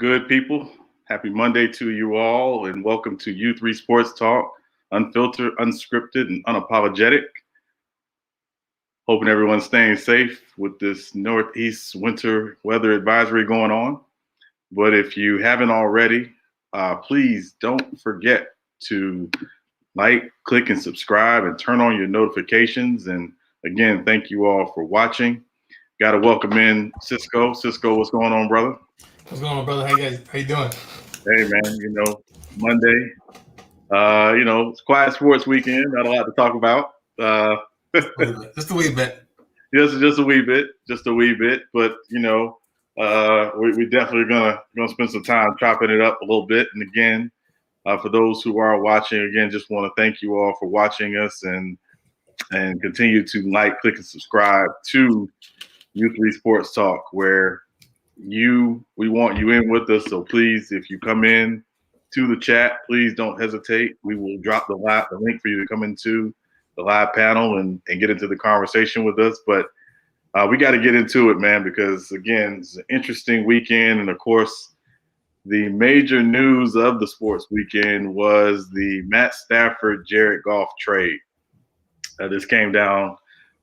good, people? Happy Monday to you all, and welcome to U3 Sports Talk, unfiltered, unscripted, and unapologetic. Hoping everyone's staying safe with this Northeast winter weather advisory going on. But if you haven't already, please don't forget to like, click, and subscribe, and turn on your notifications. And again, thank you all for watching. Got to welcome in Cisco. Cisco, what's going on, brother? What's going on, brother? How you doing? Hey, man, Monday, it's quiet sports weekend. Not a lot to talk about. Just a wee bit. Just a wee bit. But, we definitely gonna spend some time chopping it up a little bit. And again, for those who are watching, again, just want to thank you all for watching us and continue to like, click, and subscribe to U3 Sports Talk, where we want you in with us. So please, if you come in to the chat, please don't hesitate. We will drop the link for you to come into the live panel and get into the conversation with us. But we got to get into it, man, because again, it's an interesting weekend. And of course, the major news of the sports weekend was the Matt Stafford, Jared Goff trade. This came down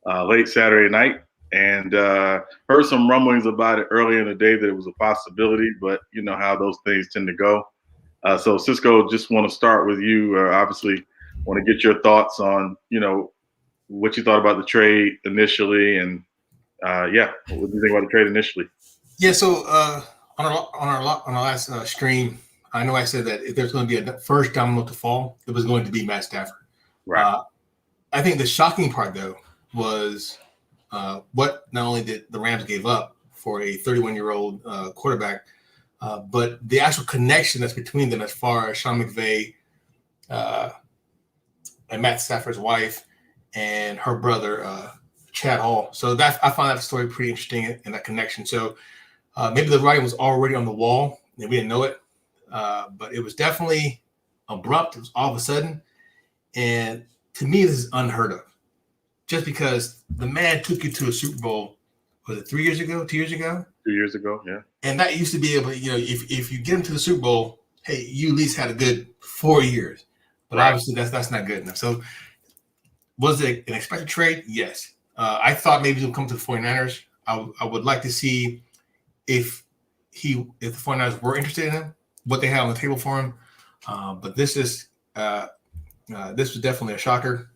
late Saturday night. And heard some rumblings about it earlier in the day that it was a possibility, but you know how those things tend to go. So Cisco, just want to start with you. Obviously, want to get your thoughts on what you thought about the trade initially, and what do you think about the trade initially? Yeah. So on our last stream, I know I said that if there's going to be a first domino to fall, it was going to be Matt Stafford. Right. I think the shocking part though was. What not only did the Rams gave up for a 31-year-old quarterback, but the actual connection that's between them as far as Sean McVay and Matt Stafford's wife and her brother, Chad Hall. So I found that story pretty interesting in that connection. So maybe the writing was already on the wall and we didn't know it, but it was definitely abrupt. It was all of a sudden. And to me, this is unheard of. Just because the man took you to a Super Bowl, was it 3 years ago, 2 years ago? 2 years ago, yeah. And that used to be able to, if you get him to the Super Bowl, hey, you at least had a good 4 years. But right. Obviously that's not good enough. So was it an expected trade? Yes. I thought maybe he'll come to the 49ers. I would like to see if the 49ers were interested in him, what they had on the table for him. But this was definitely a shocker.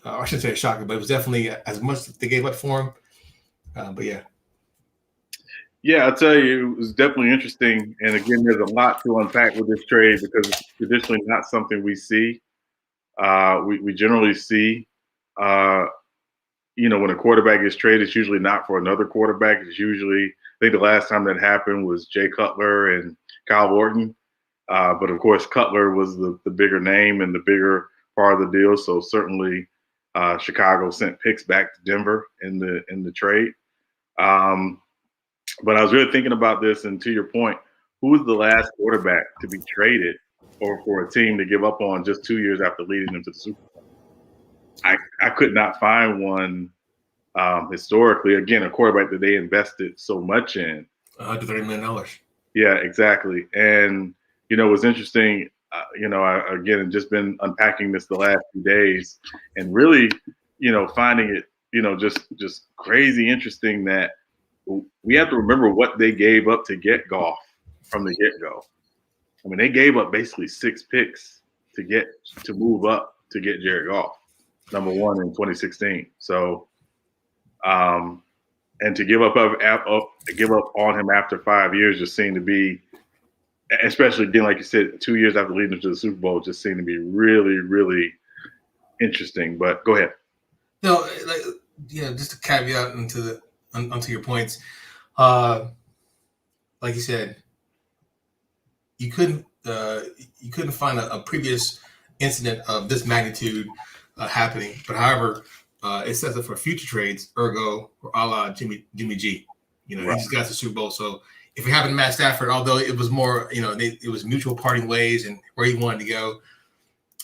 I shouldn't say a shocker, but it was definitely as much as they gave up for him. But yeah. Yeah, I'll tell you, it was definitely interesting. And again, there's a lot to unpack with this trade because it's traditionally not something we see. We generally see, when a quarterback gets traded, it's usually not for another quarterback. It's usually, I think the last time that happened was Jay Cutler and Kyle Orton. But of course, Cutler was the bigger name and the bigger part of the deal. So certainly, Chicago sent picks back to Denver in the trade. But I was really thinking about this, and to your point, who was the last quarterback to be traded or for a team to give up on just 2 years after leading them to the Super Bowl? I could not find one historically. Again, a quarterback that they invested so much in. $130 million. Yeah, exactly. And, it was interesting. I again just been unpacking this the last few days and really, finding it, just crazy interesting that we have to remember what they gave up to get Goff from the get-go. I mean, they gave up basically 6 picks to move up to get Jared Goff, number 1 in 2016. So, and to give up on him after 5 years just seemed to be, especially again, like you said, 2 years after leading them to the Super Bowl, just seemed to be really, really interesting. But go ahead. No, just a caveat onto your points. Like you said, you couldn't find a previous incident of this magnitude happening. But however, it sets up for future trades, ergo, or a la Jimmy G. Right. He just got to the Super Bowl, so. If it happened to Matt Stafford, although it was more, it was mutual parting ways and where he wanted to go,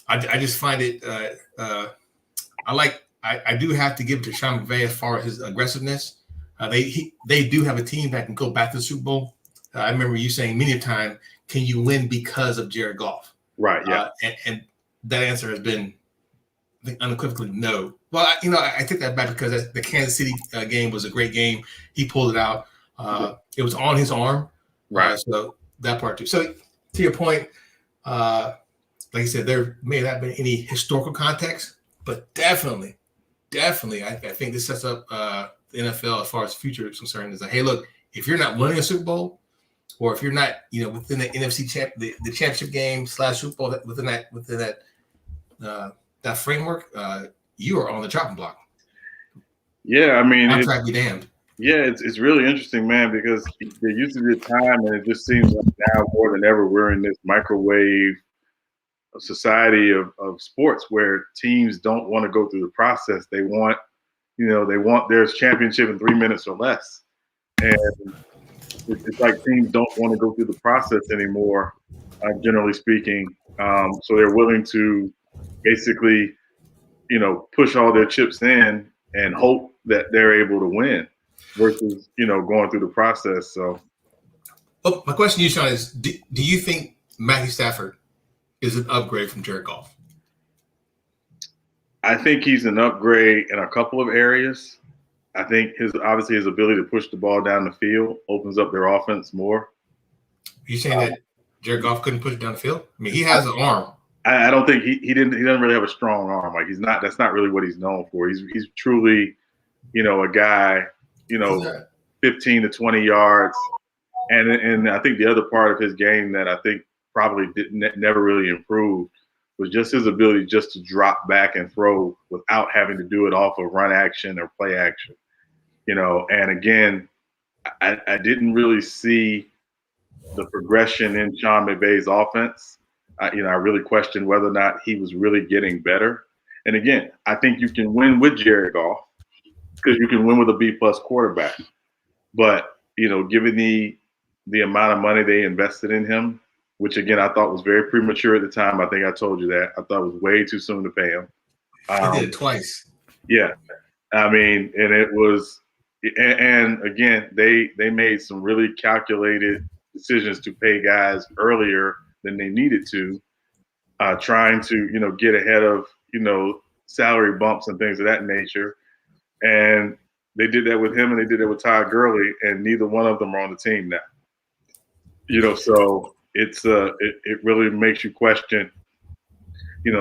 I just find it. I do have to give it to Sean McVay as far as his aggressiveness. They do have a team that can go back to the Super Bowl. I remember you saying many a time, can you win because of Jared Goff? Right. Yeah. And that answer has been, I think, unequivocally no. Well, I take that back because the Kansas City game was a great game. He pulled it out. It was on his arm. Right. So that part too. So to your point, like I said, there may not have been any historical context, but definitely, I think this sets up the NFL as far as future is concerned. Is like, hey, look, if you're not winning a Super Bowl, or if you're not, within the NFC the championship game / Super Bowl, within that framework, you are on the chopping block. Yeah, I mean, contract be damned. Yeah, it's really interesting, man, because there used to be a time, and it just seems like now more than ever we're in this microwave society of sports where teams don't want to go through the process. They want, their championship in 3 minutes or less, and it's like teams don't want to go through the process anymore, generally speaking. So they're willing to basically, push all their chips in and hope that they're able to win versus, going through the process. So, my question to you, Sean, is do you think Matthew Stafford is an upgrade from Jared Goff? I think he's an upgrade in a couple of areas. I think his ability to push the ball down the field opens up their offense more. Are you saying that Jared Goff couldn't push it down the field? I mean, he has an arm. I don't think he doesn't really have a strong arm. Like that's not really what he's known for. He's truly, a guy, 15 to 20 yards. And I think the other part of his game that I think probably never really improved was just his ability just to drop back and throw without having to do it off of run action or play action. And again, I didn't really see the progression in Sean McVay's offense. I really questioned whether or not he was really getting better. And again, I think you can win with Jared Goff because you can win with a B+ quarterback. But, given the amount of money they invested in him, which again, I thought was very premature at the time. I think I told you that. I thought it was way too soon to pay him. They did it twice. Yeah. I mean, and it was, and again, they made some really calculated decisions to pay guys earlier than they needed to, trying to, get ahead of, salary bumps and things of that nature. And they did that with him and they did it with Todd Gurley, and neither one of them are on the team now. So it's it really makes you question,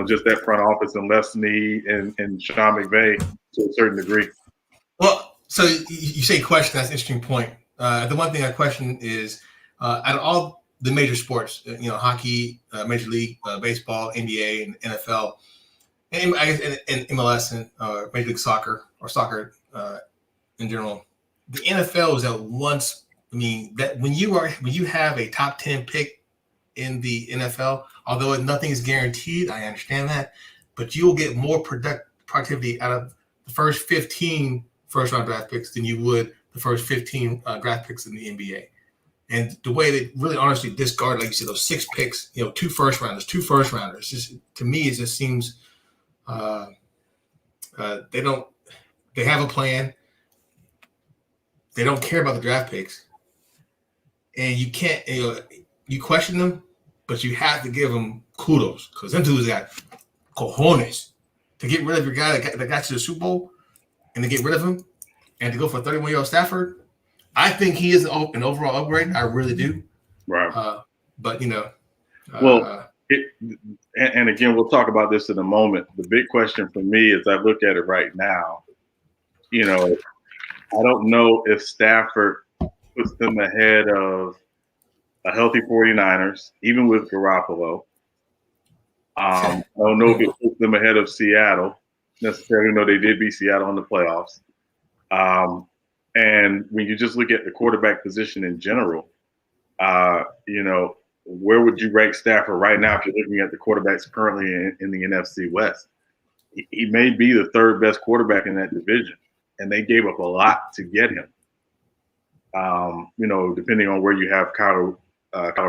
just that front office and Les Snead and Sean McVay to a certain degree. Well, so you say question, that's an interesting point. The one thing I question is, out of all the major sports, hockey, Major League Baseball, NBA, and NFL, and I guess and MLS and Major League Soccer or soccer in general, the NFL is at once. I mean, that when you have a top 10 pick in the NFL, although nothing is guaranteed, I understand that, but you'll get more productivity out of the first 15 first-round draft picks than you would the first 15 draft picks in the NBA. And the way they really honestly discard, like you said, those 6 picks, 2 first rounders, just to me, it just seems they have a plan. They don't care about the draft picks. And you can't, you question them, but you have to give them kudos because them dudes got cojones to get rid of your guy that got you the Super Bowl and to get rid of him and to go for 31-year-old Stafford. I think he is an overall upgrade. I really do. Right. But, well, and again, we'll talk about this in a moment. The big question for me as I look at it right now, I don't know if Stafford puts them ahead of a healthy 49ers, even with Garoppolo. I don't know if it puts them ahead of Seattle necessarily, though they did beat Seattle in the playoffs. And when you just look at the quarterback position in general, where would you rank Stafford right now if you're looking at the quarterbacks currently in the NFC West? He may be the 3rd best quarterback in that division, and they gave up a lot to get him. Depending on where you have Kyler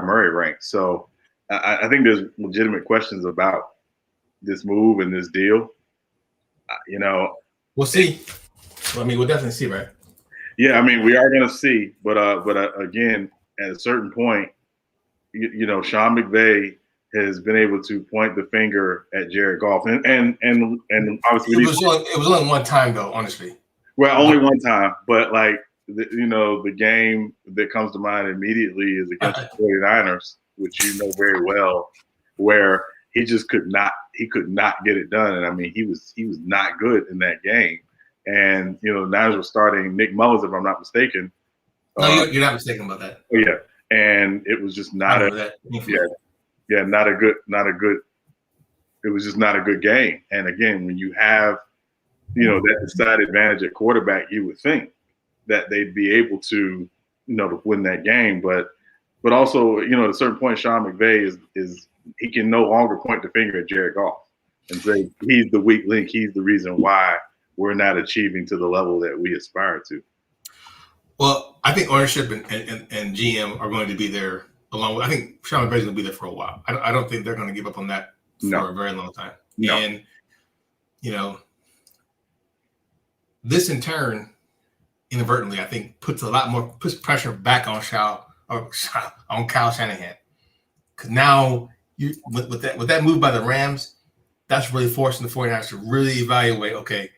Murray ranked. So I think there's legitimate questions about this move and this deal. We'll see. We'll definitely see, right? Yeah, I mean, we are going to see, but again, at a certain point, Sean McVay has been able to point the finger at Jared Goff, and obviously it was only one time though, honestly. Well, only one time, but like the game that comes to mind immediately is against the 49ers, which you know very well, where he just could not get it done, and I mean he was not good in that game, and the Niners were starting Nick Mullins, if I'm not mistaken. No, you're not mistaken about that. Yeah, and it was just not not a good. It was just not a good game, and again, when you have that decided advantage at quarterback, you would think that they'd be able to to win that game, but also at a certain point, Sean McVay is he can no longer point the finger at Jared Goff and say he's the weak link, he's the reason why we're not achieving to the level that we aspire to. Well, I think ownership and GM are going to be there along with. I think Sean McVay's going to be there for a while. I don't think they're going to give up on that for a very long time. No. And this in turn, inadvertently, I think puts pressure back on Kyle Shanahan, because now with that move by the Rams, that's really forcing the 49ers to really evaluate. Okay,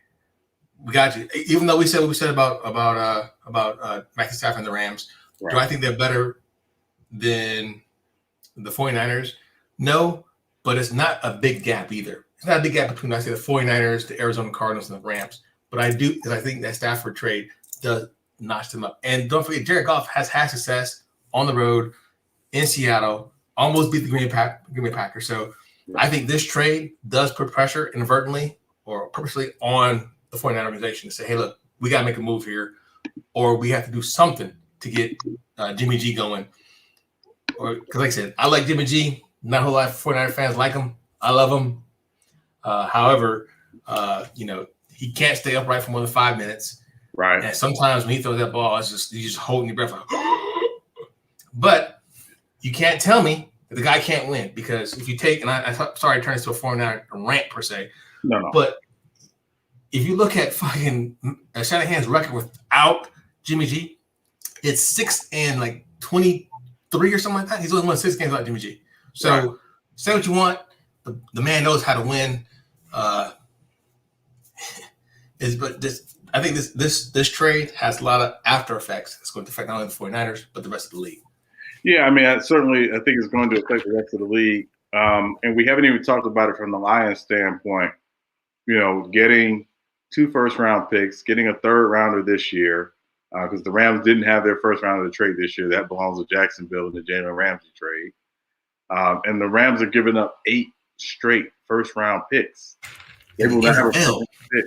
we got you. Even though we said what we said about Matthew Stafford and the Rams, right. Do I think they're better than the 49ers? No, but it's not a big gap either. It's not a big gap between, I say, the 49ers, the Arizona Cardinals, and the Rams. But I do, because I think that Stafford trade does notch them up. And don't forget, Jared Goff has had success on the road in Seattle, almost beat the Green Bay Packers. So I think this trade does put pressure inadvertently or purposely on the 49 organization to say, hey, look, we got to make a move here, or we have to do something to get Jimmy G going. Because like I said, I like Jimmy G. Not a whole lot of 49er fans like him. I love him. However, he can't stay upright for more than 5 minutes. Right. And sometimes when he throws that ball, you're just holding your breath. Like, but you can't tell me that the guy can't win, because if you take, and I'm sorry to turn this to a 49er rant per se. No. But if you look at fucking Shanahan's record without Jimmy G, it's 6-23 or something like that. He's only won 6 games without Jimmy G. So say what you want. The man knows how to win. I think this trade has a lot of after effects. It's going to affect not only the 49ers, but the rest of the league. Yeah, I mean, I think it's going to affect the rest of the league. And we haven't even talked about it from the Lions standpoint. Getting 2 first-round picks, getting a 3rd rounder this year, because the Rams didn't have their first round of the trade this year. That belongs to Jacksonville in the Jalen Ramsey trade. And the Rams are giving up 8 straight first-round picks. They will not have a first-round pick.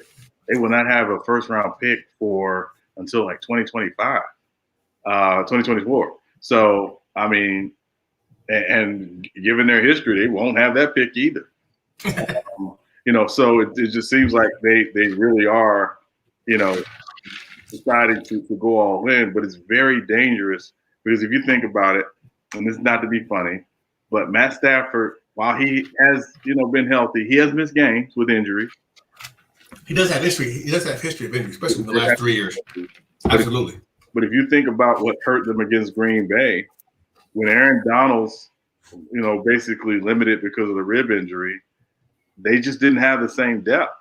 They will not have a first-round pick until like 2025, 2024. So, I mean, and given their history, they won't have that pick either. So it just seems like they really are, deciding to go all in. But it's very dangerous, because if you think about it, and this is not to be funny, but Matt Stafford, while he has, been healthy, he has missed games with injury. He does have history. He does have history of injury, especially in the last 3 years. Absolutely. But if you think about what hurt them against Green Bay, when Aaron Donald's, basically limited because of the rib injury, they just didn't have the same depth.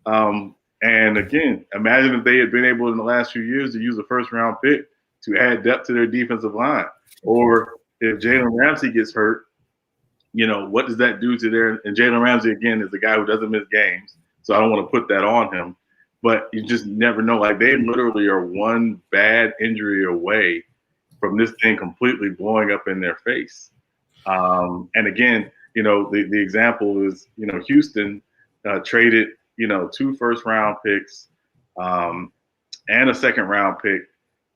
And again, imagine if they had been able in the last few years to use a first-round pick to add depth to their defensive line. Or if Jalen Ramsey gets hurt, what does that do to their – and Jalen Ramsey, again, is the guy who doesn't miss games, so I don't want to put that on him. But you just never know. Like, they literally are one bad injury away from this thing completely blowing up in their face. And again, the example is, Houston traded, 2 first-round picks and a second-round pick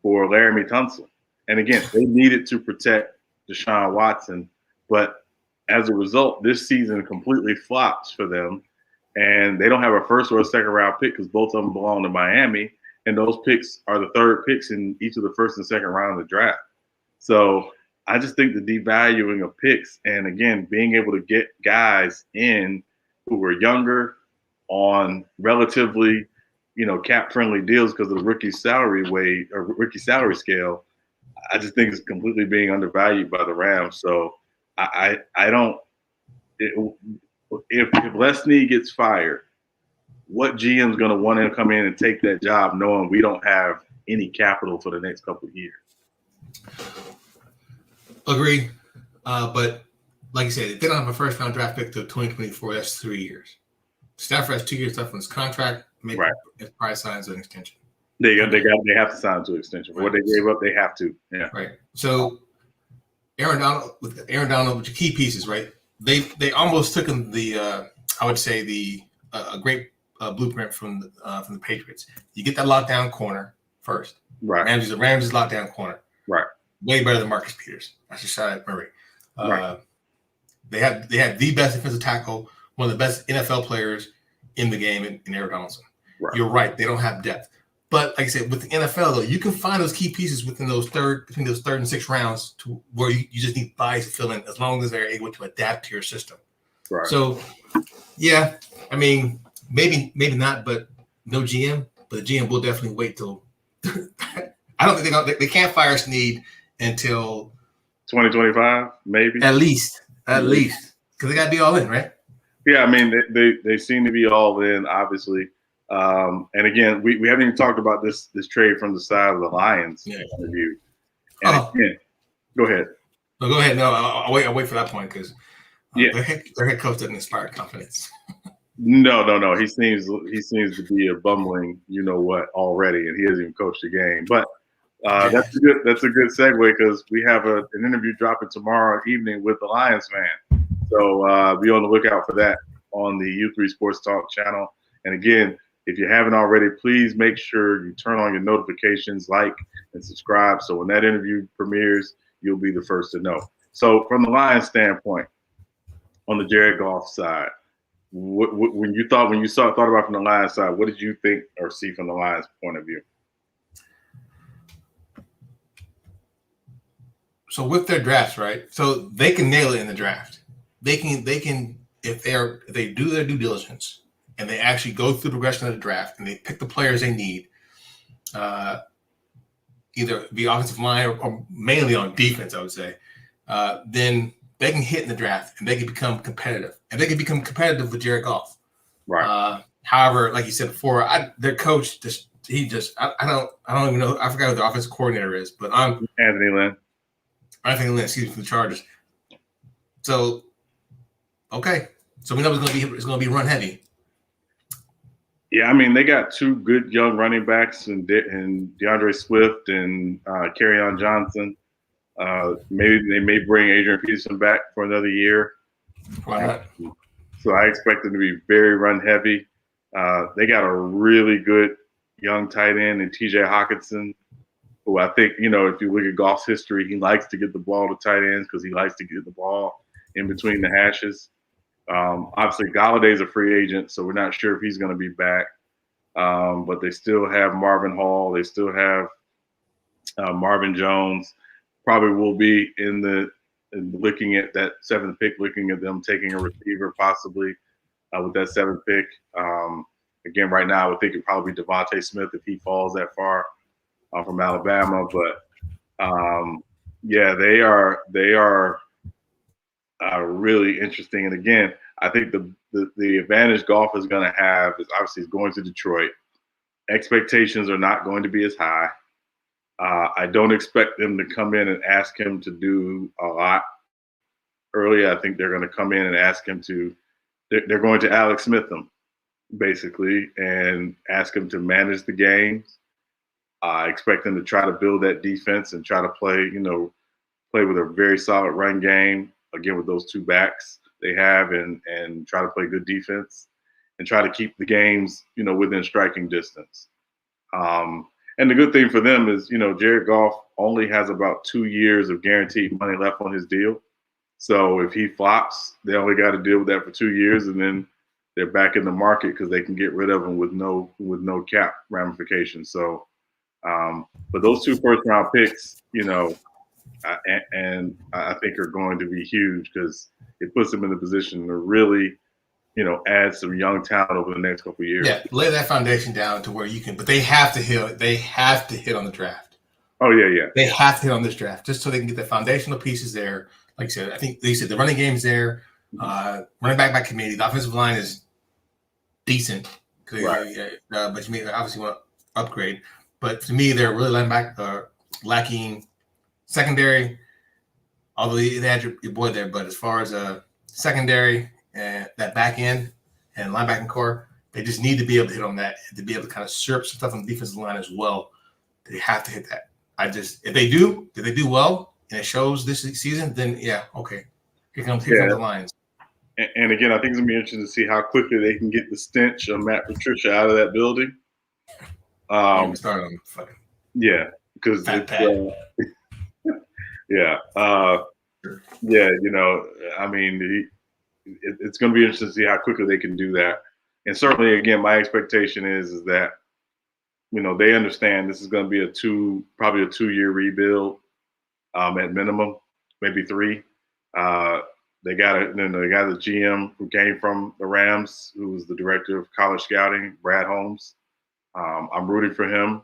for Laramie Tunsil. And again, they needed to protect Deshaun Watson, but as a result, this season completely flops for them. And they don't have a first or a second-round pick because both of them belong to Miami. And those picks are the 3rd picks in each of the first and second round of the draft. So I just think the devaluing of picks, and again, being able to get guys in who were younger on relatively, cap-friendly deals because of the rookie salary scale, I just think it's completely being undervalued by the Rams. So I don't. If Les Snead gets fired, what GM's going to want to come in and take that job knowing we don't have any capital for the next couple of years? Agreed. But like you said, if they don't have a first round draft pick till 2024, that's 3 years. Stafford has 2 years left on his contract. Maybe it probably signs an extension. They have to sign to an extension. Right. What they gave up, they have to. Yeah. Right. So Aaron Donald with your key pieces, right? They almost took him the I would say a great blueprint from the Patriots. You get that lockdown corner first. Right. Ramsey's lockdown corner. Right. Way better than Marcus Peters. That's just shot Murray. Right. They had the best defensive tackle, one of the best NFL players in the game in Aaron Donaldson. Right. You're right. They don't have depth. But like I said, with the NFL, though, you can find those key pieces between those third and sixth rounds to where you just need bodies to fill in as long as they're able to adapt to your system. Right. So, yeah, I mean, maybe not, but no GM. But the GM will definitely wait till I don't think they can't fire Snead until 2025, maybe. At least. Because they got to be all in, right? Yeah, I mean, they seem to be all in, obviously. And again, we haven't even talked about this trade from the side of the Lions interview. And again, go ahead. No, go ahead. No, I'll wait for that point because their head coach doesn't inspire confidence. No. He seems to be a bumbling, you know what, already, and he hasn't even coached a game. But that's a good segue because we have an interview dropping tomorrow evening with the Lions fan. So be on the lookout for that on the U3 Sports Talk channel. And again, if you haven't already, please make sure you turn on your notifications, like, and subscribe. So when that interview premieres, you'll be the first to know. So from the Lions standpoint, on the Jared Goff side, when you thought about from the Lions side, what did you think or see from the Lions' point of view? So with their drafts, right? So they can nail it in the draft. They can if they do their due diligence and they actually go through the progression of the draft and they pick the players they need, either the offensive line or mainly on defense, I would say, then they can hit in the draft and they can become competitive. And they can become competitive with Jared Goff. Right. However, like you said before, their coach I don't even know. I forgot who the offensive coordinator is, but I'm Anthony Lynn, excuse me, for the Chargers. So, okay. So we know it's gonna be run heavy. Yeah, I mean, they got two good young running backs and DeAndre Swift and Kerryon Johnson. Maybe they may bring Adrian Peterson back for another year. Why not? So I expect them to be very run heavy. They got a really good young tight end in TJ Hawkinson, who I think, if you look at Goff's history, he likes to get the ball to tight ends because he likes to get the ball in between the hashes. Obviously, Galladay's a free agent, so we're not sure if he's going to be back. But they still have Marvin Hall. They still have Marvin Jones. Probably will be looking at that seventh pick, looking at them taking a receiver possibly with that seventh pick. Again, right now, I would think it'd probably be Devontae Smith if he falls that far from Alabama. But they are really interesting. And again, I think the advantage Goff is going to have is obviously he's going to Detroit. Expectations are not going to be as high. I don't expect them to come in and ask him to do a lot early. I think they're going to come in and ask him they're going to Alex Smith him, basically, and ask him to manage the games. I expect them to try to build that defense and try to play with a very solid run game, again, with those two backs they have, and try to play good defense and try to keep the games, within striking distance. And the good thing for them is, Jared Goff only has about 2 years of guaranteed money left on his deal. So if he flops, they only got to deal with that for 2 years, and then they're back in the market because they can get rid of him with no cap ramifications. So, but those two first-round picks, and I think are going to be huge because it puts them in a position to really, add some young talent over the next couple of years. Yeah, lay that foundation down to where you can. But they have to hit. They have to hit on the draft. Oh yeah. They have to hit on this draft just so they can get the foundational pieces there. Like I said, I think they said the running game's there. Running back by committee. The offensive line is decent. Right. But you may obviously want to upgrade. But to me, they're really lacking secondary. Although they had your boy there, but as far as secondary and that back end and linebacking core, they just need to be able to hit on that to be able to kind of syrup some stuff on the defensive line as well. They have to hit that. If they do well and it shows this season, then yeah, okay. Here comes the Lions. And again, I think it's gonna be interesting to see how quickly they can get the stench of Matt Patricia out of that building. Start on fucking because I mean, it's going to be interesting to see how quickly they can do that. And certainly, again, my expectation is that they understand this is going to be probably a 2-year rebuild at minimum, maybe 3. They got the GM who came from the Rams, who was the director of college scouting, Brad Holmes. I'm rooting for him,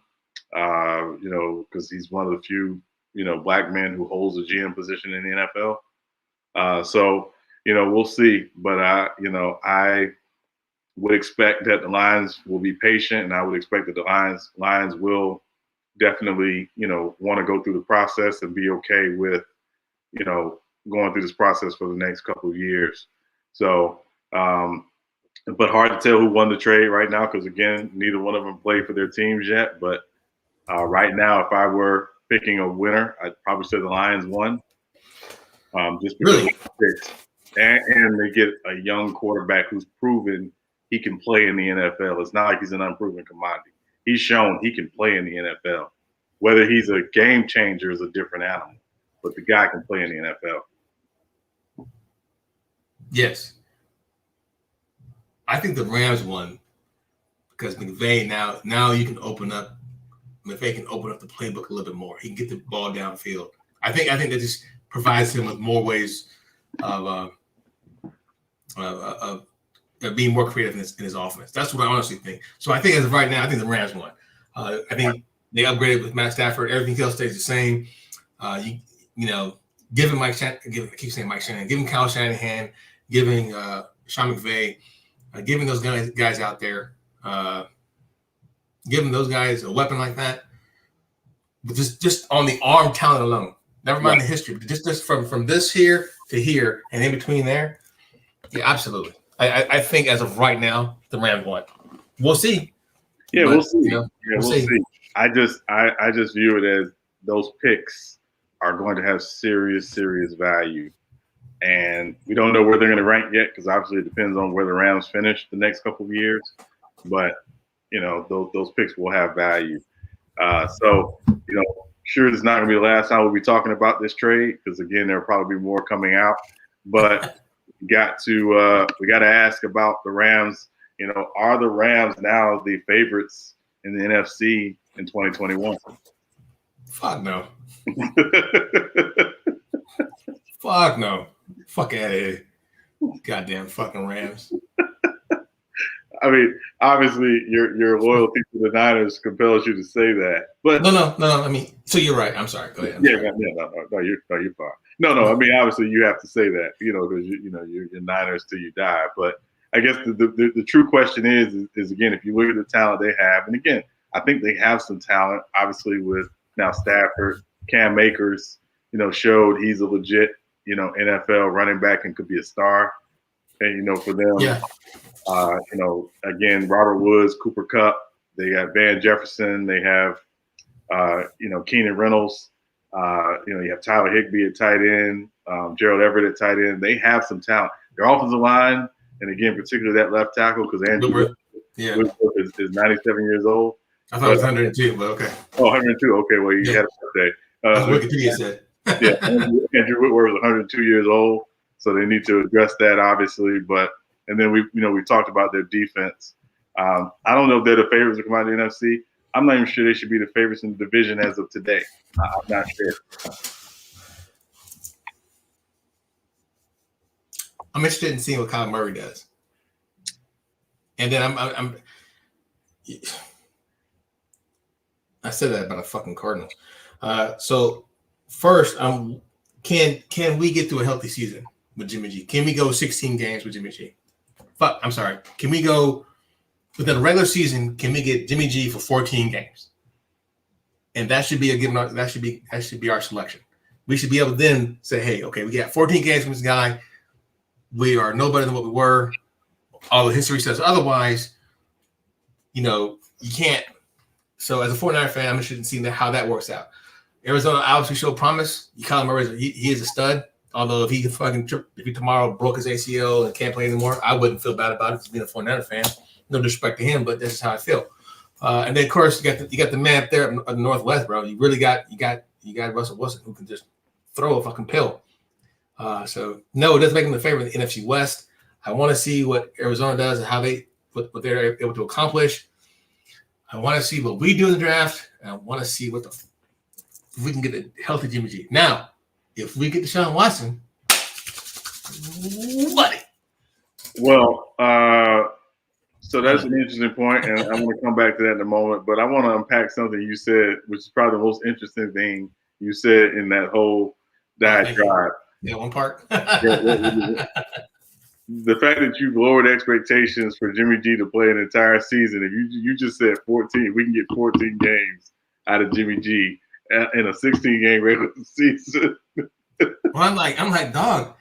because he's one of the few, black men who holds a GM position in the NFL. So, we'll see. But, I would expect that the Lions will be patient, and I would expect that the Lions will definitely, want to go through the process and be okay with, going through this process for the next couple of years. So, but hard to tell who won the trade right now because, again, neither one of them played for their teams yet. But right now, if I were picking a winner, I'd probably say the Lions won. Just because and they get a young quarterback who's proven he can play in the NFL. It's not like he's an unproven commodity. He's shown he can play in the NFL. Whether he's a game changer is a different animal, but the guy can play in the NFL. Yes. I think the Rams won because McVay now you can open up. McVay can open up the playbook a little bit more. He can get the ball downfield. I think that just provides him with more ways of being more creative in his offense. That's what I honestly think. So I think as of right now, I think the Rams won. I think they upgraded with Matt Stafford. Everything else stays the same. Giving Mike Shanahan, I keep saying Mike Shanahan, giving Kyle Shanahan, giving Sean McVay, giving those guys out there, giving those guys a weapon like that, but just on the arm talent alone. Never mind the history, but just from this here to here and in between there. Yeah, absolutely. I think as of right now, the Rams won. We'll see. Yeah, we'll see. We'll see. I just view it as those picks are going to have serious value. And we don't know where they're going to rank yet because obviously it depends on where the Rams finish the next couple of years. But, those picks will have value. Sure, it's not going to be the last time we'll be talking about this trade because, again, there'll probably be more coming out. But we got to ask about the Rams. Are the Rams now the favorites in the NFC in 2021? Fuck no. Fuck no. Fuck out of here. Goddamn fucking Rams. I mean, obviously, your loyalty to the Niners compels you to say that. But no. I mean, so you're right. I'm sorry. Go ahead. No, you're fine. No. I mean, obviously, you have to say that, because you're Niners till you die. But I guess the true question is again, if you look at the talent they have, and again, I think they have some talent. Obviously, with now Stafford, Cam Akers, showed he's a legit, NFL running back and could be a star. And for them, again, Robert Woods, Cooper Kupp, they got Van Jefferson, they have, Keenan Reynolds, you have Tyler Higbee at tight end, Gerald Everett at tight end. They have some talent. Their offensive line, and again, particularly that left tackle, because Andrew is 97 years old. I thought it was 102, but okay. Oh, 102. Okay, well, you had a birthday. That's what Wikipedia said. Andrew Whitworth was 102 years old, so they need to address that, obviously. And then we talked about their defense. I don't know if they're the favorites to come out of the NFC. I'm not even sure they should be the favorites in the division as of today. I'm not sure. I'm interested in seeing what Kyler Murray does. And then I said that about the fucking Cardinals. So first, can we get through a healthy season with Jimmy G? Can we go 16 games with Jimmy G? I'm sorry. Can we go within a regular season? Can we get Jimmy G for 14 games? And that should be that should be our selection. We should be able to then say, hey, okay, we got 14 games from this guy. We are no better than what we were. Although history says otherwise, you can't. So as a 49er fan, I'm interested in seeing how that works out. Arizona obviously showed promise. Kyler Murray, he is a stud. Although if he tomorrow broke his ACL and can't play anymore, I wouldn't feel bad about it just being a 49er fan. No disrespect to him, but this is how I feel. And then of course you got the man up there in the Northwest, bro. You really got Russell Wilson who can just throw a fucking pill. So no, it doesn't make him the favorite in the NFC West. I want to see what Arizona does and how what they're able to accomplish. I want to see what we do in the draft. And I want to see if we can get a healthy Jimmy G. Now, if we get Deshaun Watson, buddy. Well, so that's an interesting point, and I'm going to come back to that in a moment. But I want to unpack something you said, which is probably the most interesting thing you said in that whole diatribe. Yeah, one part. The fact that you've lowered expectations for Jimmy G to play an entire season, if you just said 14, we can get 14 games out of Jimmy G in a 16-game regular season. Well, I'm like, dog.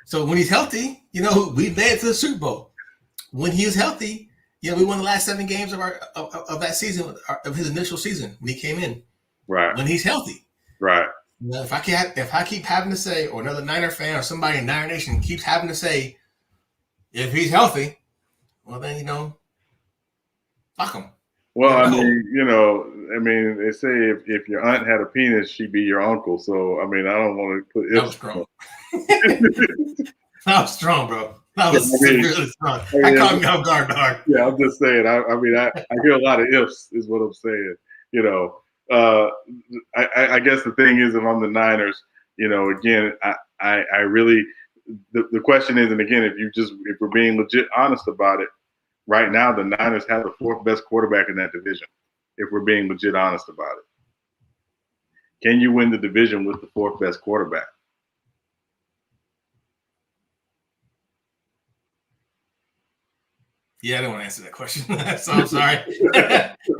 So when he's healthy, we made it to the Super Bowl. When he is healthy, we won the last 7 games of that season, of his initial season when he came in. Right. When he's healthy. Right. Now, if I keep having to say, or another Niner fan or somebody in Niner Nation keeps having to say, if he's healthy, well then fuck him. Well, they say if your aunt had a penis, she'd be your uncle. So I don't want to put. That was strong. That was strong, bro. That was really strong. I caught me off guard, dog. Yeah, I'm just saying. I hear a lot of ifs, is what I'm saying. I guess the thing is, if I'm the Niners, again, I really. The question is, and again, if we're being legit honest about it, right now the Niners have the 4th best quarterback in that division. If we're being legit honest about it, can you win the division with the 4th best quarterback? Yeah, I didn't want to answer that question. So I'm sorry.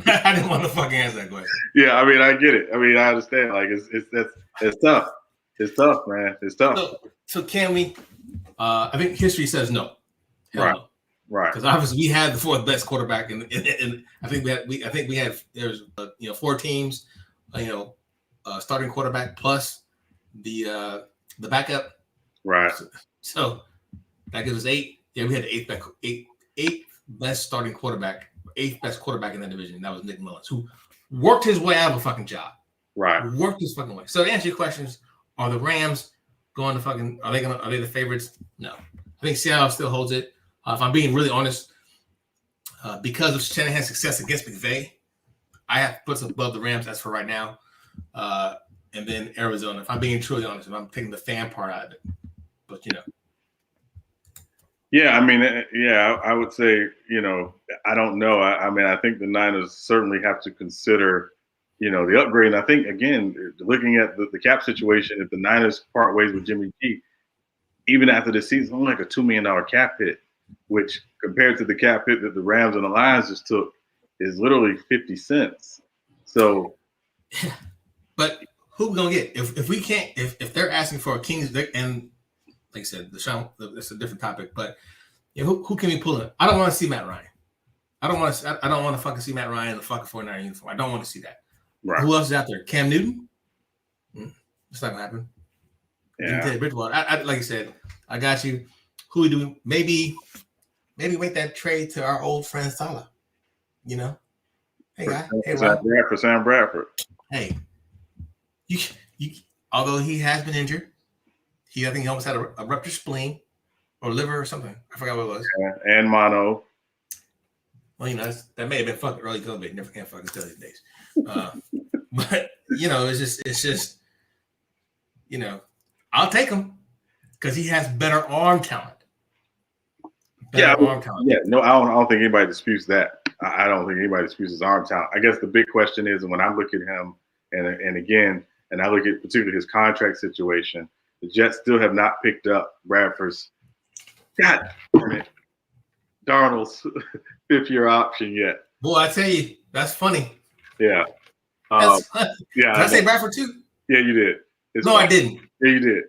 I didn't want to fucking answer that question. Yeah, I get it. I understand. Like it's tough. It's tough, man. It's tough. So can we? I think history says no. Right. No. Right. Because obviously we had the 4th best quarterback, and I think we had there's 4 teams, starting quarterback plus the backup. Right. So that gives us 8. Yeah, we had the 8th best starting quarterback, 8th best quarterback in that division. That was Nick Mullins, who worked his way out of a fucking job. Right. Worked his fucking way. So to answer your questions, are the Rams going to fucking? Are they the favorites? No. I think Seattle still holds it. If I'm being really honest, because of Shanahan's success against McVay, I have to put us above the Rams as for right now, and then Arizona. If I'm being truly honest, if I'm taking the fan part out of it, but Yeah, I would say, I don't know. I think the Niners certainly have to consider, the upgrade. And I think, again, looking at the cap situation, if the Niners part ways with Jimmy G, even after the season, only like a $2 million cap hit, which compared to the cap hit that the Rams and the Lions just took is literally 50 cents. So, but who we gonna get if we can't? If they're asking for a Kings, and like I said, Deshaun, that's a different topic. But who can we pull in? I don't want to see Matt Ryan. I don't want to fucking see Matt Ryan in the fucking 49er uniform. I don't want to see that. Right. Who else is out there? Cam Newton? It's not gonna happen. Yeah. Bridgewater. Like I said, I got you. Who do we maybe make that trade to our old friend Salah? Hey guy. Hey for Sam Bradford. Hey, you. Although he has been injured, I think he almost had a ruptured spleen or liver or something. I forgot what it was. Yeah, and mono. Well, that may have been fucking early COVID. Never can fucking tell these days. But it's just I'll take him because he has better arm talent. Arm talent. Yeah, no, I don't think anybody disputes that. I don't think anybody disputes his arm talent. I guess the big question is, when I look at him, and again, and I look at particularly his contract situation, the Jets still have not picked up Bradford's, God damn it, Darnold's 5th-year option yet. Boy, I tell you, that's funny. Yeah. That's funny. Yeah. Did I say Bradford too? Yeah, you did. No, I didn't. Yeah, you did.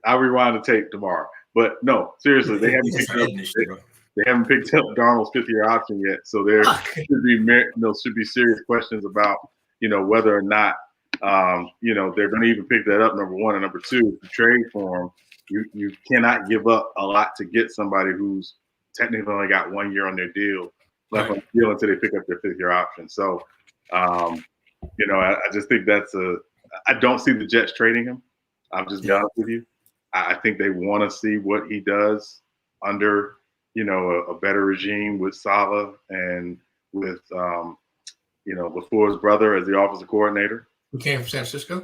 I'll rewind the tape tomorrow. But no, seriously, they haven't picked up Darnold's 5th-year option yet. So there should be serious questions about, whether or not they're going to even pick that up. Number one, and number two, to trade for him, you cannot give up a lot to get somebody who's technically only got 1 year on their deal left on the deal until they pick up their 5th-year option. So, I just think I don't see the Jets trading him. I'll just be honest with you. I think they want to see what he does under, a better regime with Saleh and with, LaFleur's brother as the offensive coordinator. Who came from San Francisco?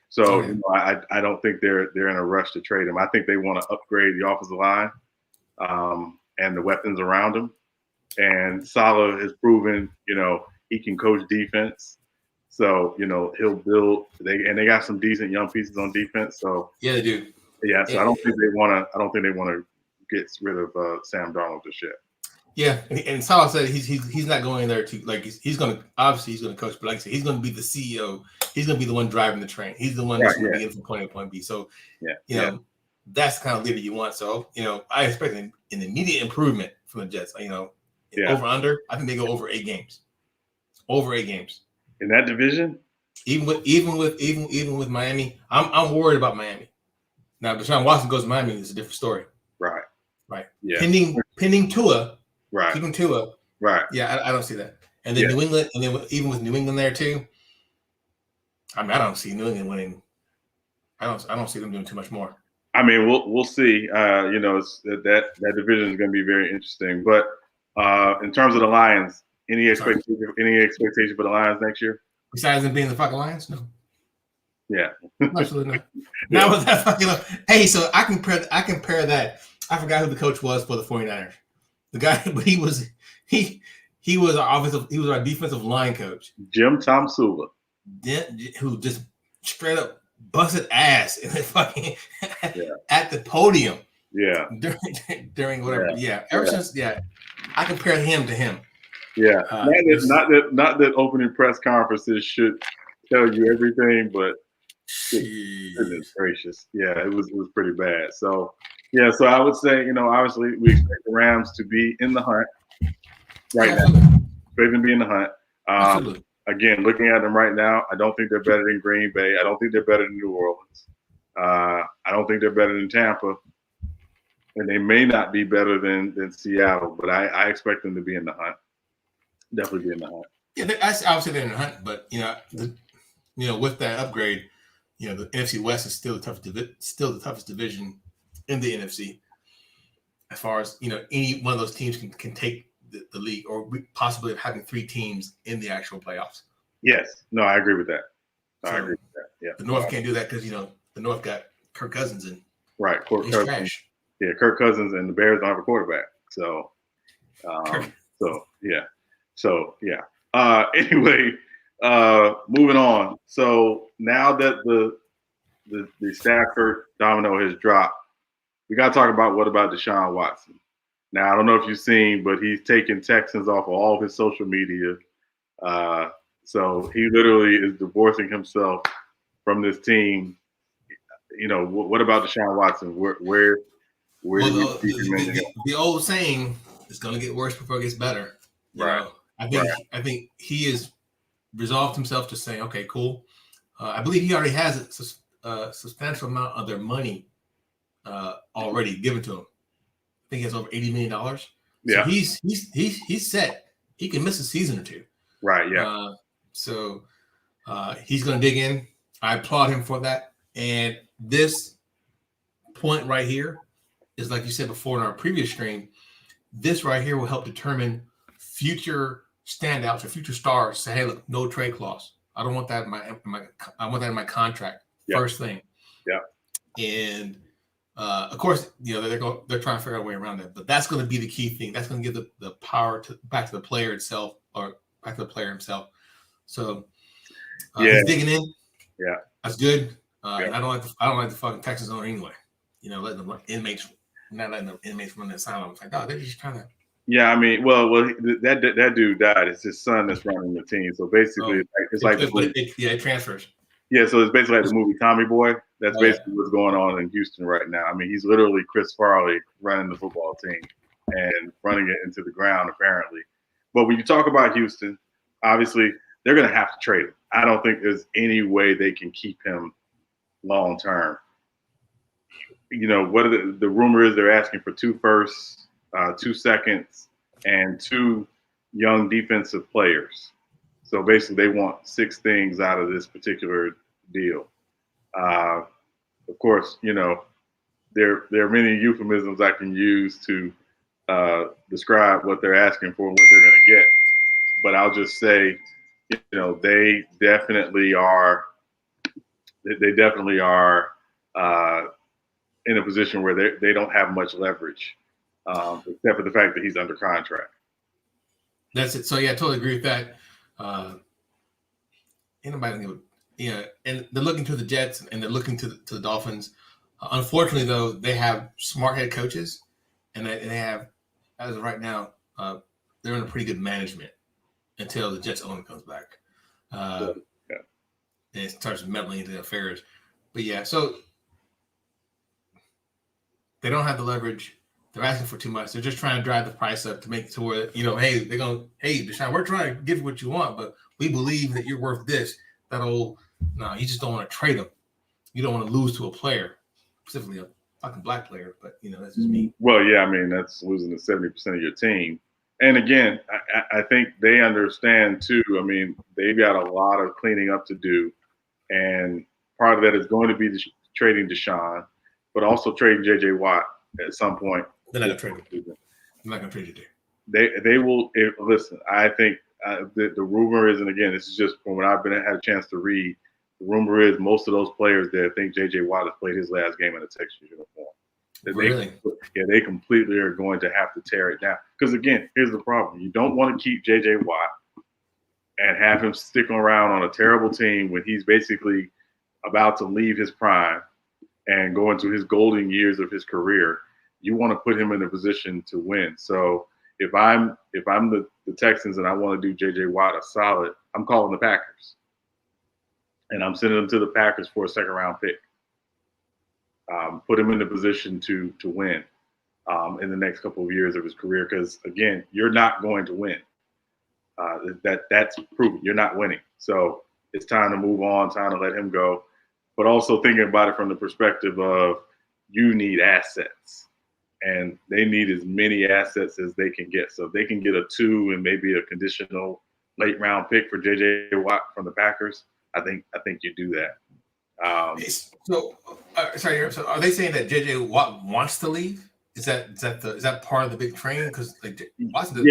So I don't think they're in a rush to trade him. I think they want to upgrade the offensive line and the weapons around him. And Saleh has proven, he can coach defense. So, he'll build. They got some decent young pieces on defense. So yeah, they do. Yeah, so I don't think they want to get rid of Sam Darnold just yet. Yeah, and Saleh said he's not going there to he's going to coach, but like I said, he's going to be the CEO. He's going to be the one driving the train. He's the one that's going to be in from point A to point B. So that's the kind of leader you want. So I expect an immediate improvement from the Jets. Over under. I think they go over 8 games. Over 8 games. In that division, even with Miami, I'm worried about Miami. Now, if Deshaun Watson goes to Miami, it's a different story. Right. Yeah. Pending Tua. Right. Keeping Tua. Right. Yeah, I don't see that. And then New England, and then even with New England there too. I don't see New England winning. I don't see them doing too much more. I mean, we'll see. That division is going to be very interesting. But in terms of the Lions. Any expectation for the Lions next year? Besides them being the fucking Lions? No. Yeah. Absolutely not. Now with that fucking hey, so I compare that. I forgot who the coach was for the 49ers. The guy, but he was our defensive line coach. Jim Tomsula. Who just straight up busted ass in the fucking at the podium. Yeah. During whatever. Ever since I compare him to him. Yeah, not that opening press conferences should tell you everything, but goodness gracious, it was pretty bad. So so I would say obviously we expect the Rams to be in the hunt right now. They're going to be in the hunt. Again, looking at them right now, I don't think they're better than Green Bay. I don't think they're better than New Orleans. I don't think they're better than Tampa, and they may not be better than Seattle. But I expect them to be in the hunt. Definitely be in the hunt. Yeah, obviously they're in the hunt, but with that upgrade, the NFC West is still the toughest division in the NFC. As far as any one of those teams can take the league, or possibly having 3 teams in the actual playoffs. Yes, no, I agree with that. I agree with that. Yeah, the North can't do that because the North got Kirk Cousins in. Right, Kirk Cousins. Yeah, Kirk Cousins and the Bears don't have a quarterback. So, anyway, moving on. So now that the Stafford domino has dropped, we got to talk about what about Deshaun Watson. Now, I don't know if you've seen, but he's taken Texans off of all of his social media. So he literally is divorcing himself from this team. What about Deshaun Watson? Where the old saying is going to get worse before it gets better. Right. I think he has resolved himself to say, okay, cool. I believe he already has a substantial amount of their money already given to him. I think he has over $80 million. Yeah. So he's set. He can miss a season or 2. Right. Yeah. So he's going to dig in. I applaud him for that. And this point right here is, like you said before in our previous stream, this right here will help determine future standouts or future stars. Say, hey, look, no trade clause. I don't want that in my I want that in my contract. Yep. First thing. Yeah. And Of course, they're trying to figure out a way around that, but that's going to be the key thing. That's going to give the power back to the player itself, or back to the player himself. So he's digging in. Yeah, that's good. And I don't like the fucking Texas owner anyway. Letting the inmates, not letting the inmates run the asylum. It's like, oh, they're just kind of. Yeah, I mean, well, that dude died. It's his son that's running the team. So basically, it transfers. Yeah, so it's basically like the movie Tommy Boy. That's basically what's going on in Houston right now. I mean, he's literally Chris Farley running the football team and running it into the ground, apparently. But when you talk about Houston, obviously they're going to have to trade him. I don't think there's any way they can keep him long term. What are the rumor is they're asking for 2 firsts, 2 seconds, and 2 young defensive players. So basically, they want 6 things out of this particular deal. Of course, there are many euphemisms I can use to describe what they're asking for and what they're going to get. But I'll just say, they definitely are. They definitely are in a position where they don't have much leverage, except for the fact that he's under contract. That's it. So yeah, I totally agree with that. Anybody, and they're looking to the Jets and they're looking to the Dolphins. Unfortunately, though, they have smart head coaches, and they have, as of right now, they're in a pretty good management until the Jets owner comes back. And it starts meddling into the affairs. But yeah, so they don't have the leverage. They're asking for too much. They're just trying to drive the price up to make it to where, hey, Deshaun, we're trying to give you what you want, but we believe that you're worth this. No, you just don't want to trade them. You don't want to lose to a player, specifically a fucking black player, but, that's just me. Well, yeah, I mean, that's losing to 70% of your team. And again, I think they understand, too. I mean, they've got a lot of cleaning up to do. And part of that is going to be trading Deshaun, but also trading J.J. Watt at some point. They're not going to trade him. I'm not going to trade you there. They will listen. I think the rumor is, and again, this is just from what I've had a chance to read. The rumor is most of those players there think J.J. Watt has played his last game in a Texas uniform. Really? They completely are going to have to tear it down. Because again, here's the problem: you don't want to keep J.J. Watt and have him stick around on a terrible team when he's basically about to leave his prime and go into his golden years of his career. You want to put him in a position to win. So if I'm the Texans and I want to do J.J. Watt a solid, I'm calling the Packers. And I'm sending them to the Packers for a second-round pick. Put him in a position to win in the next couple of years of his career. Because, again, you're not going to win. That's proven. You're not winning. So it's time to move on, time to let him go. But also thinking about it from the perspective of you need assets. And they need as many assets as they can get. So if they can get a 2 and maybe a conditional late round pick for J.J. Watt from the Packers, I think you do that. So are they saying that J.J. Watt wants to leave? Is that part of the big train? Because Watson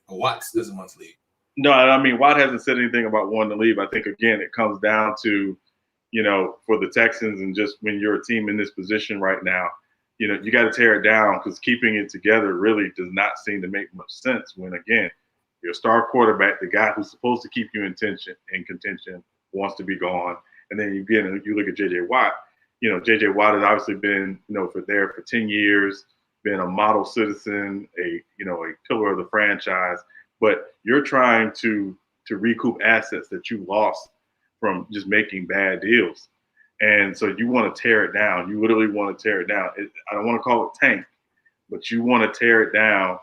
Watts doesn't want to leave. No, I mean Watt hasn't said anything about wanting to leave. I think again it comes down to, for the Texans and just when you're a team in this position right now, you got to tear it down because keeping it together really does not seem to make much sense when, again, your star quarterback, the guy who's supposed to keep you in contention, wants to be gone. And then you look at J.J. Watt. J.J. Watt has obviously been, for 10 years, been a model citizen, a pillar of the franchise. But you're trying to recoup assets that you lost from just making bad deals. And so you want to tear it down. You literally want to tear it down. I don't want to call it tank, but you want to tear it down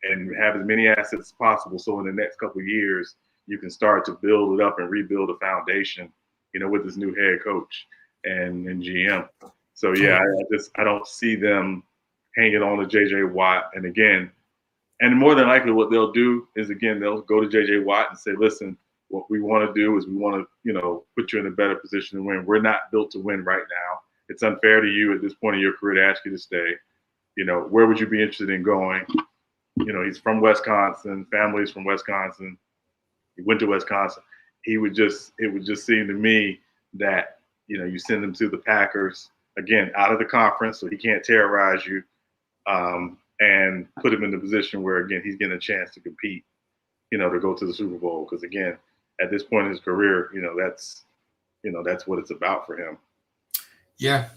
and have as many assets as possible. So in the next couple of years, you can start to build it up and rebuild a foundation, with this new head coach and GM. So yeah, I don't see them hanging on to J.J. Watt. And again, and more than likely what they'll do is, again, they'll go to J.J. Watt and say, listen, what we want to do is we want to, put you in a better position to win. We're not built to win right now. It's unfair to you at this point in your career to ask you to stay. Where would you be interested in going? He's from Wisconsin. Family's from Wisconsin. He went to Wisconsin. It would just seem to me that, you send him to the Packers. again, out of the conference, so he can't terrorize you, and put him in the position where, again, he's getting a chance to compete, to go to the Super Bowl. Because, again, at this point in his career, that's what it's about for him. Yeah.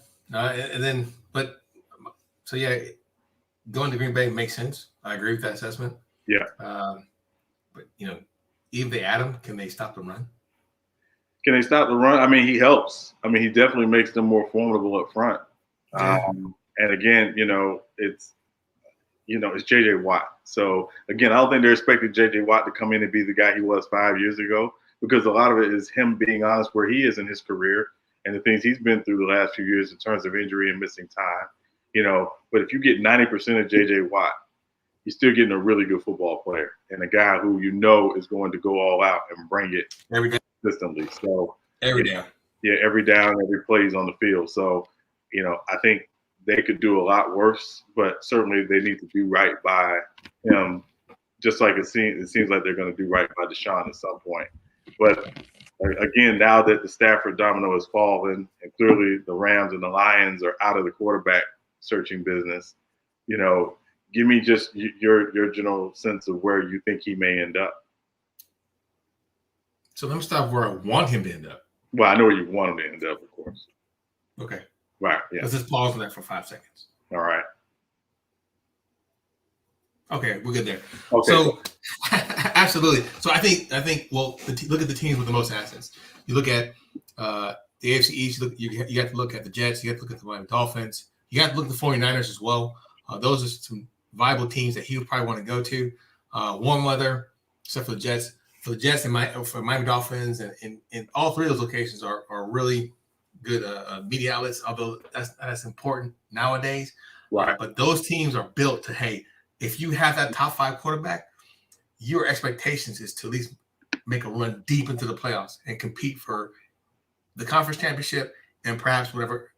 Going to Green Bay makes sense. I agree with that assessment. Yeah. But, even if they add him, can they stop the run? Can they stop the run? I mean, he helps. I mean, he definitely makes them more formidable up front. Yeah. And again, it's J.J. Watt. So, again, I don't think they're expecting J.J. Watt to come in and be the guy he was 5 years ago, because a lot of it is him being honest where he is in his career and the things he's been through the last few years in terms of injury and missing time. But if you get 90% of J.J. Watt, you're still getting a really good football player and a guy who is going to go all out and bring it every day consistently. So every down. Yeah, every down, every play is on the field. So, I think they could do a lot worse, but certainly they need to do right by him, just like it seems like they're going to do right by Deshaun at some point. But again, now that the Stafford domino has fallen, and clearly the Rams and the Lions are out of the quarterback searching business, give me just your general sense of where you think he may end up. So let me start where I want him to end up. Well, I know where you want him to end up, of course. Okay. Right. Yeah. Let's just pause on that for 5 seconds. All right. Okay, we're good there. Okay. So, absolutely. So I think. Well, look at the teams with the most assets. You look at the AFC East. You have to look at the Jets. You have to look at the Miami Dolphins. You have to look at the 49ers as well. Those are some viable teams that he would probably want to go to. Warm weather, except for the Jets. For the Jets and for Miami Dolphins, and all three of those locations are really good media outlets, although that's important nowadays. Right. But those teams are built to, hey, if you have that top 5 quarterback, your expectations is to at least make a run deep into the playoffs and compete for the conference championship and perhaps whatever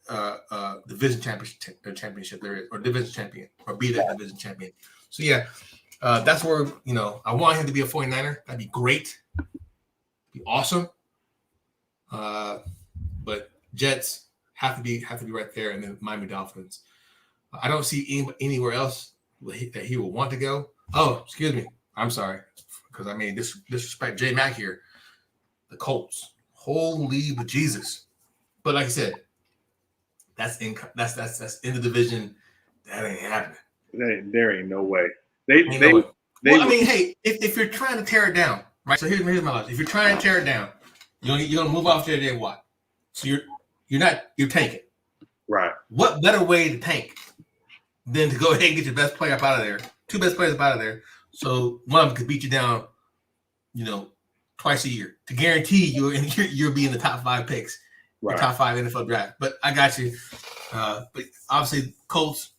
division championship there is, or division champion, or be that division champion. So yeah, that's where I want him to be a 49er. That'd be great, be awesome. But Jets have to be right there, and then Miami Dolphins. I don't see anywhere else that he will want to go. Oh, excuse me. I'm sorry, because I mean disrespect J Mac here. The Colts. Holy bejesus. But like I said, that's in the division. That ain't happening. There ain't no way. I mean, hey, if you're trying to tear it down, right? So here's my logic. If you're trying to tear it down, you're gonna move off J.J. Watt. So you're tanking. Right. What better way to tank than to go ahead and get your best player up out of there, 2 best players up out of there, so one of them could beat you down, twice a year to guarantee you'll be in the top 5 picks, right. The top 5 NFL draft. But I got you. But obviously, Colts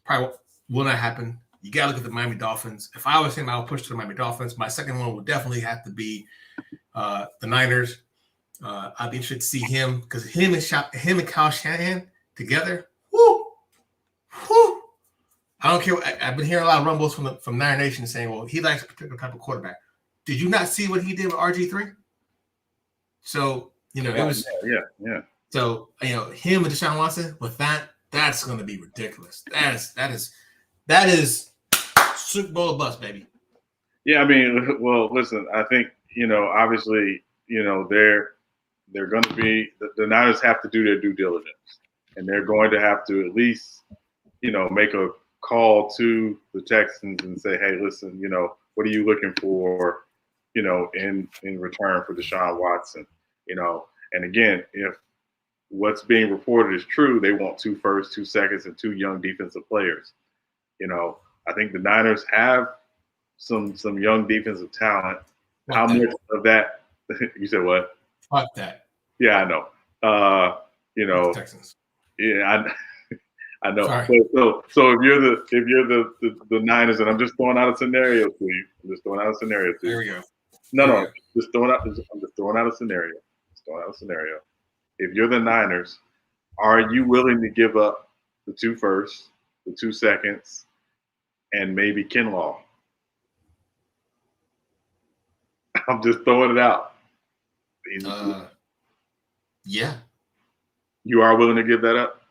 probably will not happen. You got to look at the Miami Dolphins. If I was him, I would push to the Miami Dolphins. My second one would definitely have to be the Niners. I'd be interested to see him, because him and Kyle Shanahan together. Whoo. I don't care. I've been hearing a lot of rumbles from Niner Nation saying, well, he likes a particular type of quarterback. Did you not see what he did with RG3? So, it was. Yeah. So, him and Deshaun Watson, with that's going to be ridiculous. That is Super Bowl of bust, baby. Yeah, I mean, well, listen, I think, obviously, they're going to be, the Niners have to do their due diligence, and they're going to have to at least, make a call to the Texans and say, hey, listen, what are you looking for, in return for Deshaun Watson, and again, if what's being reported is true, they want 2 firsts, 2 seconds, and 2 young defensive players. I think the Niners have some young defensive talent. How much of that? You said what? Fuck that. Yeah, I know. Texans. Yeah, I know. Sorry. So if you're the Niners, and I'm just throwing out a scenario to you. There we go. No. I'm just throwing out a scenario. If you're the Niners, are you willing to give up the 2 firsts, the 2 seconds, and maybe Kinlaw? I'm just throwing it out. Yeah. You are willing to give that up?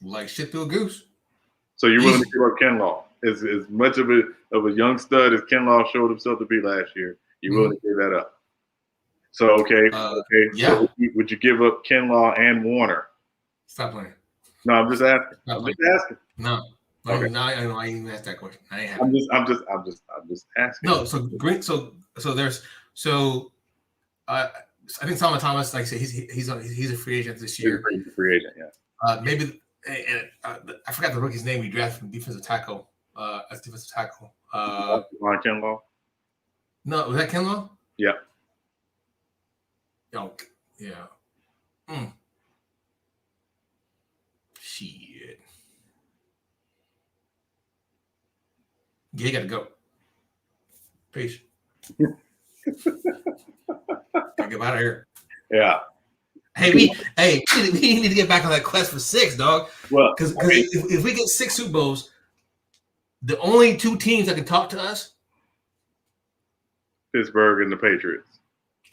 Like shit to a goose. So you're willing to give up Kinlaw as much of a young stud as Kinlaw showed himself to be last year. You're willing to give that up. So okay. Yeah. So would you give up Kinlaw and Warner? Stop playing. No, I'm just asking. Just asking. No. Okay. No, I ain't even asked that question. I'm just asking. No, so great. So there's I think Solomon Thomas, like I said, he's a free agent this year. He's a free agent, yeah. Maybe I forgot the rookie's name we drafted from defensive tackle. As defensive tackle. Kinlaw? No, was that Kinlaw? Yeah. Oh, yeah. Shit. Yeah, you gotta go. Peace. Gotta get out of here. Yeah. Hey, we need to get back on that quest for 6, dog. Well, because if we get 6 Super Bowls, the only 2 teams that can talk to us, Pittsburgh and the Patriots.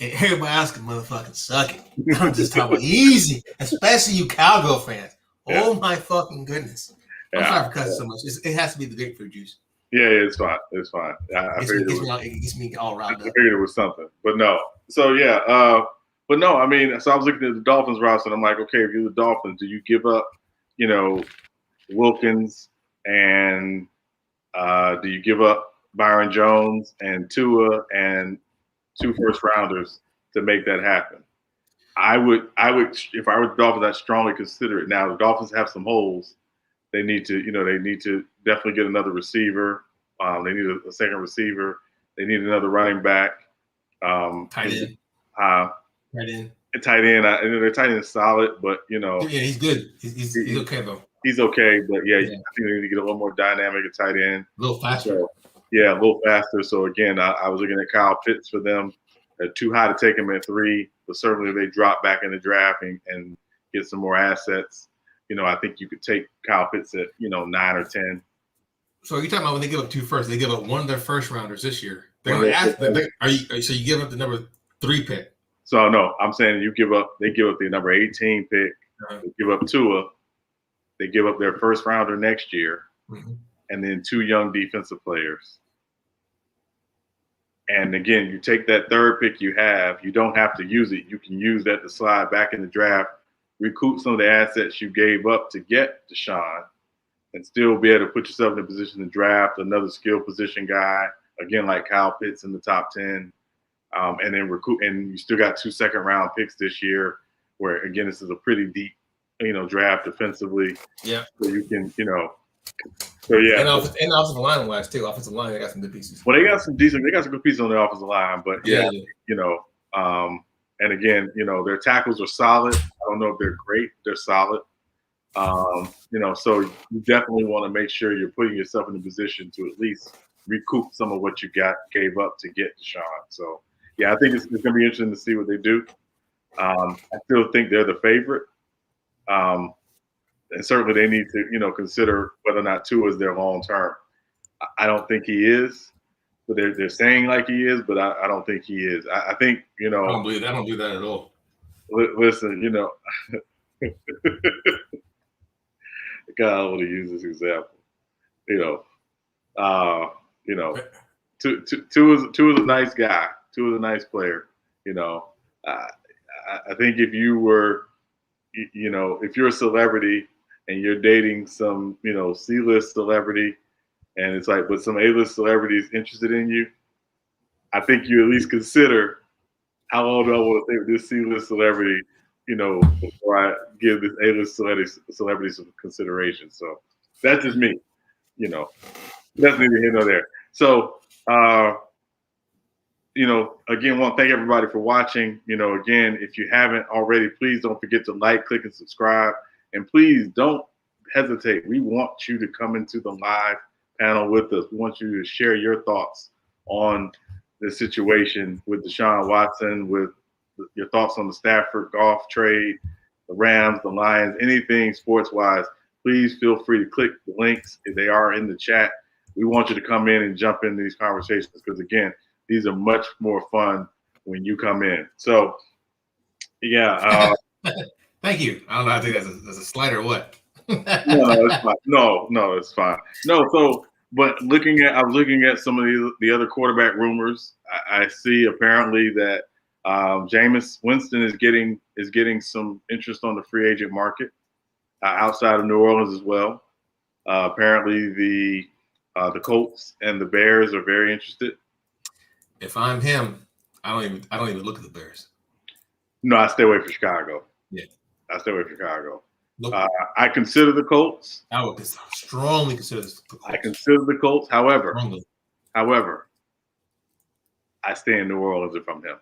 And everybody else can motherfucking suck it. I'm just talking about easy, especially you Cowgirl fans. Yeah. Oh my fucking goodness! I'm sorry for cussing so much. It has to be the grapefruit juice. Yeah, it's fine. It's fine. It gets me all riled up. I figured it was something, but no. So yeah, but no. I mean, so I was looking at the Dolphins roster, and I'm like, okay, if you're the Dolphins, do you give up, Wilkins, and do you give up Byron Jones and Tua and 2 first-rounders to make that happen? I would, if I were the Dolphins, I'd strongly consider it. Now the Dolphins have some holes. They need to, definitely get another receiver. They need a second receiver. They need another running back. Tight end. Tight end. Their tight end is solid, but Yeah, he's good. He's okay though. He's okay, but yeah, I think they need to get a little more dynamic at tight end. A little faster. So, yeah, a little faster. So again, I was looking at Kyle Pitts for them. They're too high to take him at 3, but certainly if they drop back in the draft and get some more assets, I think you could take Kyle Pitts at 9 or 10. So are you talking about when they give up 2 first? They give up one of their first rounders this year. They're going to ask. So you give up the number 3 pick? So no, I'm saying they give up the number 18 pick. They give up Tua. They give up their first rounder next year, and then 2 young defensive players. And again, you take that 3rd pick you have. You don't have to use it. You can use that to slide back in the draft, recoup some of the assets you gave up to get Deshaun, and still be able to put yourself in a position to draft another skill position guy, again, like Kyle Pitts in the top 10, and then recruit. And you still got 2 second-round picks this year, where again, this is a pretty deep, draft defensively. Yeah. So you can, So yeah. And offensive line wise too. Offensive line, they got some good pieces. Well, they got some good pieces on the offensive line, but and again, their tackles are solid. I don't know if they're great. They're solid. So you definitely want to make sure you're putting yourself in a position to at least recoup some of what you gave up to get Deshaun. So yeah, I think it's going to be interesting to see what they do. I still think they're the favorite. And certainly they need to, consider whether or not Tua is their long term. I don't think he is, but they're saying like he is, but I don't think he is. I think, I don't believe that at all. Listen, God, I want to use this example. Tua is a nice guy. Tua is a nice player. I think if you were, if you're a celebrity and you're dating some, C-list celebrity, and it's like, but some A-list celebrity is interested in you, I think you at least consider how long do I want to think this C-list celebrity, before I give this A-list celebrity some consideration. So that's just me, that's neither here nor there. So, again, want to thank everybody for watching. Again, if you haven't already, please don't forget to like, click, and subscribe. And please don't hesitate. We want you to come into the live panel with us. We want you to share your thoughts on the situation with Deshaun Watson, with your thoughts on the Stafford Goff trade, the Rams, the Lions, anything sports-wise. Please feel free to click the links. If they are in the chat, we want you to come in and jump into these conversations because, again, these are much more fun when you come in. So, yeah. Thank you. I don't know how to take that as a slight or what. No, it's fine. No, it's fine. No, so but I was looking at some of the other quarterback rumors. I see apparently that Jameis Winston is getting some interest on the free agent market outside of New Orleans as well. Apparently the Colts and the Bears are very interested. If I'm him, I don't even look at the Bears. No, I stay away from Chicago. Yeah. I stay away from Chicago. Nope. I consider the Colts. I would strongly consider the Colts. I consider the Colts. However, strongly. I stay in New Orleans if I'm him.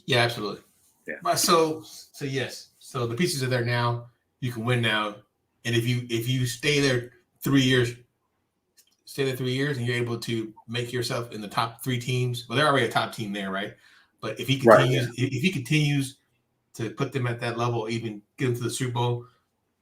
Yeah, absolutely. Yeah. But so yes. So the pieces are there now. You can win now, and if you stay there 3 years, and you're able to make yourself in the top 3 teams. Well, they're already a top team there, right? But if he continues to put them at that level, even get them to the Super Bowl,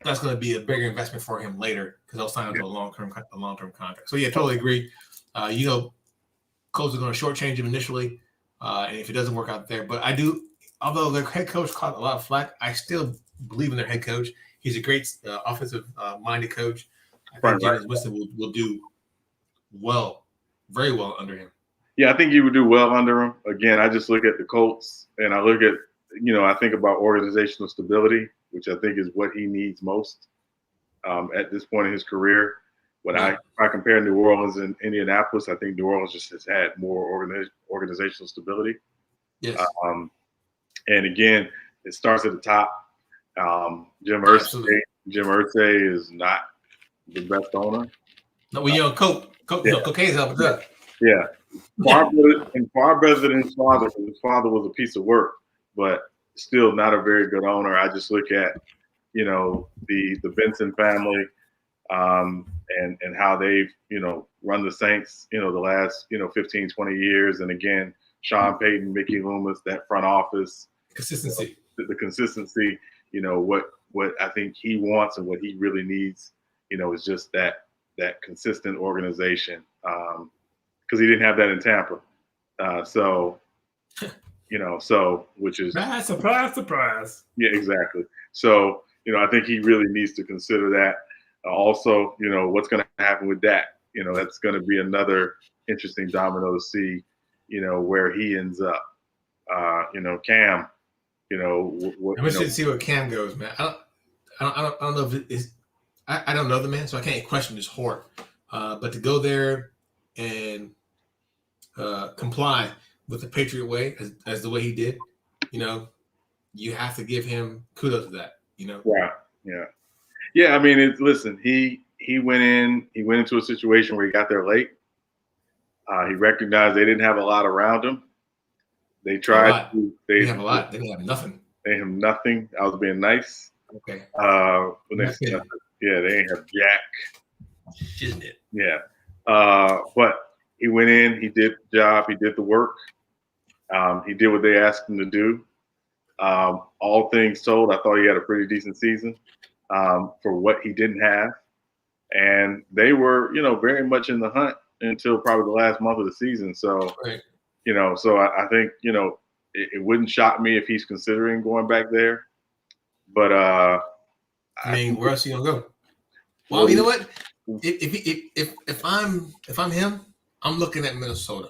that's going to be a bigger investment for him later because they'll sign him to a long-term contract. So yeah, totally agree. Colts are going to shortchange him initially, and if it doesn't work out there, but I do. Although their head coach caught a lot of flack, I still believe in their head coach. He's a great offensive-minded coach. I think Jameis Winston will do very well under him. Yeah, I think he would do well under him. Again, I just look at the Colts and I look at, I think about organizational stability, which I think is what he needs most at this point in his career. When I compare New Orleans and Indianapolis, I think New Orleans just has had more organizational stability. Yes. And again, it starts at the top. Jim Irsay is not the best owner. No, cocaine's helping us. Yeah. Far better than his father. His father was a piece of work, but still not a very good owner. I just look at, the Benson family and how they've, run the Saints, the last, 15, 20 years. And again, Sean Payton, Mickey Loomis, that front office. Consistency. The consistency, what I think he wants and what he really needs, is just that consistent organization. Because he didn't have that in Tampa. Which is surprise. Yeah, exactly. So, I think he really needs to consider that. Also, what's going to happen with Dak? That's going to be another interesting domino to see, where he ends up. Cam, I'm interested to see where Cam goes, man. I don't know if it is. I don't know the man, so I can't question his heart. But to go there and comply with the Patriot way as the way he did, you have to give him kudos to that. Yeah. I mean, listen, he went into a situation where he got there late. He recognized they didn't have a lot around him. They tried to. They didn't have a lot. They didn't have nothing. They have nothing. I was being nice. Okay. They ain't have jack. Isn't it? Yeah. But he went in. He did the job. He did the work. He did what they asked him to do. All things told, I thought he had a pretty decent season for what he didn't have. And they were, very much in the hunt until probably the last month of the season. So, right. So I think, it wouldn't shock me if he's considering going back there. But where else are you gonna go? Well, you know what? If I'm him, I'm looking at Minnesota.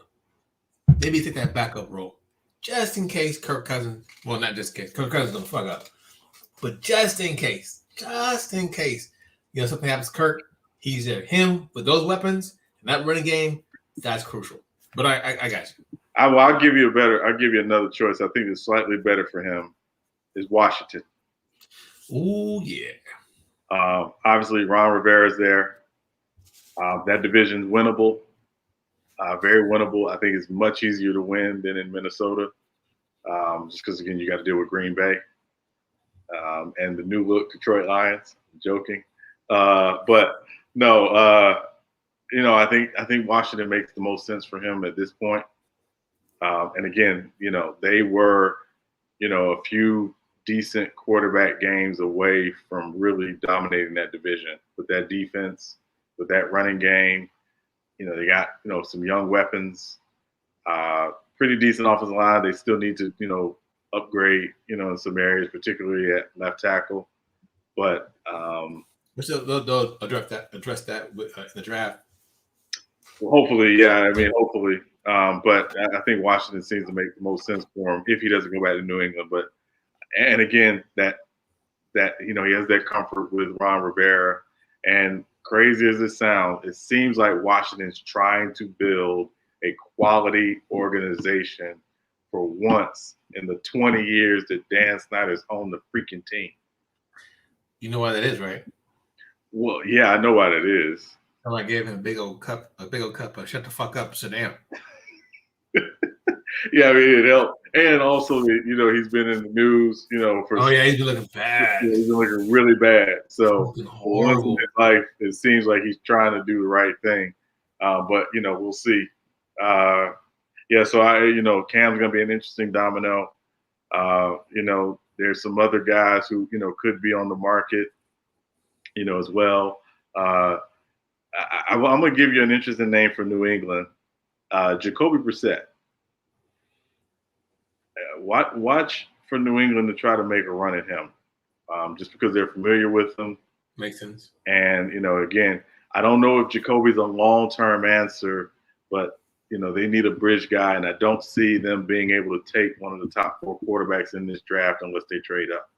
Maybe take that backup role, just in case Kirk Cousins. Well, not just in case Kirk Cousins don't fuck up, but just in case, something happens to Kirk. He's there. Him with those weapons and that running game, that's crucial. But I got you. I'll give you another choice. I think it's slightly better for him is Washington. Oh yeah. Obviously, Ron Rivera's there. That division's winnable. Very winnable. I think it's much easier to win than in Minnesota. Just because, again, you got to deal with Green Bay and the new look Detroit Lions. I'm joking. But no, I think Washington makes the most sense for him at this point. And again, they were, a few decent quarterback games away from really dominating that division with that defense, with that running game. They got, some young weapons, pretty decent offensive line. They still need to, upgrade, in some areas, particularly at left tackle. But Which they'll address that with, in the draft. Well, hopefully, yeah. I mean, hopefully. But I think Washington seems to make the most sense for him if he doesn't go back to New England. But and again, that he has that comfort with Ron Rivera. And crazy as it sounds, it seems like Washington's trying to build a quality organization for once in the 20 years that Dan Snyder's owned the freaking team. You know why that is, right? Well, yeah, I know why that is. I gave him a big old cup of shut the fuck up, sit down. Yeah, I mean, it helped. And also, he's been in the news, for. Oh, yeah, he's been looking bad. Yeah, he's been looking really bad. So, horrible. Once in his life, it seems like he's trying to do the right thing. But, we'll see. Yeah, so Cam's going to be an interesting domino. There's some other guys who, could be on the market, as well. I'm going to give you an interesting name for New England, Jacoby Brissett. Watch for New England to try to make a run at him, just because they're familiar with him. Makes sense. And, again, I don't know if Jacoby's a long-term answer, but, they need a bridge guy, and I don't see them being able to take one of the top 4 quarterbacks in this draft unless they trade up.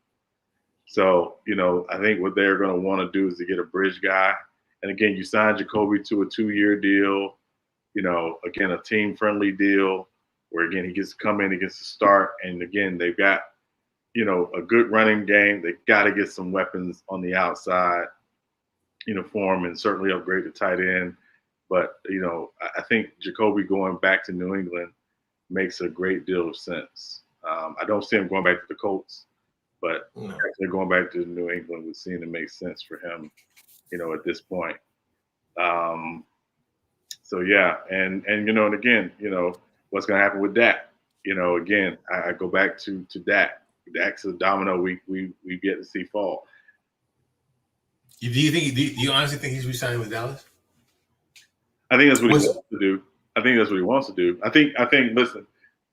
So, I think what they're going to want to do is to get a bridge guy. And, again, you sign Jacoby to a 2-year deal, again, a team-friendly deal where, again, he gets to come in, he gets to start. And, again, they've got, a good running game. They've got to get some weapons on the outside, for him, and certainly upgrade the tight end. But, I think Jacoby going back to New England makes a great deal of sense. I don't see him going back to the Colts, but actually going back to New England would seem to make sense for him, at this point. So, yeah. And again, what's going to happen with Dak? Again, I go back to Dak. Dak's a domino we've yet to see fall. Do you honestly think he's resigning with Dallas? I think that's what he wants to do. I think. Listen,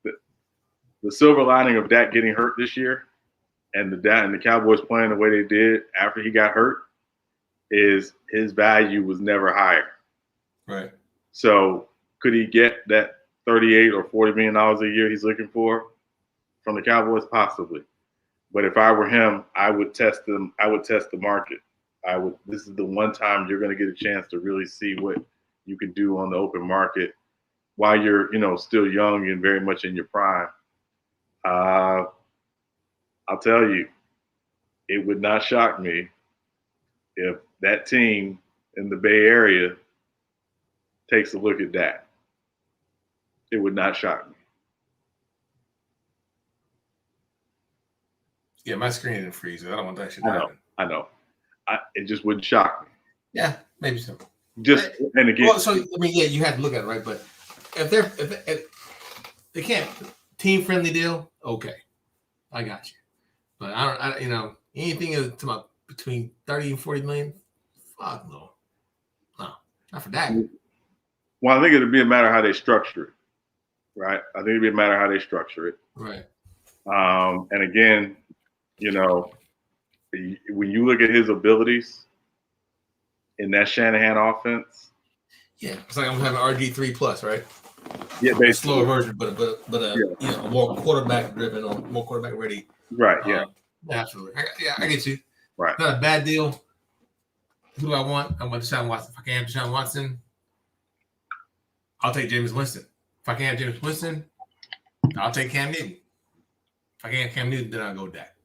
the silver lining of Dak getting hurt this year, and the Cowboys playing the way they did after he got hurt, is his value was never higher. Right. So could he get that $38 or $40 million a year he's looking for from the Cowboys? Possibly. But if I were him, I would test them. I would test the market. This is the one time you're going to get a chance to really see what you can do on the open market while you're, still young and very much in your prime. I'll tell you, it would not shock me if that team in the Bay Area takes a look at that. It would not shock me. Yeah, my screen didn't freeze. I don't want that shit to happen. I know. It just wouldn't shock me. Yeah, maybe so. And again. Well, so I mean, yeah, you have to look at it, right? But if they can't team-friendly deal, okay, I got you. But I anything about between 30 and 40 million, fuck no, not for that. Well, I think it'd be a matter of how they structure it, right? I think it'd be a matter of how they structure it, right? And again, when you look at his abilities in that Shanahan offense, yeah, it's like I'm having RG3 plus, right? Yeah, basically. A slower version, but a more quarterback driven or more quarterback ready. Right. Yeah. Absolutely. I get you. Right. Not a bad deal. Who do I want? I want Deshaun Watson. If I can't have Deshaun Watson, I'll take Jameis Winston. If I can't have Jameis Winston, I'll take Cam Newton. If I can't have Cam Newton, then I'll go Dak.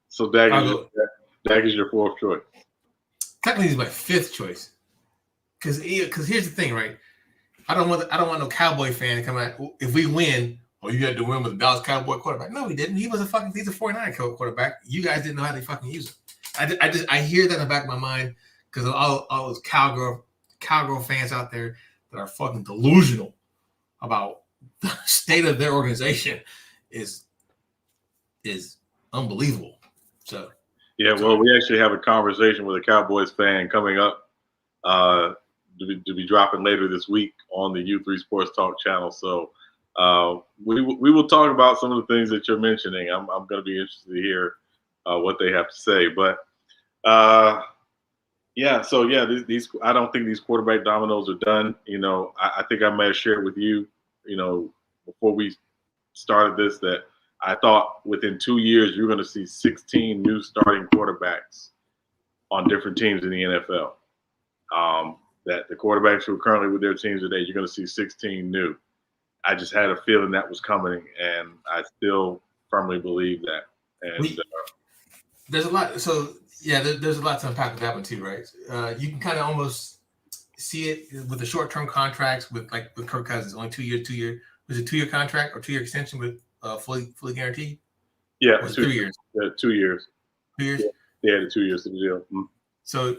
So Dak is your fourth choice. Technically, he's my fifth choice. Because here's the thing, right? I don't want no Cowboy fan to come out. If we win, you had to win with a Dallas Cowboy quarterback. No, he didn't. He's a 49 quarterback. You guys didn't know how to fucking use him. I hear that in the back of my mind because all those cowgirl fans out there that are fucking delusional about the state of their organization is unbelievable. So yeah, well, we actually have a conversation with a Cowboys fan coming up to be dropping later this week on the U3 Sports Talk channel. So we will talk about some of the things that you're mentioning. I'm going to be interested to hear what they have to say. But Yeah. So yeah, these I don't think these quarterback dominoes are done. I think I may have shared with you, before we started this, that I thought within 2 years you're going to see 16 new starting quarterbacks on different teams in the NFL. That the quarterbacks who are currently with their teams today, you're going to see 16 new. I just had a feeling that was coming, and I still firmly believe that. And there's a lot. So yeah, there's a lot to unpack with that one too, right? You can kind of almost see it with the short-term contracts with Kirk Cousins, only 2 years. 2 year was it 2 year contract or 2 year extension with fully guaranteed? Yeah, or was it 3 years? 2 years. 2 years. Yeah, the 2 years of the deal. Mm-hmm. So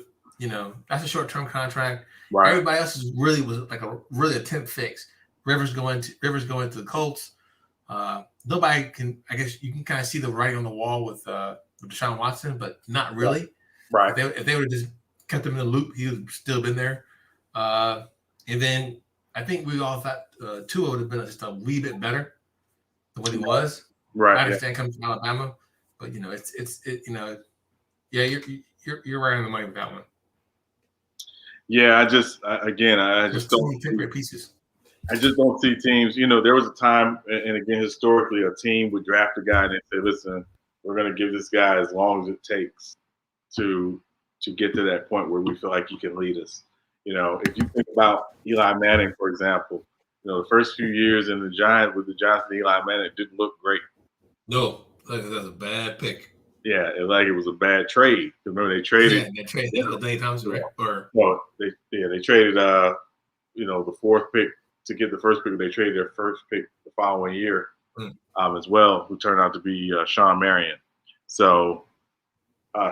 that's a short-term contract. Right. Everybody else was like a temp fix. Rivers going to the Colts. Nobody can. I guess you can kind of see the writing on the wall with Deshaun Watson, but not really. Right. If they would have just kept him in the loop, he would have still been there. And then I think we all thought Tua would have been just a wee bit better than what he was. Right. I understand coming from Alabama, but yeah, you're right on the money with that one. Yeah, I just don't see pieces. I just don't see teams. There was a time, and again, historically, a team would draft a guy and they say, "Listen, we're going to give this guy as long as it takes to get to that point where we feel like he can lead us." If you think about Eli Manning, for example, the first few years with the Giants and Eli Manning, it didn't look great. No, that's a bad pick. Yeah, it was a bad trade. Remember they traded. Yeah, they traded Dave Thompson, right? They traded the fourth pick to get the first pick. They traded their first pick the following year as well, who turned out to be Sean Merriman. So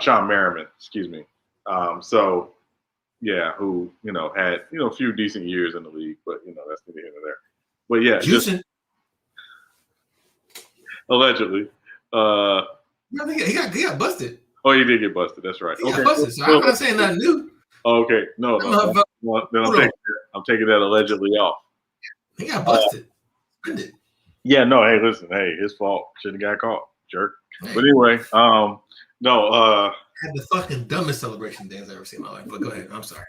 Sean Merriman, excuse me. Who had a few decent years in the league, but that's neither here nor there. But yeah, Houston. Allegedly. He got busted. Oh, he did get busted. That's right. He got busted. So I'm not saying nothing new. Okay, no. Then I'm taking that allegedly off. He got busted. Yeah, no. Hey, listen. Hey, his fault. Shouldn't have got caught, jerk. Hey. But anyway, no. I had the fucking dumbest celebration dance I've ever seen in my life. But go ahead. I'm sorry.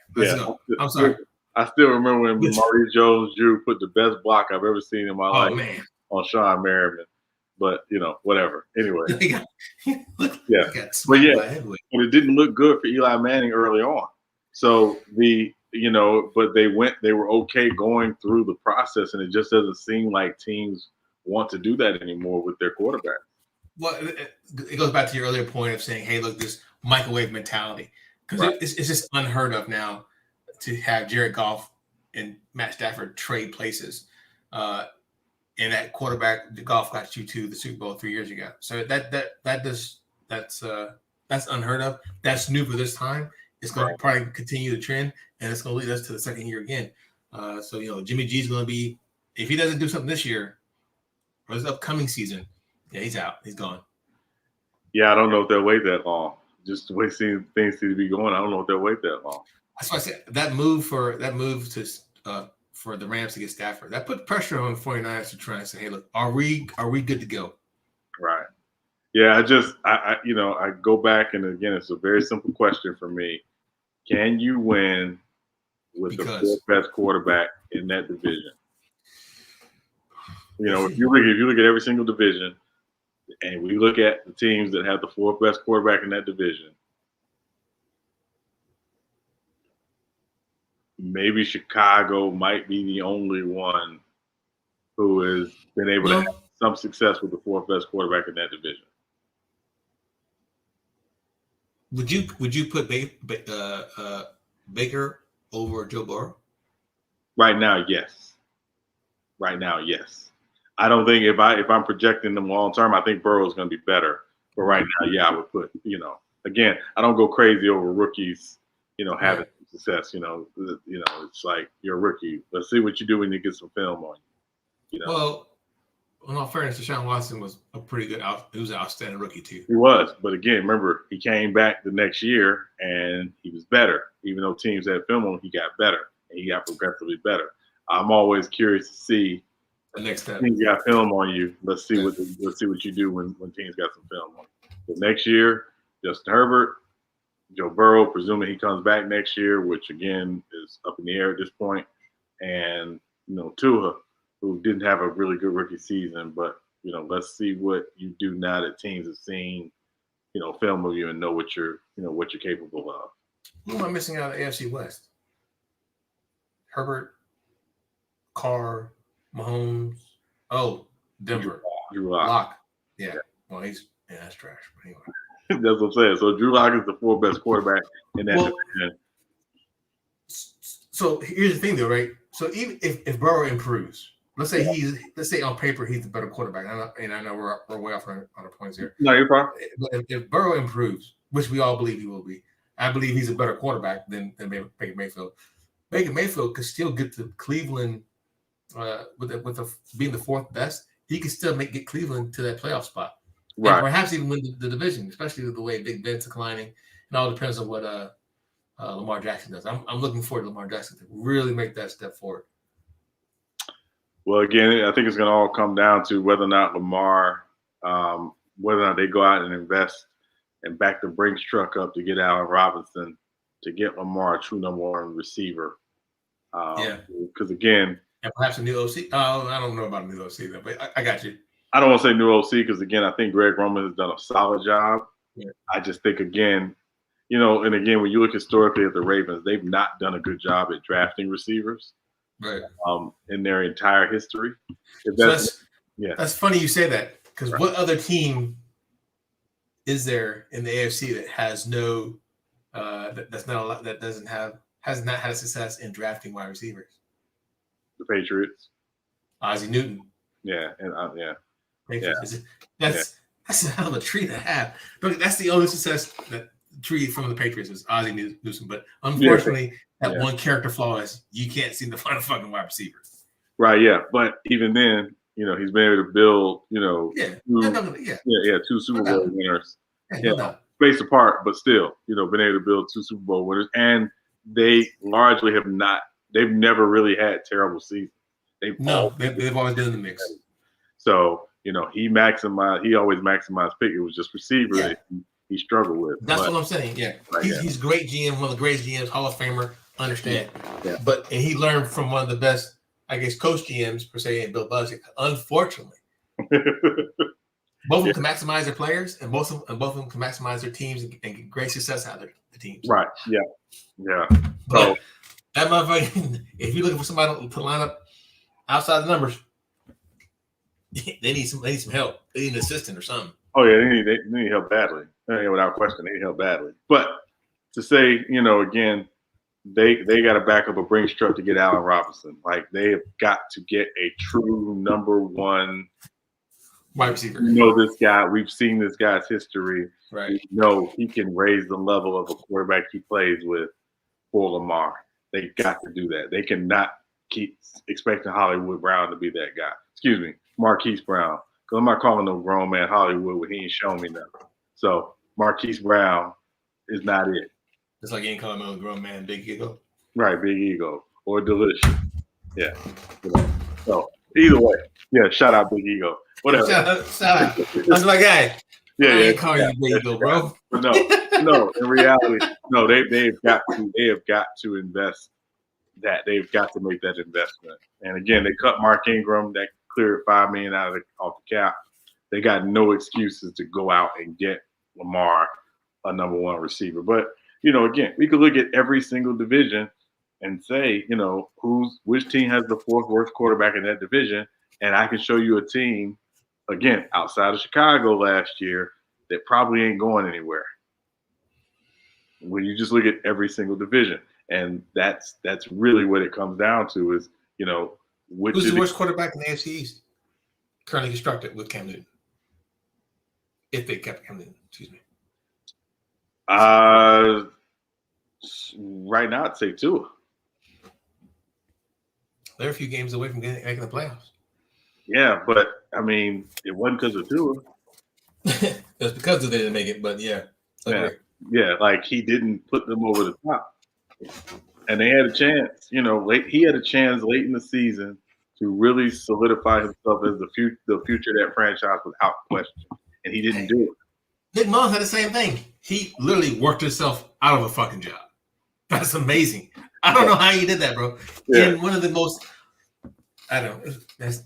I'm sorry. I still remember when Maurice Jones-Drew put the best block I've ever seen in my life on Sean Merriman. But whatever. Anyway, but it didn't look good for Eli Manning early on. So but they were okay going through the process, and it just doesn't seem like teams want to do that anymore with their quarterback. Well, it goes back to your earlier point of saying, "Hey, look, this microwave mentality," because it's just unheard of now to have Jared Goff and Matt Stafford trade places. And that quarterback, the Goff got you to the Super Bowl 3 years ago. So that's unheard of. That's new for this time. It's going to probably continue the trend, and it's going to lead us to the second year again. So Jimmy G's going to be, if he doesn't do something this year or this upcoming season, yeah, he's out. He's gone. Yeah, I don't know if they'll wait that long. Just the way things seem to be going, I don't know if they'll wait that long. That's why I said that move for the Rams to get Stafford, that put pressure on the 49ers to try and say, "Hey, look, are we good to go?" Right. Yeah, I go back, and again, it's a very simple question for me. Can you win with the fourth best quarterback in that division? If you look at every single division, and we look at the teams that have the fourth best quarterback in that division, maybe Chicago might be the only one who has been able to have some success with the fourth best quarterback in that division. Would you put Baker over Joe Burrow? Right now, yes. I don't think if I'm projecting them long term, I think Burrow is going to be better. But right now, yeah, I would put again, I don't go crazy over rookies, having success. It's like you're a rookie. Let's see what you do when you get some film on you. Well, in all fairness, Deshaun Watson was a pretty good. He was an outstanding rookie too. He was, but again, remember he came back the next year and he was better. Even though teams had film on him, he got better and he got progressively better. I'm always curious to see the next step. Teams got film on you. Let's see what you do when teams got some film on you. The next year, Justin Herbert, Joe Burrow, presuming he comes back next year, which again is up in the air at this point, and Tua, who didn't have a really good rookie season, but let's see what you do now that teams have seen film of you and know what you're capable of. Who am I missing out of the AFC West? Herbert, Carr, Mahomes. Oh, Denver. Drew Lock. Yeah. Well, that's trash. But anyway. That's what I'm saying. So Drew Lock is the fourth best quarterback in that division. So here's the thing, though, right? So even if Burrow improves, let's say on paper he's the better quarterback. I know we're way off on our points here. No, you're fine. But if Burrow improves, which we all believe he will be, I believe he's a better quarterback than Baker Mayfield. Baker Mayfield could still get to Cleveland with being the fourth best. He could still get Cleveland to that playoff spot, right? And perhaps even win the division, especially with the way Big Ben's declining. It all depends on what Lamar Jackson does. I'm looking forward to Lamar Jackson to really make that step forward. Well, again, I think it's going to all come down to whether or not Lamar, whether or not they go out and invest and back the Brinks truck up to get Allen Robinson, to get Lamar a true number one receiver. Because again, and perhaps a new OC. I don't know about a new OC though, but I got you. I don't want to say new OC because again, I think Greg Roman has done a solid job. Yeah. I just think again, and again, when you look historically at the Ravens, they've not done a good job at drafting receivers, right? In their entire history. That's funny you say that because What other team is there in the AFC that has no has not had success in drafting wide receivers? The Patriots. Ozzie Newton. Yeah, and That's a hell of a tree to have. But that's the only success that tree from the Patriots was Ozzie Newton. But unfortunately, one character flaw is you can't seem to find a fucking wide receiver. Right. Yeah. But even then, he's been able to build. Two Super Bowl winners. Spaced apart, but still, been able to build two Super Bowl winners, and they largely have not. They've never really had terrible seasons. They've always been in the mix. So he always maximized pick. It was just receiver that he struggled with. That's what I'm saying. Yeah, he's a great GM, one of the greatest GMs, Hall of Famer. Understand? Yeah. But he learned from one of the best, I guess, coach GMs per se, and Bill Belichick. Unfortunately. Both of them can maximize their players, and both of them can maximize their teams and get great success out of the teams. Right. Yeah. Yeah. But that motherfucker, if you're looking for somebody to line up outside the numbers, they need some help. They need an assistant or something. Oh yeah, they need help badly. Without question, they need help badly. But to say, again, they got to back up a Brinks truck to get Allen Robinson. Like they have got to get a true number one wide receiver. This guy. We've seen this guy's history. Right. He can raise the level of a quarterback he plays with for Lamar. They got to do that. They cannot keep expecting Hollywood Brown to be that guy. Excuse me, Marquise Brown. Because I'm not calling no grown man Hollywood when he ain't shown me nothing. So Marquise Brown is not it. It's like you ain't calling no grown man Big Ego. Right, Big Ego. Or Delicious. Yeah. So either way, shout out Big Ego. Whatever. Shout out. That's my guy. I ain't calling you Big Ego, bro. But no. In reality, no. They've got to invest that. They've got to make that investment. And again, they cut Mark Ingram. That cleared $5 million off the cap. They got no excuses to go out and get Lamar a number one receiver. But again, we could look at every single division and say, which team has the fourth worst quarterback in that division, and I can show you a team, again, outside of Chicago last year, that probably ain't going anywhere. When you just look at every single division, and that's really what it comes down to is, who's the worst quarterback in the AFC East currently constructed with Cam Newton? If they kept Cam Newton, excuse me. Right now, I'd say Tua. They're a few games away from making the playoffs. Yeah, but I mean, it wasn't because of Tua. It's because they didn't make it, but yeah. Yeah, like he didn't put them over the top. And they had a chance, he had a chance late in the season to really solidify himself as the future of that franchise without question. And he didn't do it. Big Mom had the same thing. He literally worked himself out of a fucking job. That's amazing. I don't know how he did that, bro. Yeah. In one of the most, I don't know. That's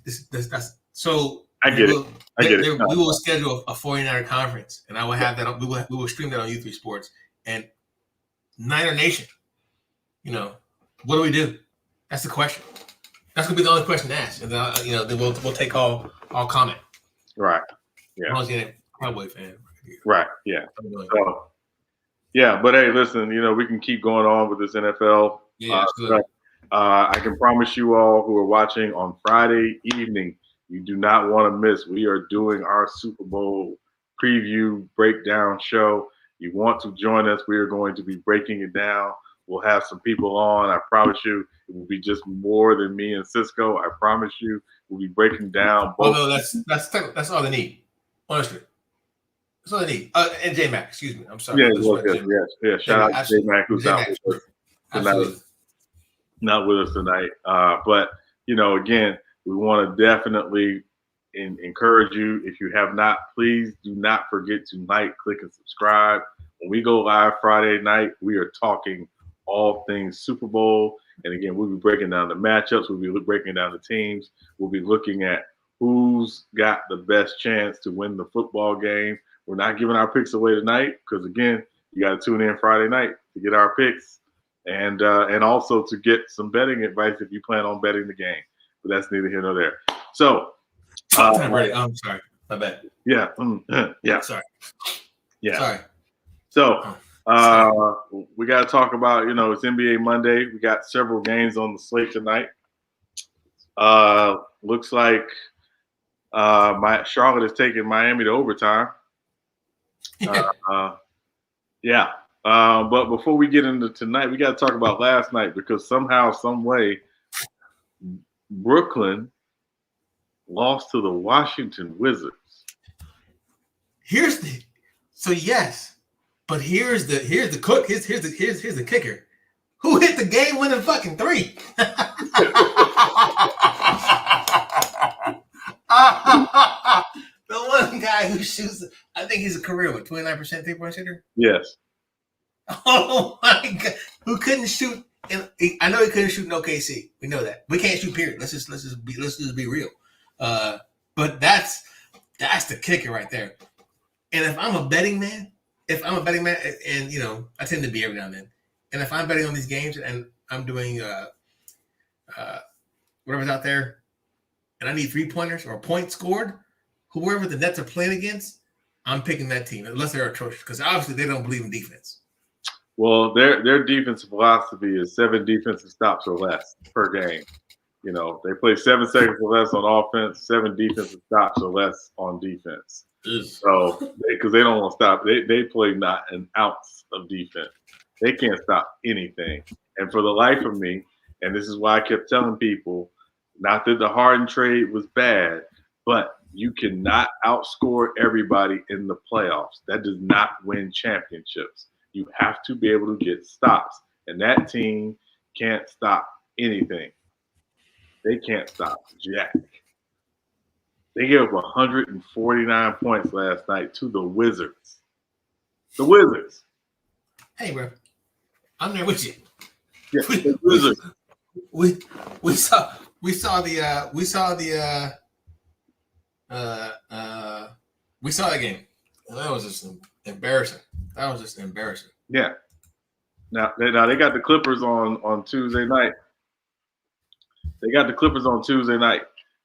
so. I get it. We will schedule a 49er conference, and I will have that. We will stream that on U3 Sports and Niner Nation. You know, what do we do? That's the question. That's gonna be the only question to ask, and then then we'll take all comment. Right. Yeah. I was a Cowboy fan. Right. Yeah. So, yeah, but hey, listen, we can keep going on with this NFL. Yeah. I can promise you all who are watching on Friday evening, you do not want to miss. We are doing our Super Bowl preview breakdown show. You want to join us? We are going to be breaking it down. We'll have some people on. I promise you, it will be just more than me and Cisco. I promise you, we'll be breaking down both. Well, no, that's all they need. Honestly, that's all they need. And J Mac, excuse me. I'm sorry. Yeah. Shout out to J Mac, who's not with us tonight. Not with us tonight. But again, we want to definitely encourage you. If you have not, please do not forget to click and subscribe. When we go live Friday night, we are talking all things Super Bowl. And again, we'll be breaking down the matchups. We'll be breaking down the teams. We'll be looking at who's got the best chance to win the football game. We're not giving our picks away tonight because, again, you got to tune in Friday night to get our picks and also to get some betting advice if you plan on betting the game. But that's neither here nor there. So, I'm sorry. My bad. Yeah. Yeah. Sorry. Yeah. Sorry. So, we got to talk about, it's NBA Monday. We got several games on the slate tonight. Looks like Charlotte is taking Miami to overtime. Yeah. But before we get into tonight, we got to talk about last night because somehow, some way, Brooklyn lost to the Washington Wizards. Here's the kicker. Who hit the game-winning fucking three? The one guy who shoots, I think he's a career with 29% three-point shooter. Yes. Oh my God! Who couldn't shoot? I know he couldn't shoot in OKC. We know that. We can't shoot. Period. Let's just be real. But that's the kicker right there. And if I'm a betting man, and I tend to be every now and then, and if I'm betting on these games and I'm doing whatever's out there, and I need 3-pointers or a point scored, whoever the Nets are playing against, I'm picking that team unless they're atrocious because obviously they don't believe in defense. Well, their defensive philosophy is 7 defensive stops or less per game. They play 7 seconds or less on offense, 7 defensive stops or less on defense. So, because they don't want to stop, they play not an ounce of defense. They can't stop anything. And for the life of me, and this is why I kept telling people, not that the Harden trade was bad, but you cannot outscore everybody in the playoffs. That does not win championships. You have to be able to get stops. And that team can't stop anything. They can't stop jack. They gave up 149 points last night to the Wizards. The Wizards. Hey, bro. I'm there with you. Yeah, the Wizards. We saw the game. That was just embarrassing. Yeah. Now they got the Clippers on Tuesday night.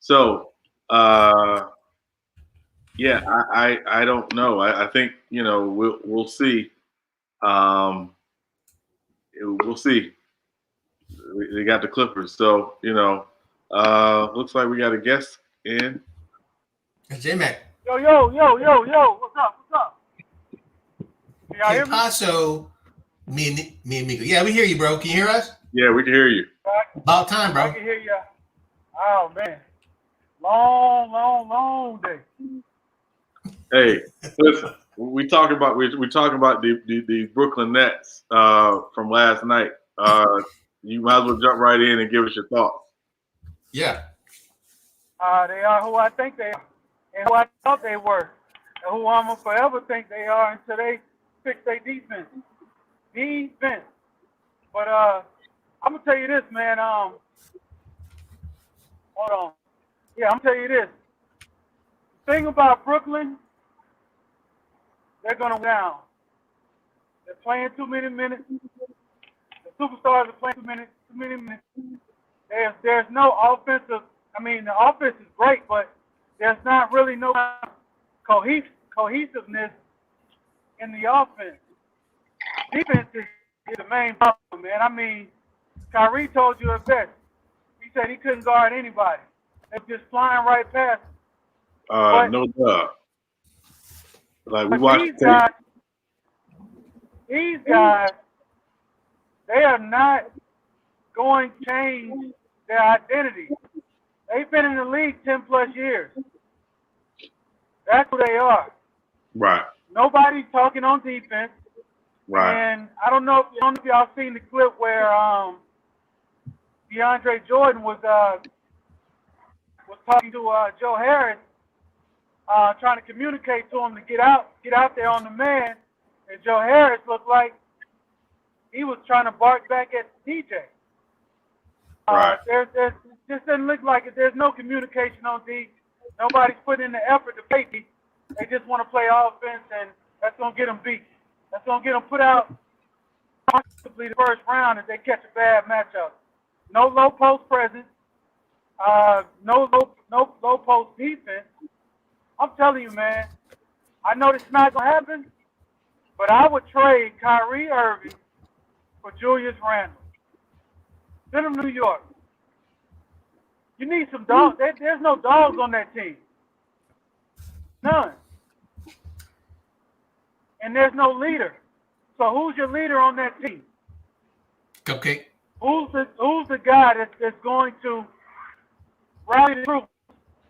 So, yeah, I don't know. I think we'll see. We'll see. They got the Clippers, so looks like we got a guest in. J-Mac. Yo! What's up? Can y'all hear me? Paso, me and Miko. Yeah, we hear you, bro. Can you hear us? Yeah, we can hear you. About time, bro. I can hear you. Oh man, long day. Hey, listen, we talking about the Brooklyn Nets from last night. You might as well jump right in and give us your thoughts. Yeah. They are who I think they are, and who I thought they were. who I'm gonna forever think they are until they fix their defense. Defense. But I'm gonna tell you this, man. Hold on. Yeah, I'm gonna tell you this. The thing about Brooklyn, they're gonna down. They're playing too many minutes. The superstars are playing too many minutes. There's no offensive. I mean, the offense is great, but there's not really no cohesiveness in the offense. Defense is the main problem, man. I mean, Kyrie told you it best. He said he couldn't guard anybody. They were just flying right past him. No doubt. Like we But watched these guys, they are not going to change their identity. They've been in the league 10 plus years. That's who they are. Right. Nobody's talking on defense. Right. And I don't know if y'all seen the clip where DeAndre Jordan was talking to Joe Harris, trying to communicate to him to get out there on the man, and Joe Harris looked like he was trying to bark back at DJ. Right. There's just doesn't look like it. There's no communication on D. Nobody's putting in the effort to play D. They just want to play offense, and that's gonna get them beat. That's gonna get them put out possibly the first round if they catch a bad matchup. No low post presence. No low post defense. I'm telling you, man. I know this is not gonna happen, but I would trade Kyrie Irving for Julius Randle. Send him to New York. You need some dogs. There's no dogs on that team. None. And there's no leader. So who's your leader on that team? Cupcake. Who's the guy that's going to rally the troops?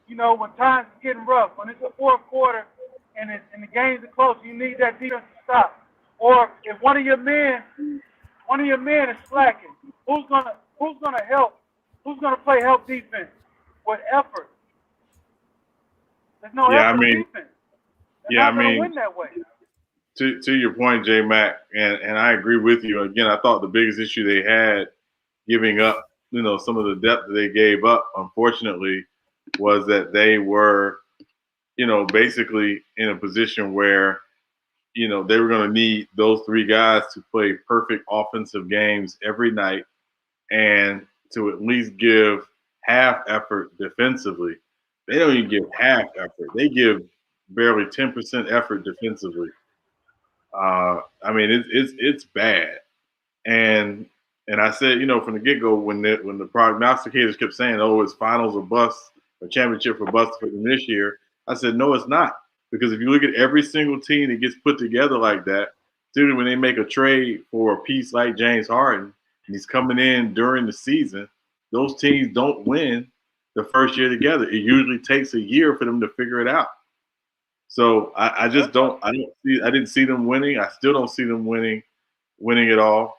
You know, when times are getting rough, when it's the fourth quarter and the games are close, you need that defense to stop. Or if one of your men is slacking, who's gonna help? Who's gonna play help defense with effort? There's no effort in defense. They're not gonna win that way. To your point, J Mac, and I agree with you. Again, I thought the biggest issue they had giving up, some of the depth that they gave up, unfortunately, was that they were, basically in a position where, they were going to need those three guys to play perfect offensive games every night and to at least give half effort defensively. They don't even give half effort. They give barely 10% effort defensively. I mean, it's bad. And I said, from the get-go, when the prognosticators kept saying, oh, it's finals or bust, or championship for bust for them this year, I said, no, it's not. Because if you look at every single team that gets put together like that, particularly when they make a trade for a piece like James Harden, and he's coming in during the season, those teams don't win the first year together. It usually takes a year for them to figure it out. So I didn't see them winning. I still don't see them winning at all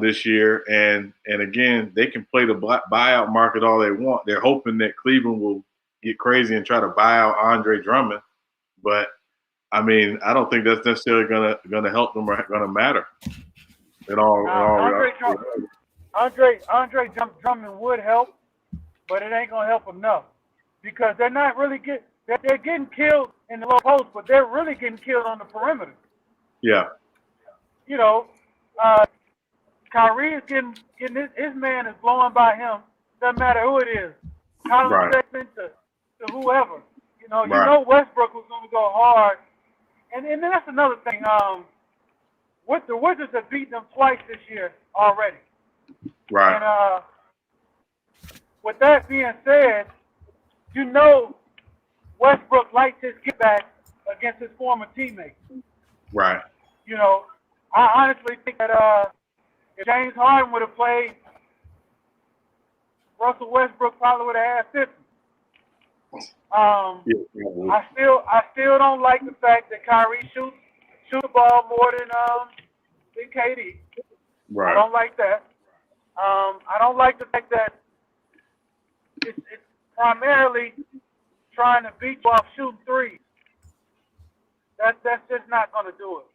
this year. And again, they can play the buyout market all they want. They're hoping that Cleveland will get crazy and try to buy out Andre Drummond. But I mean, I don't think that's necessarily gonna help them or gonna matter at all. Andre Drummond would help, but it ain't gonna help enough because they're not really they're getting killed in the low post, but they're really getting killed on the perimeter. Yeah. Kyrie is getting his man is blowing by him. Doesn't matter who it is. Colin Sexton to whoever. You know Westbrook was going to go hard. And then that's another thing. The Wizards have beaten them twice this year already. Right. And with that being said, Westbrook likes his get back against his former teammates. Right. I honestly think that if James Harden would have played, Russell Westbrook probably would have had 50. I still don't like the fact that Kyrie shoots the ball more than KD. Right. I don't like that. I don't like the fact that it's primarily trying to beat you off shooting threes. That's just not going to do it.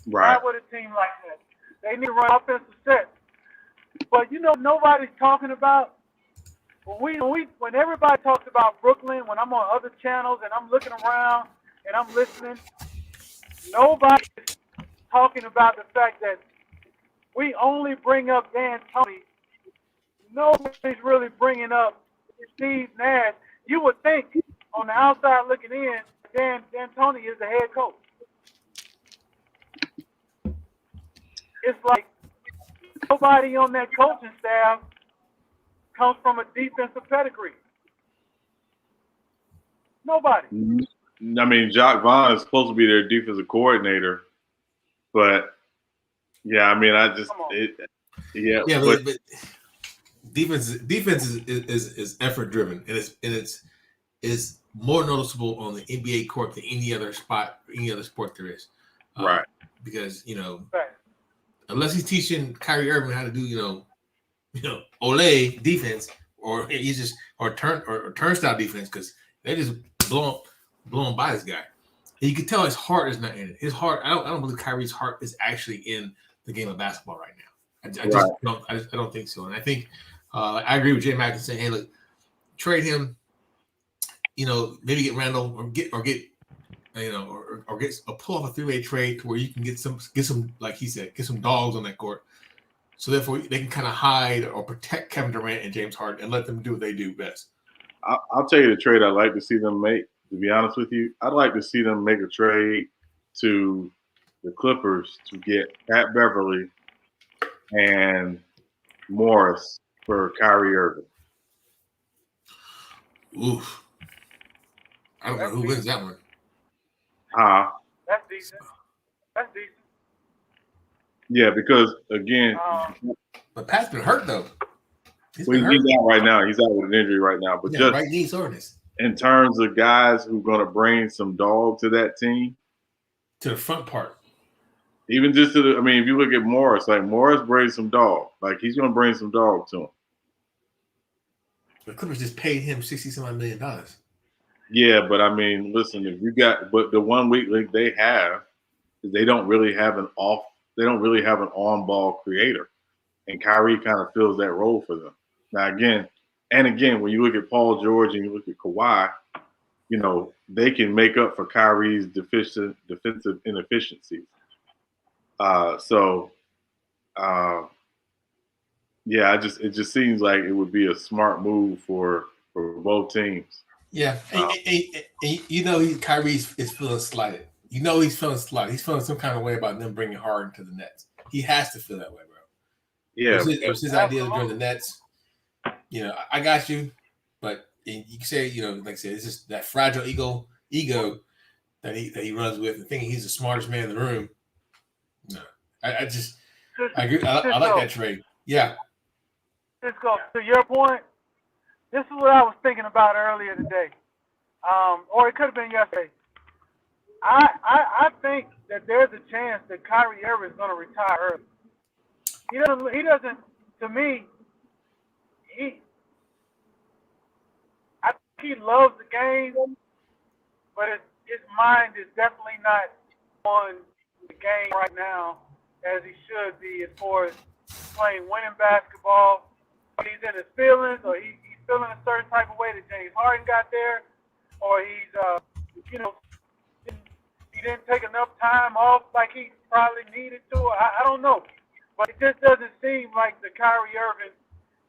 Right. Not with a team like that. They need to run offensive sets. But nobody's talking about when everybody talks about Brooklyn. When I'm on other channels and I'm looking around and I'm listening, nobody's talking about the fact that we only bring up D'Antoni. Nobody's really bringing up Steve Nash. You would think on the outside looking in, D'Antoni is the head coach. It's like nobody on that coaching staff comes from a defensive pedigree. Nobody. I mean, Jacques Vaughn is supposed to be their defensive coordinator, but yeah, I mean, but defense is effort driven, and it's more noticeable on the NBA court than any other sport there is. Right. Because Right. unless he's teaching Kyrie Irving how to do Olay defense, or he's just or turnstile defense, because they just blown by this guy. And you can tell his heart is not in it. His heart, I don't believe Kyrie's heart is actually in the game of basketball right now. I don't think so. And I think I agree with Jay Mack and saying, hey, look, trade him. Maybe get Randall or get pull off a three-way trade to where you can get some like he said, get some dogs on that court. So therefore they can kind of hide or protect Kevin Durant and James Harden and let them do what they do best. I'll tell you the trade I'd like to see them make. To be honest with you, I'd like to see them make a trade to the Clippers to get Pat Beverly and Morris for Kyrie Irving. Oof. I don't know who wins that one. That's decent. Yeah, because again, but Pat's been hurt though. He's out right now. He's out with an injury right now. But just right knee soreness. In terms of guys who are going to bring some dog to that team, to the front part, even just to if you look at Morris, like Morris brings some dog. Like he's going to bring some dog to him. The Clippers just paid him $60-some million. Yeah, but listen, but the 1 week league they have is they don't really have an on-ball creator, and Kyrie kind of fills that role for them. Now again, when you look at Paul George and you look at Kawhi, they can make up for Kyrie's defensive inefficiencies. It just seems like it would be a smart move for both teams. Yeah, Kyrie is feeling slighted. He's feeling slighted. He's feeling some kind of way about them bringing Harden to the Nets. He has to feel that way, bro. Yeah, it was his idea to join the Nets. I got you, but you can say, like I said, it's just that fragile ego that he runs with, and thinking he's the smartest man in the room. No, I agree. I like that trade. Yeah. Cisco, to your point, this is what I was thinking about earlier today, or it could have been yesterday. I think that there's a chance that Kyrie Irving is going to retire early. He doesn't. To me, I think he loves the game, but his mind is definitely not on the game right now as he should be as far as playing winning basketball. He's in his feelings, or he's feeling a certain type of way that James Harden got there, or he's he didn't take enough time off like he probably needed to. I don't know, but it just doesn't seem like the Kyrie Irving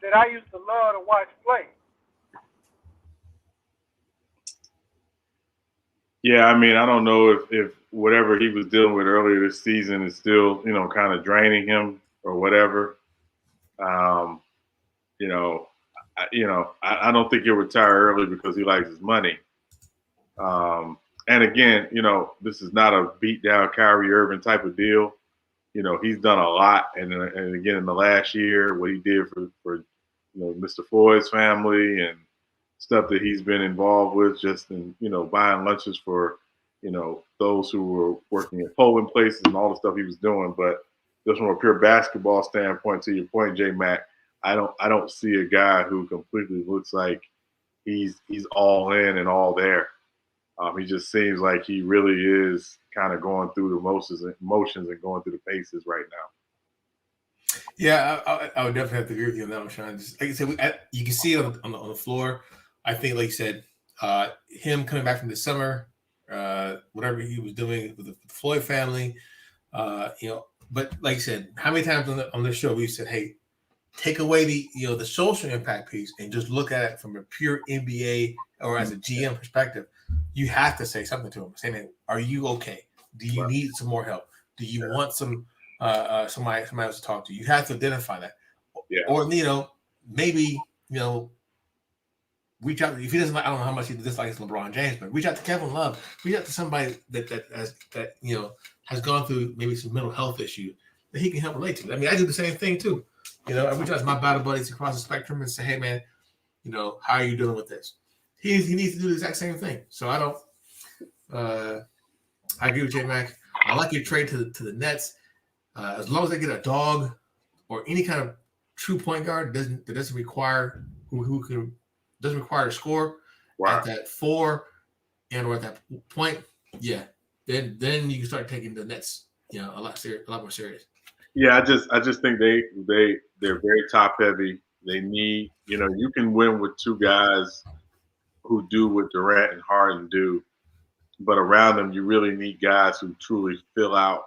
that I used to love to watch play. Yeah, I don't know if whatever he was dealing with earlier this season is still, kind of draining him or whatever. I don't think he'll retire early because he likes his money. And again, this is not a beat down Kyrie Irving type of deal. He's done a lot, and again in the last year, what he did for Mr. Floyd's family and stuff that he's been involved with, just in buying lunches for those who were working at polling places and all the stuff he was doing. But just from a pure basketball standpoint, to your point, J Mac, I don't see a guy who completely looks like he's all in and all there. He just seems like he really is kind of going through the emotions and going through the paces right now. Yeah, I would definitely have to agree with you on that one, Sean. Just, like I said, you can see it on the floor. I think, like you said, him coming back from the summer, whatever he was doing with the Floyd family, But like you said, how many times on this show we said, "Hey, take away the social impact piece and just look at it from a pure NBA or as a GM perspective." You have to say something to him, saying, "Hey, are you okay? Do you need some more help? Do you want somebody else to talk to?" You have to identify that, or maybe reach out. If he doesn't, I don't know how much he dislikes LeBron James, but reach out to Kevin Love. Reach out to somebody that has gone through maybe some mental health issue that he can help relate to. I mean, I do the same thing too. I reach out to my battle buddies across the spectrum and say, "Hey, man, how are you doing with this?" He needs to do the exact same thing. So I don't. I agree with J Mac. I like your trade to the Nets. As long as they get a dog or any kind of true point guard that doesn't require doesn't require a score at that 4 or at that point, yeah, then you can start taking the Nets, a lot more serious. Yeah, I just think they're very top heavy. They need, you can win with two guys who do what Durant and Harden do, but around them you really need guys who truly fill out,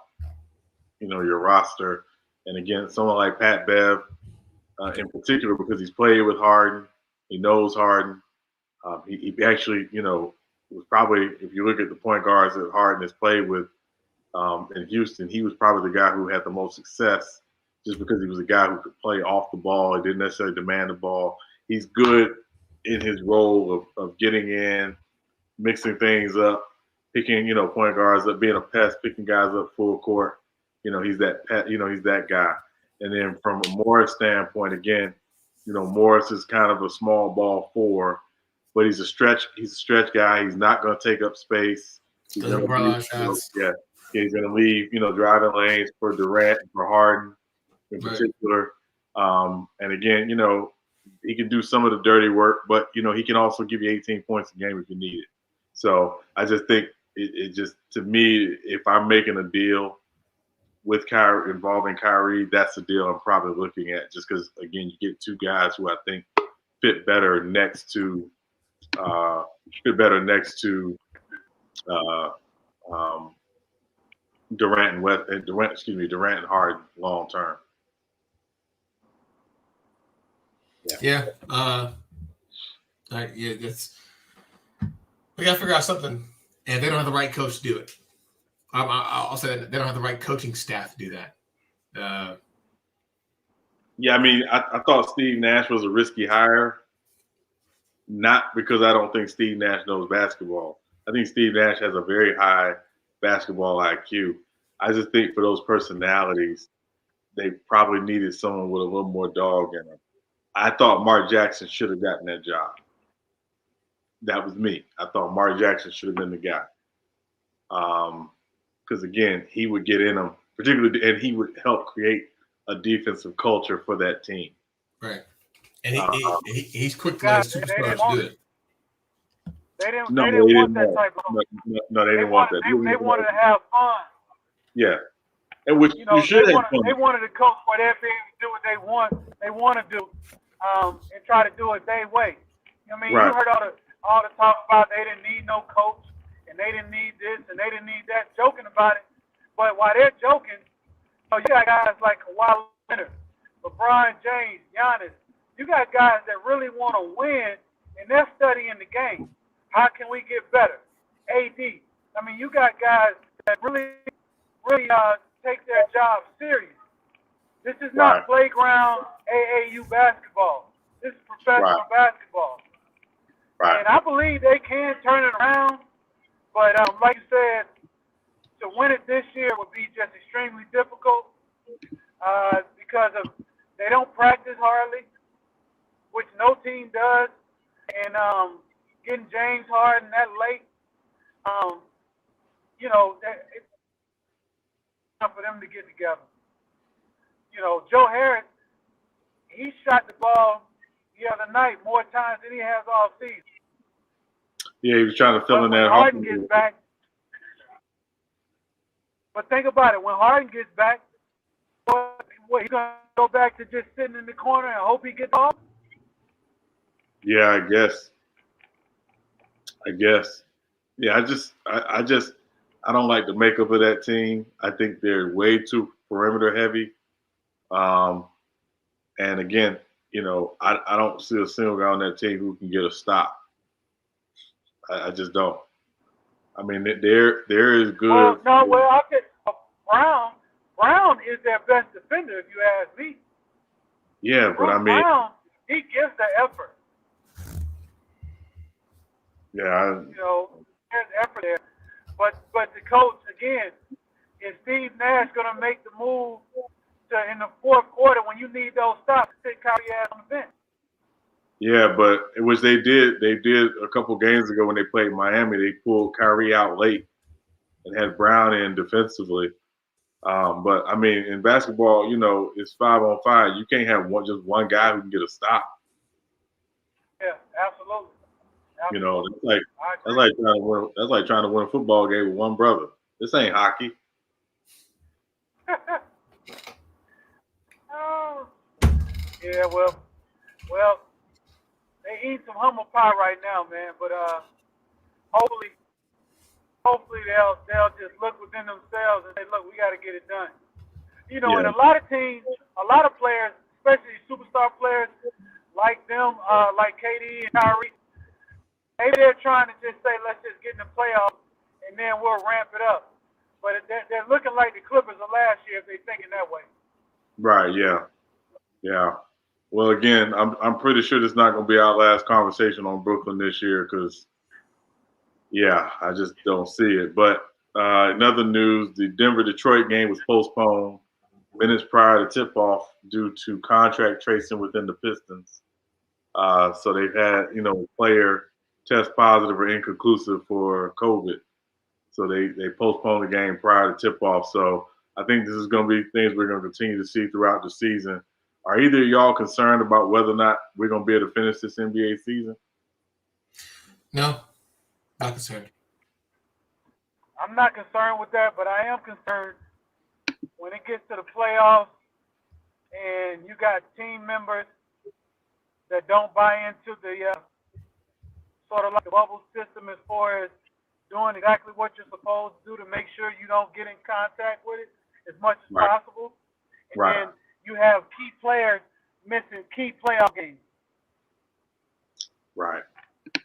your roster. And again, someone like Pat Bev, in particular, because he's played with Harden, he knows Harden. He actually, was probably, if you look at the point guards that Harden has played with in Houston, he was probably the guy who had the most success just because he was a guy who could play off the ball. He didn't necessarily demand the ball. He's good in his role of getting in, mixing things up, picking, point guards up, being a pest, picking guys up full court. He's that pet, he's that guy. And then from a Morris standpoint, again, Morris is kind of a small ball 4, but he's a stretch guy. He's not going to take up space. He's going to leave, he's going to leave, driving lanes for Durant and for Harden in particular. And again, he can do some of the dirty work, but he can also give you 18 points a game if you need it. So I just think it just, to me, if I'm making a deal with Kyrie involving Kyrie, that's the deal I'm probably looking at. Just because, again, you get two guys who I think fit better next to Durant and Harden long term. Yeah. That's we gotta figure out something, and they don't have the right coach to do it. I'll say that they don't have the right coaching staff to do that. Yeah, I mean, I thought Steve Nash was a risky hire, not because I don't think Steve Nash knows basketball. I think Steve Nash has a very high basketball IQ. I just think for those personalities, they probably needed someone with a little more dog in them. I thought Mark Jackson should have gotten that job. That was me. I thought Mark Jackson should have been the guy. Because, again, he would get in them, particularly, and he would help create a defensive culture for that team. Right. And he's quick to let superstars do it. They didn't want that type of. No, they didn't want that. They wanted to have fun. Yeah. And which you should have fun. They wanted to coach where they're able to do what they want to do, and try to do it their way. I mean, right. You heard all the talk about they didn't need no coach, and they didn't need this, and they didn't need that, joking about it. But while they're joking, you got guys like Kawhi Leonard, LeBron James, Giannis. You got guys that really want to win, and they're studying the game. How can we get better? AD. I mean, you got guys that really take their job serious. This is not playground AAU basketball. This is professional basketball. Right. And I believe they can turn it around. But like you said, to win it this year would be just extremely difficult because they don't practice hardly, which no team does. And getting James Harden that late, it's time for them to get together. Joe Harris, he shot the ball the other night more times than he has all season. Yeah, he was trying to fill in When that Harden hole. gets back, but think about it. When Harden gets back, what he's gonna go back to just sitting in the corner and hope he gets off? Yeah, I guess. Yeah, I don't like the makeup of that team. I think they're way too perimeter heavy. And again, I don't see a single guy on that team who can get a stop. I just don't. I mean, there is good. Well, no, I could. Brown is their best defender, if you ask me. Yeah, but I mean, Brown, he gives the effort. yeah, There's effort there. But the coach, again, is Steve Nash going to make the move in the fourth quarter when you need those stops to sit Kyrie ass on the bench? yeah, but which they did. They did a couple games ago when they played Miami. They pulled Kyrie out late and had Brown in defensively. But I mean, in basketball, it's 5-on-5. You can't have just one guy who can get a stop. Yeah, absolutely. That's like trying to win a football game with one brother. This ain't hockey. Oh, yeah, well, they eat some humble pie right now, man. But hopefully they'll just look within themselves and say, look, we got to get it done. And a lot of teams, a lot of players, especially superstar players like them, like KD and Kyrie, maybe they're trying to just say, let's just get in the playoffs and then we'll ramp it up. But they're looking like the Clippers of last year if they're thinking that way. Right. Yeah. Yeah. Well, again, I'm pretty sure this is not going to be our last conversation on Brooklyn this year because, yeah, I just don't see it. But in other news, the Denver-Detroit game was postponed minutes prior to tip-off due to contract tracing within the Pistons. So they've had, player test positive or inconclusive for COVID. So they postponed the game prior to tip-off. So I think this is going to be things we're going to continue to see throughout the season. Are either of y'all concerned about whether or not we're going to be able to finish this NBA season? No, not concerned. I'm not concerned with that, but I am concerned when it gets to the playoffs and you got team members that don't buy into the sort of like the bubble system as far as doing exactly what you're supposed to do to make sure you don't get in contact with it as much as possible. And then you have key players missing key playoff games. Right.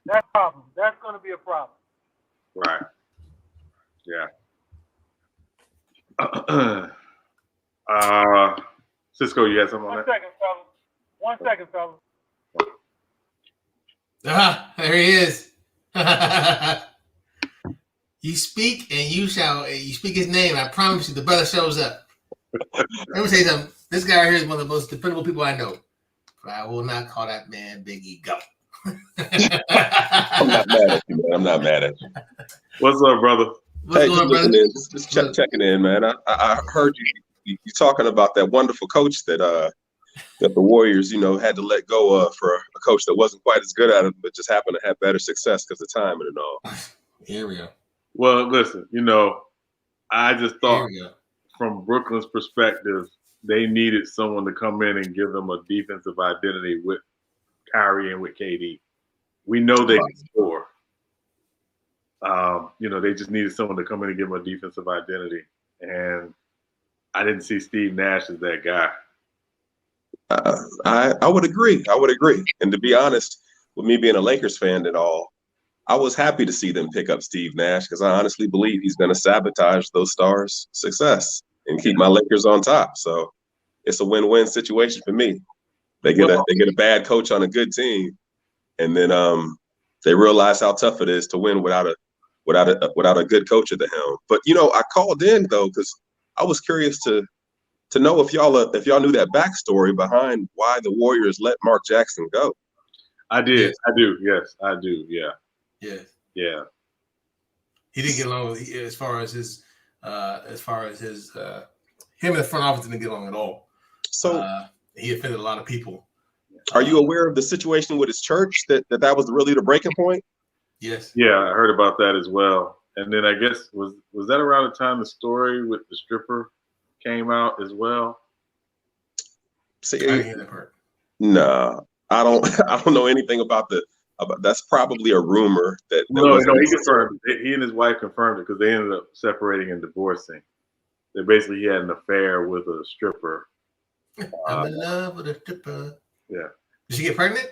That's a problem. That's going to be a problem. Right. Yeah. Cisco, you had something on that? 1 second, fellas. There he is. You speak and you speak his name. I promise you, the brother shows up. Let me say something. This guy right here is one of the most dependable people I know. But I will not call that man Big Ego. I'm not mad at you, man. I'm not mad at you. What's up, brother? What's going on, brother? Just checking in, man. I heard you talking about that wonderful coach that the Warriors, had to let go of for a coach that wasn't quite as good at it, but just happened to have better success because of timing and all. Here we go. Well, listen, I just thought from Brooklyn's perspective, they needed someone to come in and give them a defensive identity with Kyrie and with KD. We know they can score. They just needed someone to come in and give them a defensive identity. And I didn't see Steve Nash as that guy. I would agree. And to be honest, with me being a Lakers fan and all, I was happy to see them pick up Steve Nash because I honestly believe he's going to sabotage those stars' success and keep my Lakers on top. So it's a win-win situation for me. They get a bad coach on a good team, and then they realize how tough it is to win without a good coach at the helm. But I called in though because I was curious to know if y'all knew that backstory behind why the Warriors let Mark Jackson go. I did. I do. Yes, I do. Yeah. Yeah. Yeah. He didn't get along with him and the front office didn't get along at all. So he offended a lot of people. Are you aware of the situation with his church that was really the breaking point? Yes. Yeah, I heard about that as well. And then I guess was that around the time the story with the stripper came out as well? I See, didn't hear that part. nah, I don't. I don't know anything about the. That's probably a rumor that No, was. he confirmed. He and his wife confirmed it because they ended up separating and divorcing. They basically he had an affair with a stripper. I'm in love with a stripper. Yeah. Did she get pregnant?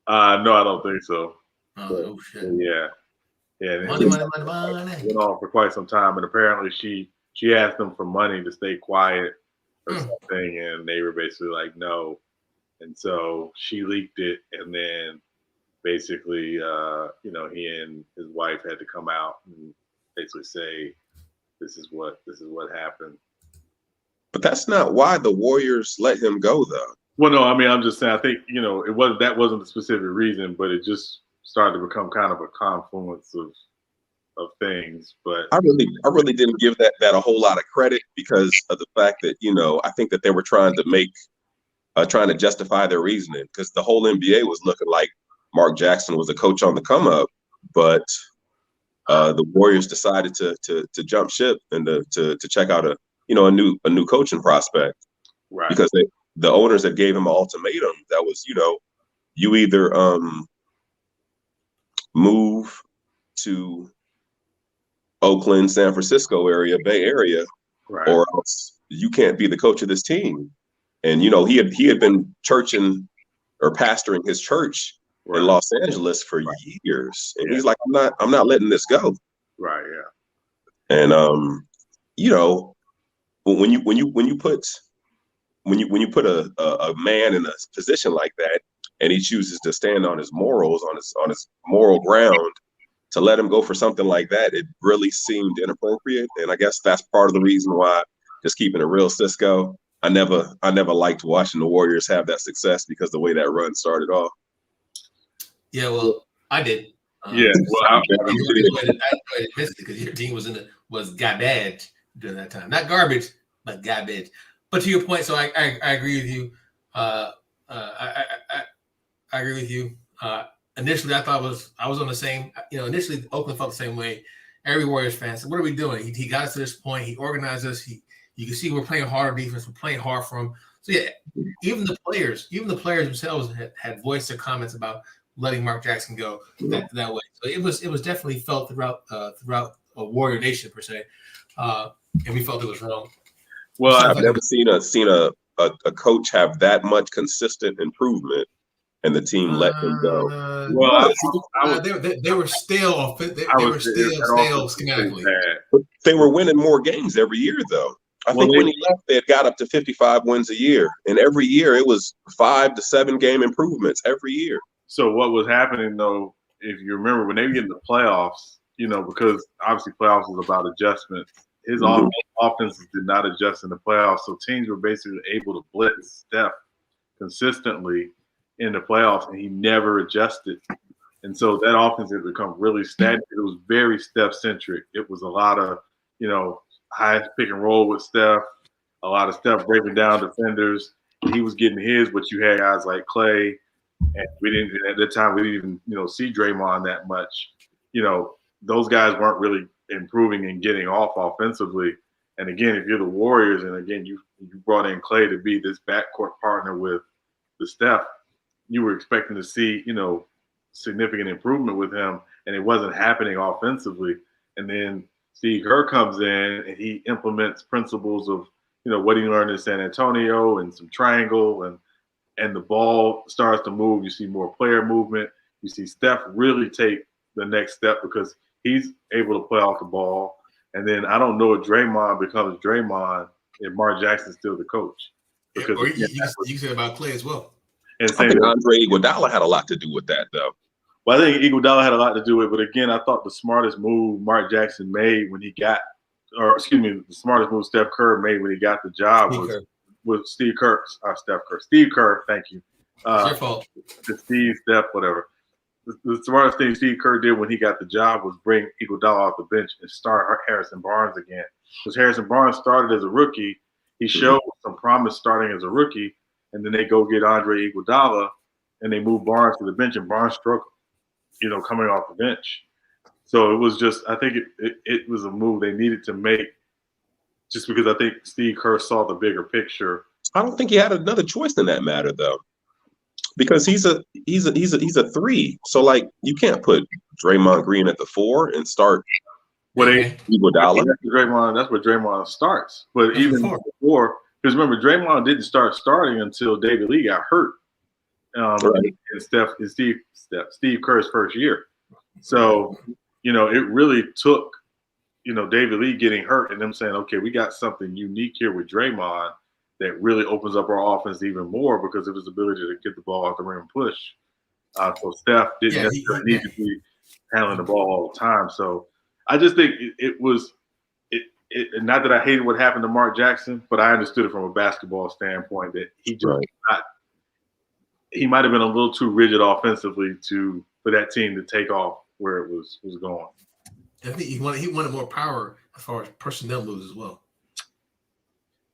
No, I don't think so. Oh shit. Yeah. Yeah. Money. Went on for quite some time, and apparently she asked them for money to stay quiet or something, and they were basically like no, and so she leaked it, and then basically, he and his wife had to come out and basically say this is what happened. But that's not why the Warriors let him go, though. Well, no, I mean, I'm just saying. I think it wasn't the specific reason, but it just started to become kind of a confluence of things. But I really didn't give that a whole lot of credit because of the fact that I think that they were trying to justify their reasoning because the whole NBA was looking like Mark Jackson was a coach on the come up, but the Warriors decided to jump ship and to check out a new coaching prospect, right, because the owners that gave him an ultimatum that was you either move to Oakland, San Francisco area, Bay Area, right, or else you can't be the coach of this team. And he had been churching or pastoring his church in Los Angeles for years, and he's like, I'm not letting this go. Right, yeah. And when you put a man in a position like that, and he chooses to stand on his morals, on his moral ground, to let him go for something like that, it really seemed inappropriate. And I guess that's part of the reason why, just keeping it real, Cisco, I never liked watching the Warriors have that success because the way that run started off. Yeah, well, I did. Yeah, well, I enjoyed it because your team was garbage during that time. Not garbage, but garbage. But to your point, so I agree with you. I agree with you. Initially, I was on the same. Initially, Oakland felt the same way. Every Warriors fan said, "What are we doing?" He got us to this point. He organized us. You can see we're playing harder defense. We're playing hard for him. So yeah, even the players themselves had voiced their comments about letting Mark Jackson go that way. So it was definitely felt throughout a Warrior Nation per se, and we felt it was wrong. Well, I've never seen a coach have that much consistent improvement, and the team let him go. Well, they were stale. They were stale schematically. But they were winning more games every year, though. I think when he left, they had got up to 55 wins a year, and every year it was 5 to 7 game improvements every year. So what was happening, though, if you remember, when they get in the playoffs, because obviously playoffs is about adjustments, his offenses did not adjust in the playoffs. So teams were basically able to blitz Steph consistently in the playoffs, and he never adjusted. And so that offense had become really stagnant. It was very Steph-centric. It was a lot of, high pick and roll with Steph, a lot of Steph breaking down defenders. He was getting his, but you had guys like Clay. And we didn't at that time. We didn't even see Draymond that much. Those guys weren't really improving and getting off offensively. And again, if you're the Warriors, and again you brought in Clay to be this backcourt partner with Steph, you were expecting to see significant improvement with him, and it wasn't happening offensively. And then Steve Kerr comes in and he implements principles of what he learned in San Antonio and some triangle and the ball starts to move. You see more player movement. You see Steph really take the next step because he's able to play off the ball. And then I don't know if Draymond becomes Draymond if Mark Jackson's still the coach. Because you said about Clay as well. And I think Andre Iguodala had a lot to do with that, though. Well, I think Iguodala had a lot to do with it. But again, I thought the smartest move Mark Jackson made when he got – the smartest move Steph Kerr made when he got the job was Steve Kerr, Steve Kerr, thank you. It's your fault. Steph, whatever. The smartest thing Steve Kerr did when he got the job was bring Iguodala off the bench and start Harrison Barnes again. Because Harrison Barnes started as a rookie. He showed some promise starting as a rookie, and then they go get Andre Iguodala, and they move Barnes to the bench, and Barnes struggled. coming off the bench. So it was just, I think it was a move they needed to make, just because I think Steve Kerr saw the bigger picture. I don't think he had another choice in that matter, though, because he's a 3. So like, you can't put Draymond Green at the 4 and start Iguodala. That's where Draymond starts. But even before, because remember, Draymond didn't start starting until David Lee got hurt. In Steve Kerr's first year. So, it really took, David Lee getting hurt and them saying, okay, we got something unique here with Draymond that really opens up our offense even more because of his ability to get the ball out the rim and push. So Steph didn't necessarily need to be handling the ball all the time. So I just think it was not that I hated what happened to Mark Jackson, but I understood it from a basketball standpoint that he might have been a little too rigid offensively for that team to take off where it was going. I think he wanted more power as far as personnel moves as well.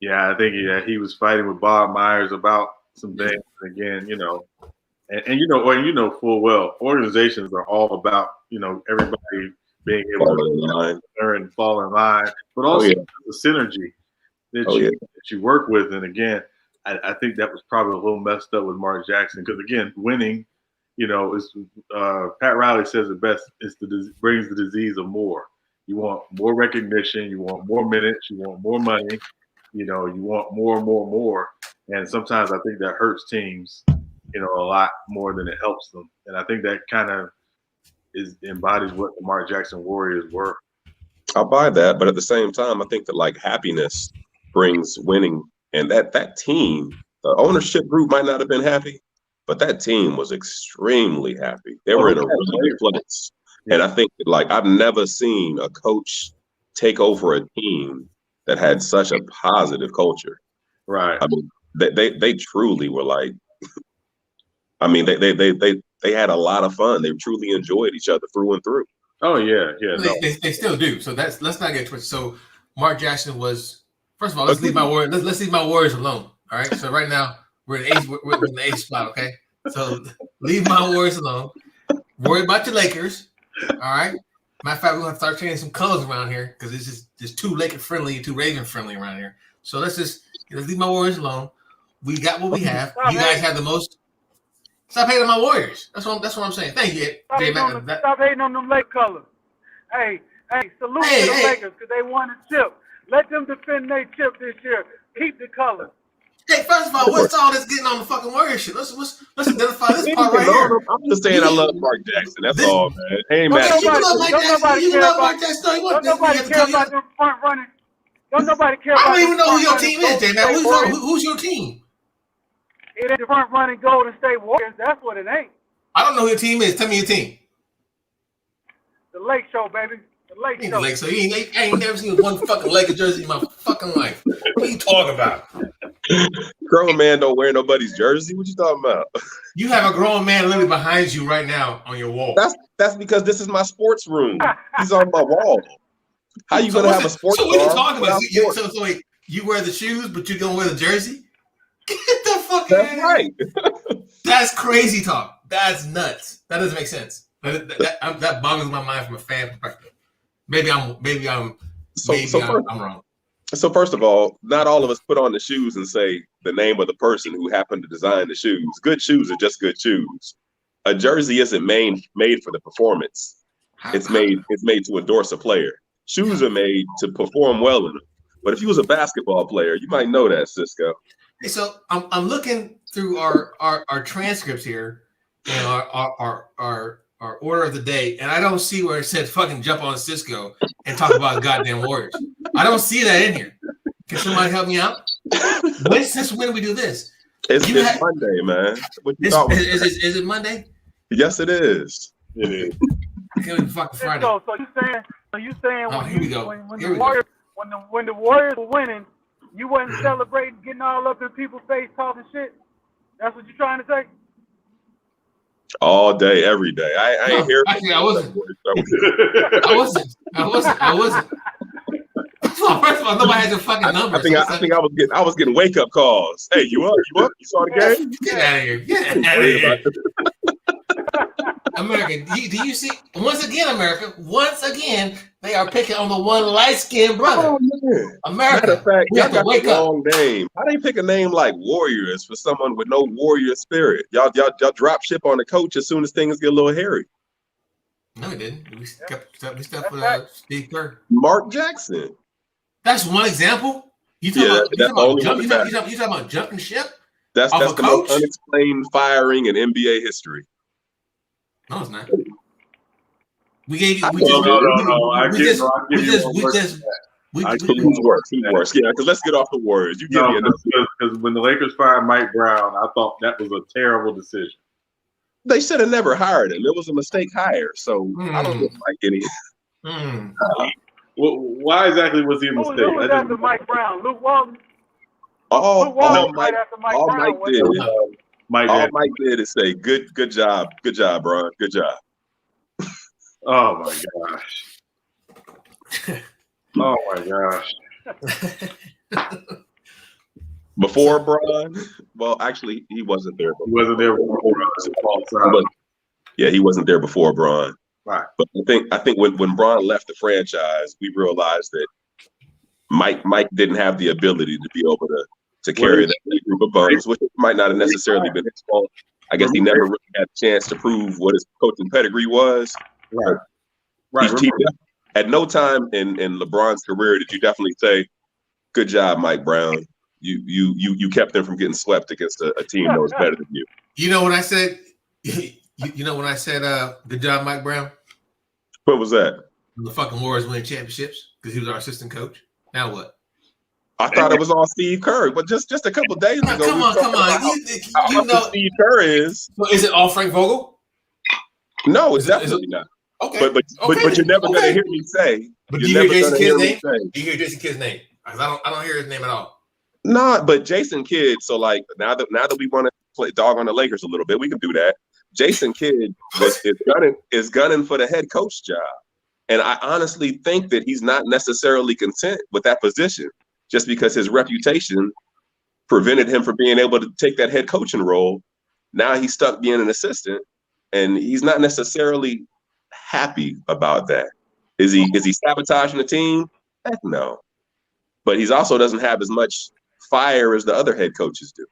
Yeah, I think he was fighting with Bob Myers about some things. Again, and full well, organizations are all about everybody being able to learn and fall in line, but also the synergy that you work with. And again, I think that was probably a little messed up with Mark Jackson because again, winning, is Pat Riley says it best. Brings the disease of more. You want more recognition. You want more minutes. You want more money. You want more. And sometimes I think that hurts teams, a lot more than it helps them. And I think that kind of embodies what the Mark Jackson Warriors were. I'll buy that, but at the same time, I think that like happiness brings winning, and that team, the ownership group might not have been happy, but that team was extremely happy. They were in a really good place. And I think that, like, I've never seen a coach take over a team that had such a positive culture. Right. I mean, they truly were like, I mean, they had a lot of fun. They truly enjoyed each other through and through. Oh yeah. They still do. So let's not get twisted. So Mark Jackson was, first of all, let's leave my Warriors alone. All right. So right now we're in the 8th spot. Okay. So leave my Warriors alone. Worry about your Lakers. All right. Matter of fact, we're gonna start changing some colors around here because it's just too Laker friendly, too Raven friendly around here. So let's leave my Warriors alone. We got what we have. You guys have the most. Stop hating on my Warriors. That's what I'm saying. Thank you. Stop hating on them Lake colors. Hey, salute to the Lakers because they won a chip. Let them defend their chip this year. Keep the colors. Hey, first of all, what's all this getting on the fucking Warriors shit? Let's identify this part right here. I'm just saying I love Mark Jackson. That's all, man. Hey, man. Don't nobody care about them front running. Don't nobody care about. I don't even know who your team is, J-Man. Who's your team? It ain't the front running Golden State Warriors. That's what it ain't. I don't know who your team is. Tell me your team. The Lake Show, baby. The Lake Show. Lake Show. I ain't never seen one fucking Lakers jersey in my fucking life. What are you talking about? Grown man don't wear nobody's jersey. What you talking about? You have a grown man literally behind you right now on your wall. That's because this is my sports room. He's on my wall. How you gonna have a sports? So what are you talking about? So wait, you wear the shoes, but you don't wear the jersey? Get the fuck out of here. Right. That's crazy talk. That's nuts. That doesn't make sense. That boggles my mind from a fan perspective. Maybe I'm wrong. So first of all, not all of us put on the shoes and say the name of the person who happened to design the shoes. Good shoes are just good shoes. A jersey isn't made for the performance. It's made to endorse a player. Shoes are made to perform well in them. But if you was a basketball player, you might know that, Cisco. Hey, so I'm looking through our transcripts here and our order of the day, and I don't see where it said fucking jump on Cisco and talk about goddamn Warriors. I don't see that in here. Can somebody help me out? Since when do we do this? It's Monday, man. Is it Monday? Yes, it is. It is. I can't even fucking Friday. So you saying oh, here we go. When the Warriors were winning, you wasn't celebrating, getting all up in people's face, talking shit? That's what you're trying to say? All day, every day. I ain't here. Actually, I wasn't. I wasn't. First of all, nobody has your fucking number. I think I was getting wake up calls. Hey, you up? You saw the game? Get out of here. Get out of here. America, do you see? Once again, America. Once again, they are picking on the one light-skinned brother. Oh, man. America, Matter of fact, we y'all have to got wake the up. wrong name. How they pick a name like Warriors for someone with no warrior spirit? Y'all drop ship on the coach as soon as things get a little hairy. No, we didn't. We stepped with right. Steve Kerr. Mark Jackson. That's one example. You Yeah, talking that's the about only jump? one You that talking matters. about jumping ship? That's Off a the most coach? unexplained firing in NBA history. No, it's not. We gave you. I We know, just. No. We I give just. you We just. one We worse just. than that. We I just. give you Who's one worse? than Who's that. worse? Yeah, because let's get off the Warriors. You give me No, enough. because when the Lakers fired Mike Brown, I thought that was a terrible decision. They should have never hired him. It was a mistake hire. So I don't look like any. Why exactly was he a Who mistake? was after Mike Brown? Luke Walton. All Luke Walton was Mike, right after Mike all Brown. Mike wasn't did, it? Mike all did. Mike did is say, "Good job, Brian, good job." Oh my gosh. Oh my gosh. Before Brian, well, actually, he wasn't there. He wasn't there before Brian. But, yeah, he wasn't there before Brian. Right. But I think when Brian left the franchise, we realized that Mike didn't have the ability to be able to carry that group of bums, which might not have necessarily been his fault. I guess he never really had a chance to prove what his coaching pedigree was. Right. Right. At no time in LeBron's career did you definitely say, "Good job, Mike Brown. You kept them from getting swept against a team that was better than you." You know when I said, you know when I said, "Good job, Mike Brown." What was that? The fucking Warriors winning championships because he was our assistant coach. Now what? I thought it was all Steve Kerr, but just a couple days ago, Come on. You know Steve Kerr is. So is it all Frank Vogel? No, it's definitely not. Okay. But you're never gonna hear me say. But do you hear Jason Kidd's name? Do you hear Jason Kidd's name? I don't hear his name at all. Nah, but Jason Kidd. So like now that we want to play dog on the Lakers a little bit, we can do that. Jason Kidd is gunning for the head coach job, and I honestly think that he's not necessarily content with that position, just because his reputation prevented him from being able to take that head coaching role. Now he's stuck being an assistant, and he's not necessarily happy about that. Is he sabotaging the team? Heck no. But he also doesn't have as much fire as the other head coaches do.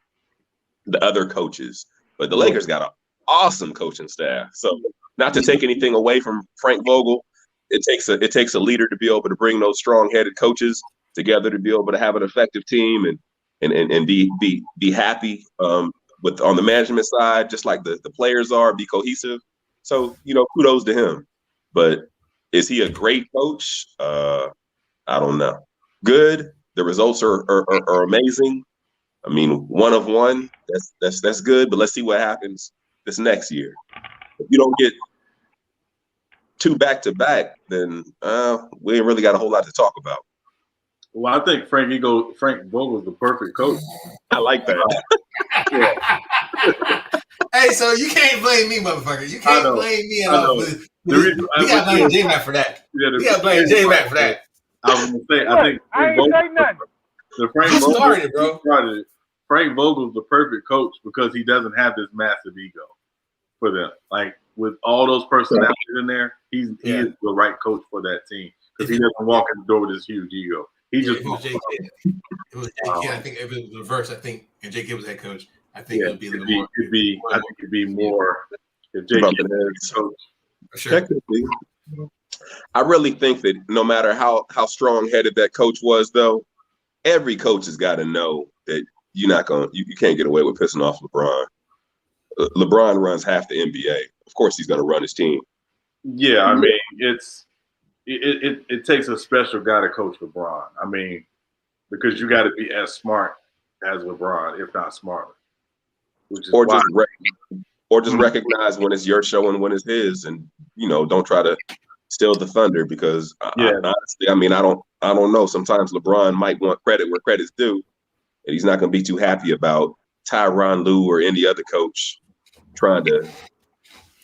The other coaches. But the Lakers got an awesome coaching staff. So not to take anything away from Frank Vogel, it takes a leader to be able to bring those strong-headed coaches together to be able to have an effective team and be happy with on the management side, just like the players are, be cohesive. So, kudos to him. But is he a great coach? I don't know. Good. The results are amazing. I mean, 1 of 1. That's good. But let's see what happens this next year. If you don't get 2 back-to-back, then we ain't really got a whole lot to talk about. Well, I think Frank Vogel is the perfect coach. I like that. Hey, so you can't blame me, motherfucker. You can't blame me at all. We got to blame J-Mac for that. We got to blame J-Mac for that. I was going to say, I think I ain't say nothing. You started it, bro. Frank Vogel's the perfect coach because he doesn't have this massive ego for them. Like, with all those personalities in there, he is the right coach for that team because he doesn't walk in the door with this huge ego. He just I think if it was reverse, I think if J. Kidd was head coach, I think it would be a little more. It'd be more if J. Kidd was coach. Sure. Technically, I really think that no matter how strong-headed that coach was, though, every coach has got to know that you can't get away with pissing off LeBron. LeBron runs half the NBA. Of course, he's going to run his team. Yeah, I mean, it takes a special guy to coach LeBron. I mean, because you got to be as smart as LeBron, if not smarter. Or just recognize when it's your show and when it's his, and don't try to steal the thunder because honestly, I mean, I don't know. Sometimes LeBron might want credit where credit's due, and he's not going to be too happy about Tyronn Lue or any other coach trying to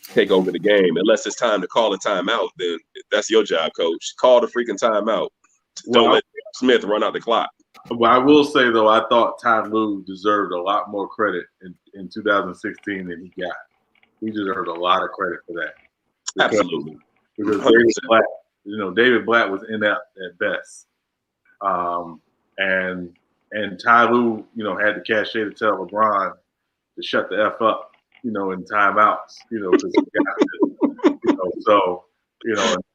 take over the game. Unless it's time to call a timeout, then that's your job, coach. Call the freaking timeout. Don't let Smith run out the clock. Well, I will say, though, I thought Ty Lue deserved a lot more credit in 2016 than he got. he deserves a lot of credit for that. Absolutely. Because 100%. David Blatt was inept at best. And Ty Lue, had the cachet to tell LeBron to shut the F up, in timeouts, because he got it. So,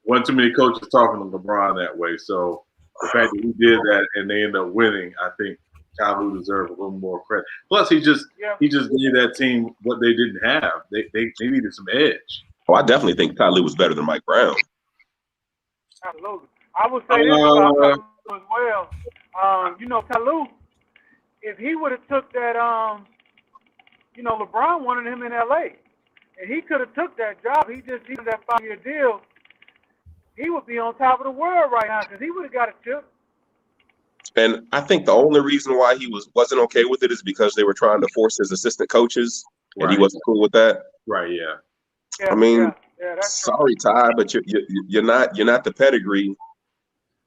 wasn't too many coaches talking to LeBron that way. So the fact that he did that and they ended up winning, I think Ty Lue deserved a little more credit. Plus, he just gave that team what they didn't have. They needed some edge. Oh, I definitely think Ty Lue was better than Mike Brown. Absolutely. I would say this about Ty Lue as well. Ty Lue, if he would have took that, LeBron wanted him in L.A., and he could have took that job. He wanted that 5-year deal. He would be on top of the world right now because he would have got a chip. And I think the only reason why he wasn't okay with it is because they were trying to force his assistant coaches, and he wasn't cool with that. Right. Yeah. I mean, that's sorry, Ty, but you're not the pedigree.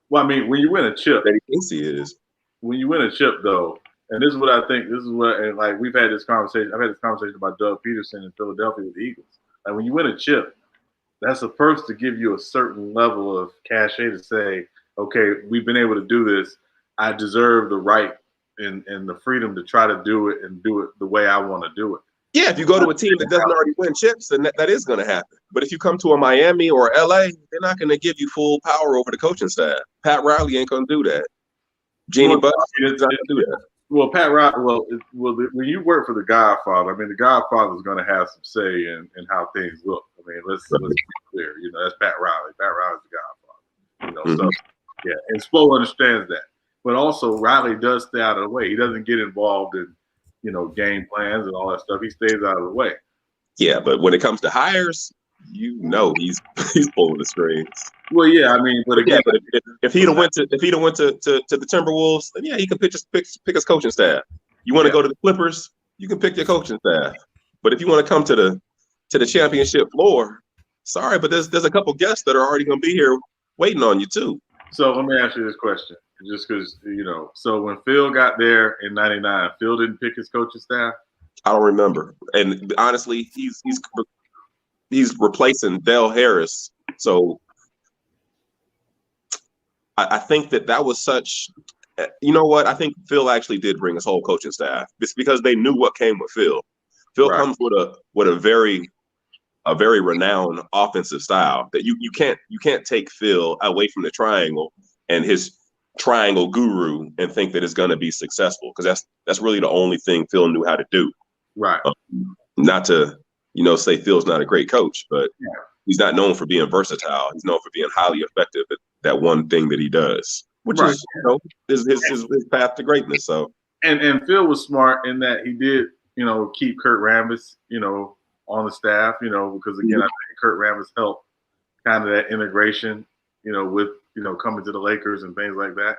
Well, I mean, when you win a chip, that he thinks he is. When you win a chip, though, and this is what I think. This is what, and like we've had this conversation. I've had this conversation about Doug Peterson in Philadelphia with the Eagles. Like when you win a chip, that's the first to give you a certain level of cachet to say, okay, we've been able to do this. I deserve the right and the freedom to try to do it and do it the way I want to do it. Yeah, if you go to a team that doesn't already win chips, then that is going to happen. But if you come to a Miami or LA, they're not going to give you full power over the coaching staff. Pat Riley ain't going to do that. Jeannie Buss is not going to do that. Well, Pat Riley, when you work for the Godfather, I mean, the Godfather is going to have some say in how things look. I mean, let's be clear. That's Pat Riley. Pat Riley's the Godfather. So yeah, and Spo understands that. But also, Riley does stay out of the way. He doesn't get involved in, game plans and all that stuff. He stays out of the way. Yeah, but when it comes to hires, he's pulling the strings. Well, yeah, I mean, but again, if he'd have went to the Timberwolves, then yeah, he could pick his coaching staff. You want to go to the Clippers, you can pick your coaching staff. But if you want to come to the championship floor, sorry, but there's a couple guests that are already going to be here waiting on you too. So let me ask you this question, just because so when Phil got there in '99, Phil didn't pick his coaching staff. I don't remember, and honestly, he's replacing Dale Harris. So I think that was such. You know what? I think Phil actually did bring his whole coaching staff. It's because they knew what came with Phil. Phil comes with a very renowned offensive style that you can't take Phil away from the triangle and his triangle guru and think that it's going to be successful, because that's really the only thing Phil knew how to do. Right. Not to say Phil's not a great coach, but he's not known for being versatile. He's known for being highly effective at that one thing that he does, which is his path to greatness. So and Phil was smart in that he did keep Kurt Rambis on the staff, because again, I think Kurt Rambis helped kind of that integration, with, coming to the Lakers and things like that.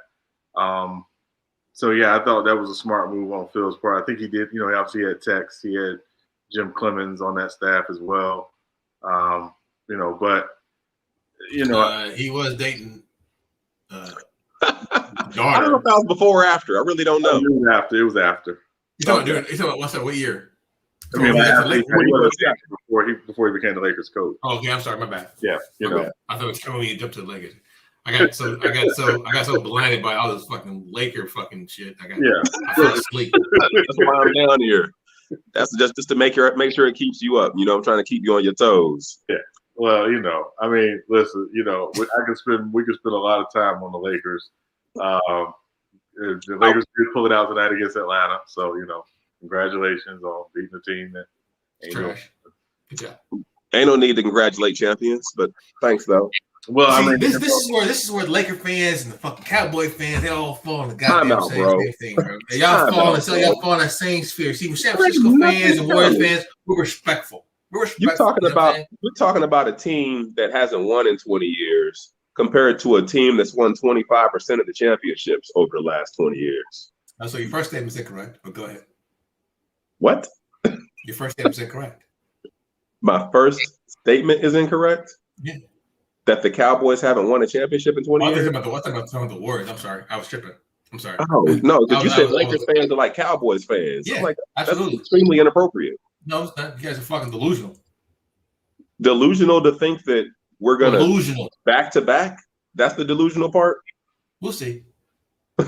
So yeah, I thought that was a smart move on Phil's part. I think he did, he obviously had Tex, he had Jim Clemens on that staff as well. But he was dating daughter. I don't know if that was before or after. I really don't know. It was after. You talking about what's that? What year? I mean, before he became the Lakers coach. Oh, okay, I'm sorry, my bad. Yeah, I thought it was when he jumped to the Lakers. I got so blinded by all this fucking Laker fucking shit. I fell asleep. That's why I'm down here. That's just to make sure it keeps you up. I'm trying to keep you on your toes. Yeah. Well, I mean, listen, we could spend a lot of time on the Lakers. The Lakers did pull it out tonight against Atlanta, so congratulations on beating the team that Good job. Ain't no need to congratulate champions, but thanks though. Well, I mean, this is where Laker fans and the fucking Cowboy fans, they all fall in the goddamn same thing, bro. Y'all fall in that same sphere. See, with San Francisco fans and Warriors fans, we're respectful. You're talking about a team that hasn't won in 20 years compared to a team that's won 25% of the championships over the last 20 years. So your first statement is incorrect, but go ahead. What? Your first statement is incorrect. My first statement is incorrect? Yeah. That the Cowboys haven't won a championship in 20 years? I'm talking about the Warriors. I'm sorry. I was tripping. I'm sorry. Oh, no, because you said Lakers fans are like Cowboys fans. Yeah, I'm like, absolutely. That's extremely inappropriate. No, it's not. You guys are fucking delusional. Delusional to think that we're gonna Delusional. back to back. That's the delusional part. We'll see.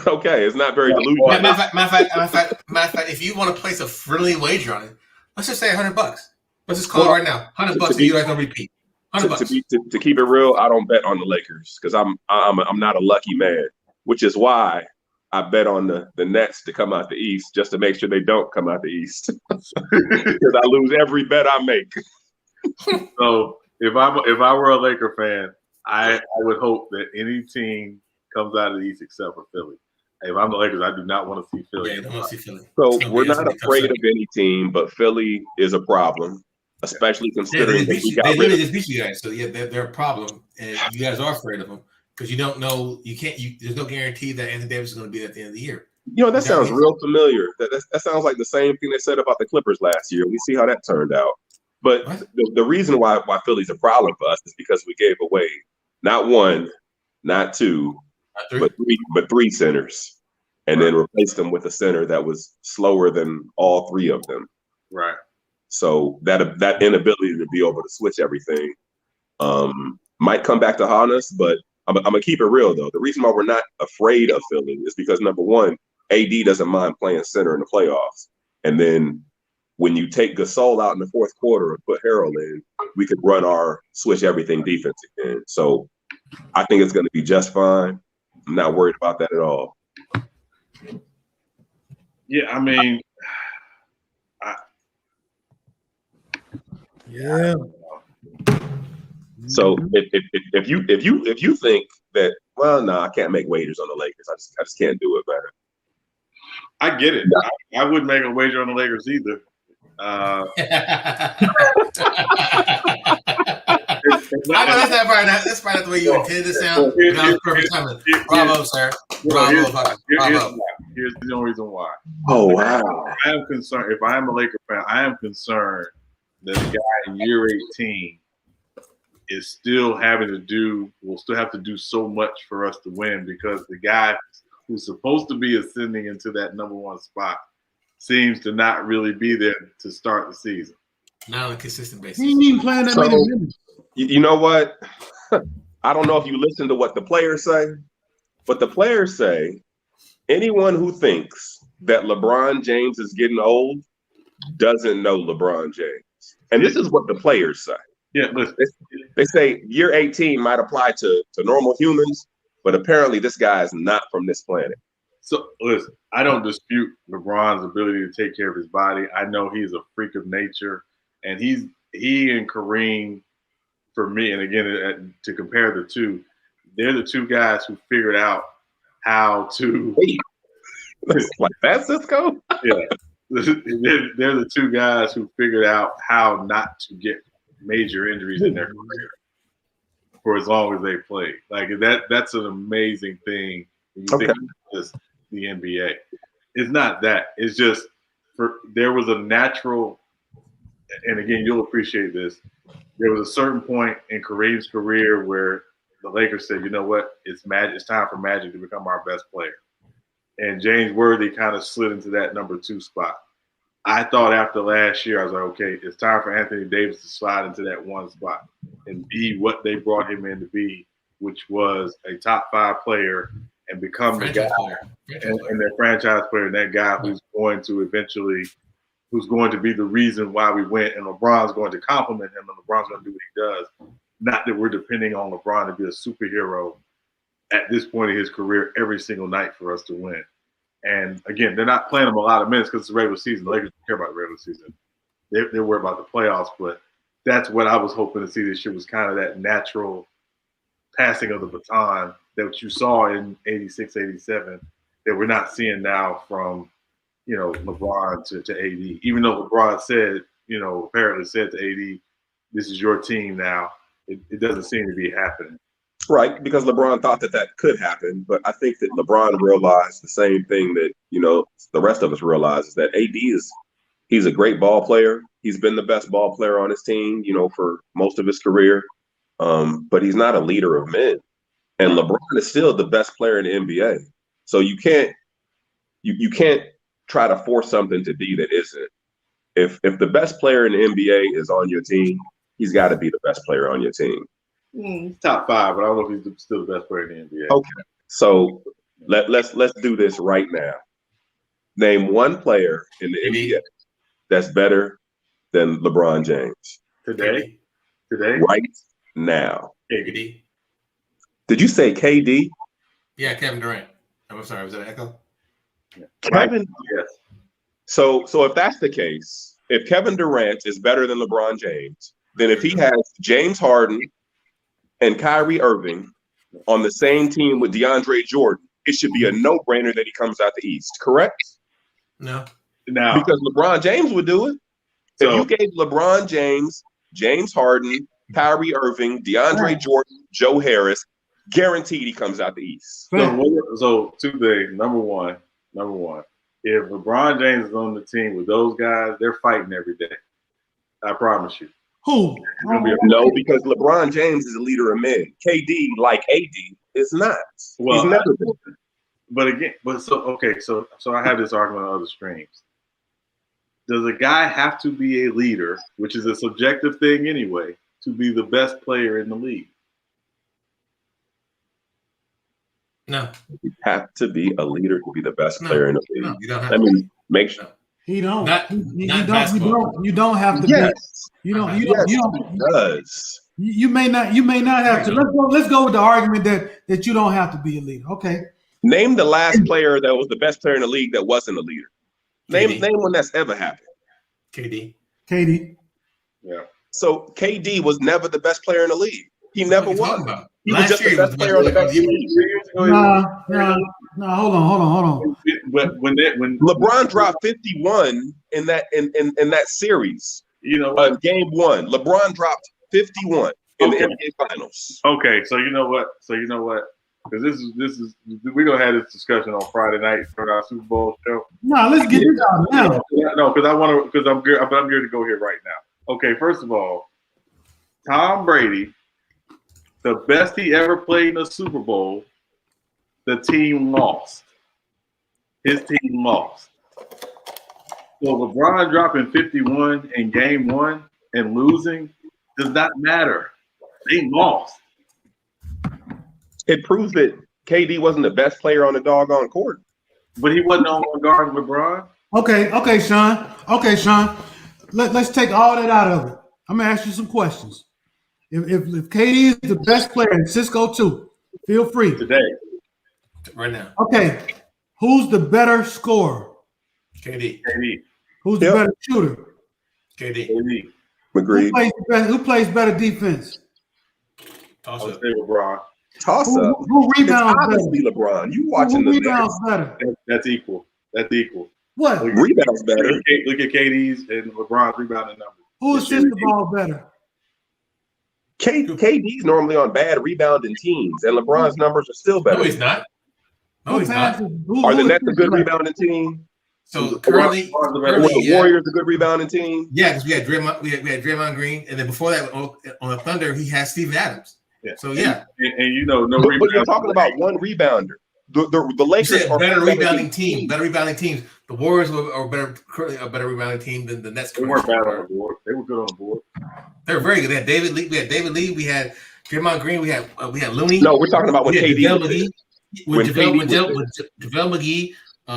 Okay, it's not very delusional. Matter of fact, if you want to place a friendly wager on it, let's just say $100. Let's just call it right now. $100 and you guys don't repeat. To keep it real, I don't bet on the Lakers because I'm not a lucky man, which is why I bet on the Nets to come out the East just to make sure they don't come out the East because I lose every bet I make. So if I were a Laker fan, I would hope that any team comes out of the East except for Philly. If I'm the Lakers, I do not want to see Philly. Yeah, I don't want to see Philly. So we're not afraid of any team, but Philly is a problem, especially considering they literally just beat you guys. So yeah, they're a problem, and you guys are afraid of them because you don't know. You can't. There's no guarantee that Anthony Davis is going to be at the end of the year. You know, that sounds real familiar. That sounds like the same thing they said about the Clippers last year. We see how that turned out. But the reason why Philly's a problem for us is because we gave away not one, not two, but three centers, and then replaced them with a center that was slower than all three of them. Right. So that inability to be able to switch everything might come back to haunt us. But I'm gonna keep it real though. The reason why we're not afraid of Philly is because number one, AD doesn't mind playing center in the playoffs, and then when you take Gasol out in the fourth quarter and put Harrell in, we could run our switch everything defense again. So I think it's going to be just fine. I'm not worried about that at all. Yeah, I mean, yeah. So if you think that, well, no, I can't make wagers on the Lakers. I just can't do it, man. I get it. I wouldn't make a wager on the Lakers either. That's probably not the way you intended to sound. That was perfect timing. Bravo, sir. Bravo. Here's the only reason why. Oh, wow. I am concerned. If I am a Laker fan, I am concerned that the guy in year 18 is still will still have to do so much for us to win because the guy who's supposed to be ascending into that number one spot seems to not really be there to start the season. Not on a consistent basis. He ain't even playing that many minutes. You know what? I don't know if you listen to what the players say, but the players say anyone who thinks that LeBron James is getting old doesn't know LeBron James. And this is what the players say. Yeah, listen. They say year 18 might apply to normal humans, but apparently this guy is not from this planet. So listen, I don't dispute LeBron's ability to take care of his body. I know he's a freak of nature, and he and Kareem, for me, and again to compare the two, they're the two guys who figured out how to. Like that, Cisco? Yeah, they're the two guys who figured out how not to get major injuries in their career for as long as they played. Like that's an amazing thing. When you think of the NBA, it's not that. It's just there was a natural, and again, you'll appreciate this. There was a certain point in Kareem's career where the Lakers said, "You know what? It's Magic. It's time for Magic to become our best player." And James Worthy kind of slid into that number 2 spot. I thought after last year, I was like, okay, it's time for Anthony Davis to slide into that 1 spot and be what they brought him in to be, which was a top 5 player and become the guy and their franchise player, and that guy who's going to be the reason why we win, and LeBron's going to compliment him, and LeBron's going to do what he does. Not that we're depending on LeBron to be a superhero at this point in his career every single night for us to win. And again, they're not playing him a lot of minutes because it's a regular season. The Lakers don't care about the regular season. They're worried about the playoffs, but that's what I was hoping to see this year was kind of that natural passing of the baton that you saw in 86, 87 that we're not seeing now from, LeBron to AD. Even though LeBron said, apparently said to AD, this is your team now, it doesn't seem to be happening. Right, because LeBron thought that could happen, but I think that LeBron realized the same thing that, the rest of us realize is that AD he's a great ball player. He's been the best ball player on his team, for most of his career, but he's not a leader of men. And LeBron is still the best player in the NBA. So you can't try to force something to be that isn't. If the best player in the NBA is on your team, he's got to be the best player on your team. He's top 5, but I don't know if he's still the best player in the NBA. Okay, so let's do this right now. Name one player in the NBA that's better than LeBron James Today? right now. KD. Did you say KD? Yeah, Kevin Durant. I'm sorry, was that an echo? Yeah. Kevin? Yes. So if that's the case, if Kevin Durant is better than LeBron James, then if he has James Harden and Kyrie Irving on the same team with DeAndre Jordan, it should be a no-brainer that he comes out the East, correct? No. Because LeBron James would do it. If you gave LeBron James, James Harden, Kyrie Irving, DeAndre Jordan, Joe Harris, guaranteed he comes out the East. So 2 things. Number one, if LeBron James is on the team with those guys, they're fighting every day. I promise you. Who? No, because LeBron James is a leader of men. KD, like AD, is not. Well, he's never been. So I have this argument on other streams. Does a guy have to be a leader, which is a subjective thing anyway, to be the best player in the league? No. You have to be a leader to be the best player in the league. No, you don't have I mean, make sure. He don't. Not basketball. You don't have to Yes. be. You don't. He does. You may not have to. Let's go with the argument that you don't have to be a leader. Okay. Name the last player that was the best player in the league that wasn't a leader. Name one that's ever happened. KD. Yeah. So KD was never the best player in the league. He never was. He was Last just year the best player on the best team. No. Hold on. When LeBron dropped 51 in that series, game 1. LeBron dropped 51 in the NBA Finals. Okay, so you know what? Because this is we're gonna have this discussion on Friday night for our Super Bowl show. No, let's get it out now. No, because I'm here to go here right now. Okay, first of all, Tom Brady, the best he ever played in a Super Bowl, the team lost. His team lost. So LeBron dropping 51 in game 1 and losing does not matter. They lost. It proves that KD wasn't the best player on the doggone court. But he wasn't on guard LeBron. Okay, Sean. Let's take all that out of it. I'm gonna ask you some questions. If KD is the best player in Cisco 2, feel free. Today. Right now. Okay. Who's the better scorer? KD. Who's the better shooter? KD. Agreed. Who plays better defense? Toss up. LeBron. Toss up. Who rebounds better? Obviously LeBron. You watching Who the rebounds better? That's equal. What? Rebounds better. Look at KD's and LeBron's rebounding numbers. Who assists the ball better? KD's normally on bad rebounding teams, and LeBron's numbers are still better. No, he's not. Are the Nets a good rebounding team? So currently, Were the Warriors a good rebounding team? Yeah, because we had Draymond Green, and then before that on the Thunder, he had Steven Adams. Yeah. So yeah, and no but you're talking about one rebounder. The Lakers are better rebounding team. Better rebounding teams. The Warriors are currently a better rebounding team than the Nets. They weren't bad on the board. They were good on the board. They were very good. They had David Lee. We had Draymond Green. We had Looney. No, we're talking about when KD with JaVale McGee,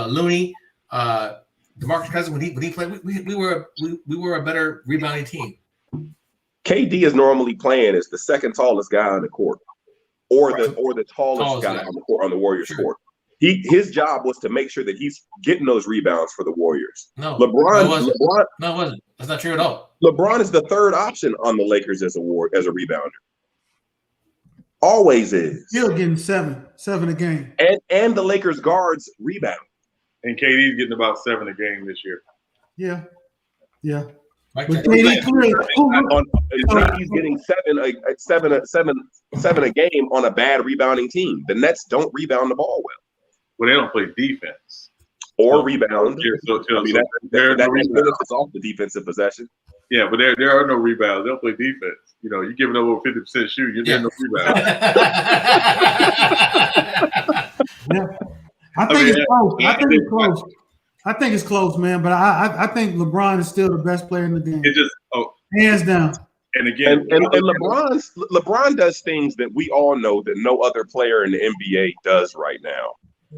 Looney, DeMarcus Cousins when he played. We were a better rebounding team. KD is normally playing as the second tallest guy on the court, or the tallest guy on the court on the Warriors court. His job was to make sure that he's getting those rebounds for the Warriors. No, LeBron, it wasn't. That's not true at all. LeBron is the third option on the Lakers as a rebounder. Always is. Still getting seven a game. And the Lakers guards rebound. And KD's getting about 7 a game this year. Yeah. Right, but KD he's getting seven a game on a bad rebounding team. The Nets don't rebound the ball well. Well, they don't play defense or rebound. That benefits off the defensive possession. Yeah, but there are no rebounds. They don't play defense. You're giving up over 50% shoot. You're getting no rebounds. I think it's close. I think it's close, man. But I think LeBron is still the best player in the game. Hands down. And again, and LeBron does things that we all know that no other player in the NBA does right now.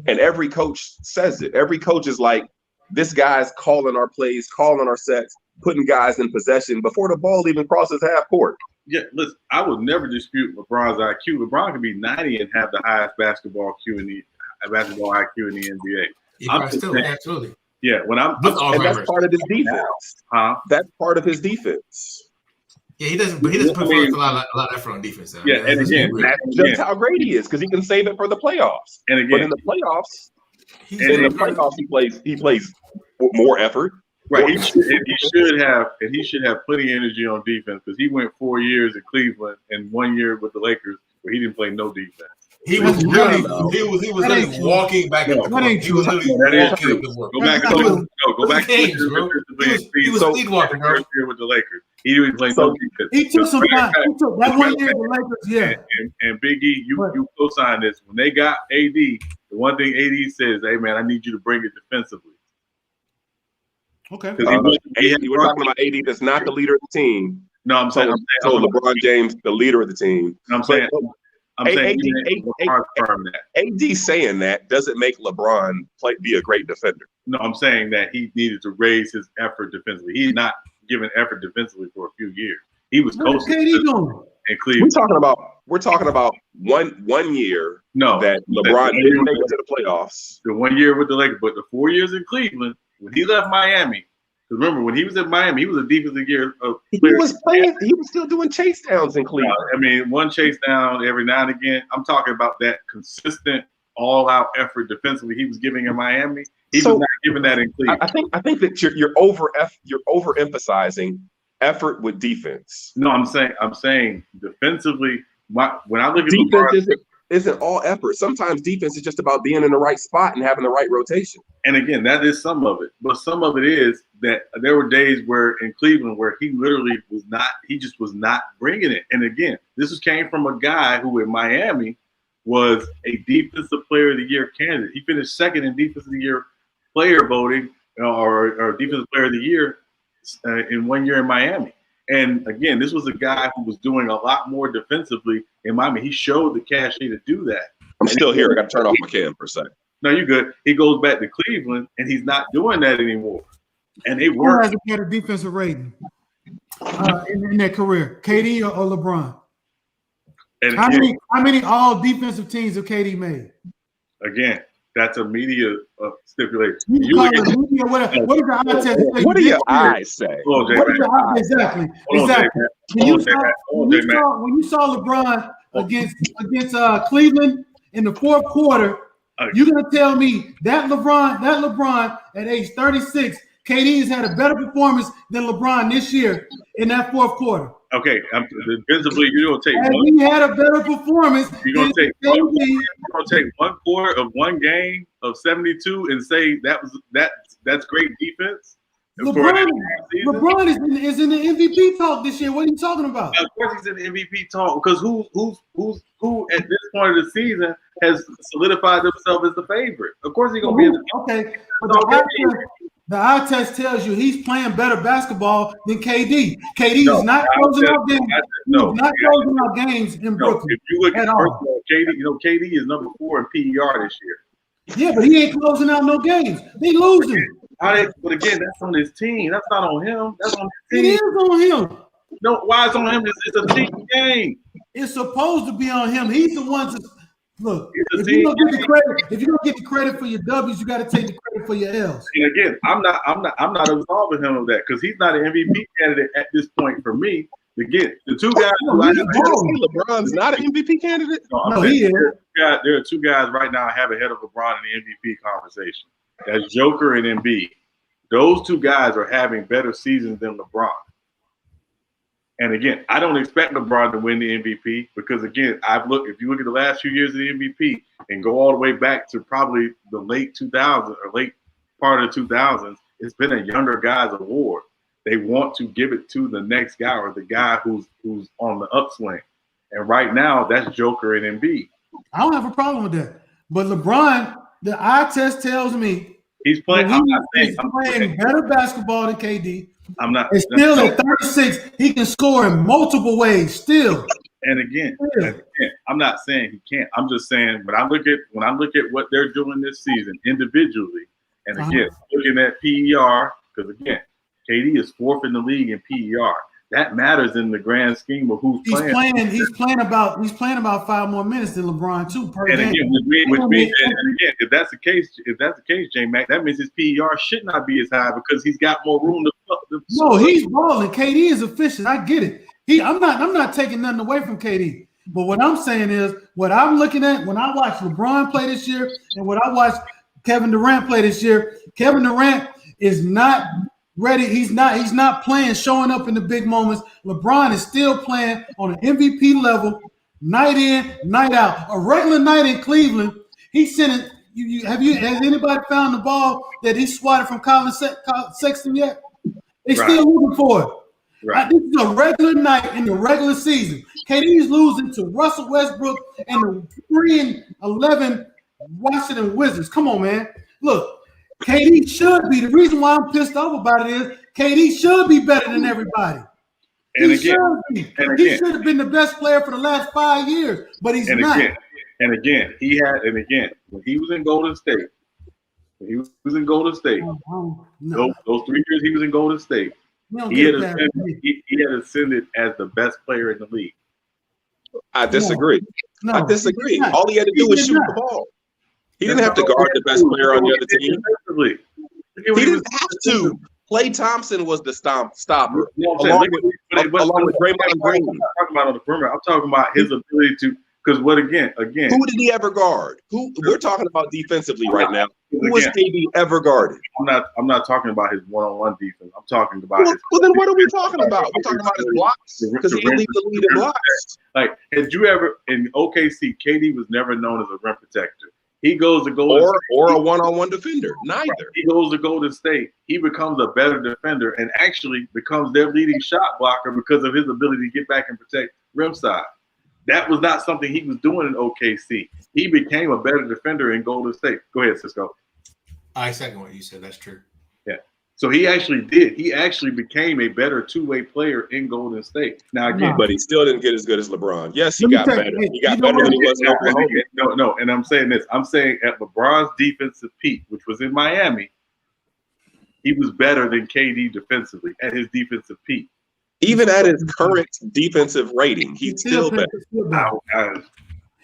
And every coach says it. Every coach is like, this guy's calling our plays, calling our sets, putting guys in possession before the ball even crosses half court. Yeah, listen, I would never dispute LeBron's IQ. LeBron can be 90 and have the highest basketball IQ in the NBA. Absolutely. Yeah, and that's part of his defense. That's part of his defense. Yeah, he doesn't. But he doesn't put a lot of effort on defense. Though. Yeah, and again, that's just how great he is because he can save it for the playoffs. And again, but in the playoffs, he plays with more effort. Right, he should have plenty of energy on defense because he went 4 years in Cleveland and 1 year with the Lakers where he didn't play no defense. He was literally walking back and forth. He was literally walking up the work. Go back to he was sleepwalking, bro. With the Lakers. He didn't play no defense. He took some time. He took that 1 year the Lakers, yeah. And Big E, you co-signed this. When they got AD, the one thing AD says, hey, man, I need you to bring it defensively. Okay. We're talking about AD that's not the leader of the team. No, I'm saying LeBron James, the leader of the team. I'm saying AD saying that doesn't make LeBron be a great defender. No, I'm saying that he needed to raise his effort defensively. He's not giving effort defensively for a few years. He was coaching in Cleveland. We're talking about one year that LeBron didn't make it to the playoffs. The 1 year with the Lakers, but the 4 years in Cleveland, when he left Miami, because remember when he was in Miami, he was a defensive year. He was still doing chase downs in Cleveland. I mean, one chase down every now and again. I'm talking about that consistent, all-out effort defensively he was giving in Miami. He was not giving that in Cleveland. I think that you're overemphasizing effort with defense. No, I'm saying defensively. When I look at defense isn't all effort. Sometimes defense is just about being in the right spot and having the right rotation. And again, that is some of it. But some of it is that there were days where in Cleveland where he literally was not bringing it. And again, this came from a guy who in Miami was a defensive player of the year candidate. He finished second in defensive of the year player voting or defensive player of the year in 1 year in Miami. And again, this was a guy who was doing a lot more defensively in Miami. He showed the cachet to do that. I'm still here. I got to turn off my cam for a second. No, you're good. He goes back to Cleveland, and he's not doing that anymore. And they were. Who has a better defensive rating in their career, KD or LeBron? And how many all defensive teams have KD made? Again, that's a media stipulation. What is the eye test? What do your eyes say? Exactly. When you saw LeBron against Cleveland in the fourth quarter, you're gonna tell me that LeBron at age 36, KD has had a better performance than LeBron this year in that fourth quarter. Okay, defensively, you're gonna take. He had a better performance. You're gonna take 1 quarter of one game of 72 and say that's great defense. LeBron is in the MVP talk this year. What are you talking about? Of course, he's in the MVP talk because who at this point of the season has solidified themselves as the favorite? Of course, he's gonna be in the okay. The eye test tells you he's playing better basketball than KD. KD is not closing out games. Not closing out games in Brooklyn. If you look at KD is number 4 in PER this year. Yeah, but he ain't closing out no games. They losing. But again, that's on his team. That's not on him. That's on his team. It is on him. No, why it's on him? It's a team game. It's supposed to be on him. He's the one to look. If you're gonna get the credit for your W's, you got to take the credit for your L's. And again, I'm not absolving him of that because he's not an MVP candidate at this point for me. Again, the two guys. LeBron's not an MVP candidate. No, he is. There are two guys right now I have ahead of LeBron in the MVP conversation. That's Joker and Embiid. Those two guys are having better seasons than LeBron. And again, I don't expect LeBron to win the MVP because again, if you look at the last few years of the MVP and go all the way back to probably the late 2000s or late part of the 2000s, it's been a younger guy's award. They want to give it to the next guy or the guy who's on the upswing. And right now, that's Joker and Embiid. I don't have a problem with that. But LeBron, the eye test tells me he's playing. He's playing better basketball than KD. I'm not. And still at 36, he can score in multiple ways. Still. And again, I'm not saying he can't. I'm just saying when I look at what they're doing this season individually, and again looking at PER, because again, KD is 4th in the league in PER. That matters in the grand scheme of who's playing. He's playing about 5 more minutes than LeBron too per game. Again, if that's the case, J-Mac, that means his PER should not be as high because he's got more room to. No, he's balling. KD is efficient. I get it. I'm not taking nothing away from KD. But what I'm saying is, what I'm looking at when I watch LeBron play this year and what I watch Kevin Durant play this year, Kevin Durant is not ready. He's not playing, showing up in the big moments. LeBron is still playing on an MVP level, night in, night out. A regular night in Cleveland, he's sending. Has anybody found the ball that he swatted from Colin Sexton yet? They're still looking for it. Right. This is a regular night in the regular season. KD is losing to Russell Westbrook and the 3-11 Washington Wizards. Come on, man. Look, KD should be. The reason why I'm pissed off about it is KD should be better than everybody. He should have been the best player for the last 5 years, but he's not. When he was in Golden State, those 3 years he was in Golden State, he had ascended as the best player in the league. I disagree. All he had to do was shoot the ball. He didn't have to guard the best player on the other team. He didn't have to. Klay Thompson was the stopper, along with Draymond Green. I'm not talking about on the perimeter. I'm talking about his ability to. Because again, who did he ever guard? We're talking about defensively right now. Who was KD ever guarded? I'm not talking about his one-on-one defense. I'm talking about his. Well, then what are we talking about? We're talking about his blocks because he leads the lead in blocks. Like, had you ever in OKC? KD was never known as a rim protector. He goes to or a one-on-one defender. Neither. He goes to Golden State. He becomes a better defender and actually becomes their leading shot blocker because of his ability to get back and protect rim side. That was not something he was doing in OKC. He became a better defender in Golden State. Go ahead, Cisco. I second what you said. That's true. Yeah. So he actually did. He actually became a better two-way player in Golden State. Now again, but he still didn't get as good as LeBron. Yes, he got better. He got better than he was in Oklahoma. No. And I'm saying this. I'm saying at LeBron's defensive peak, which was in Miami, he was better than KD defensively at his defensive peak. Even at his current defensive rating, he's still better.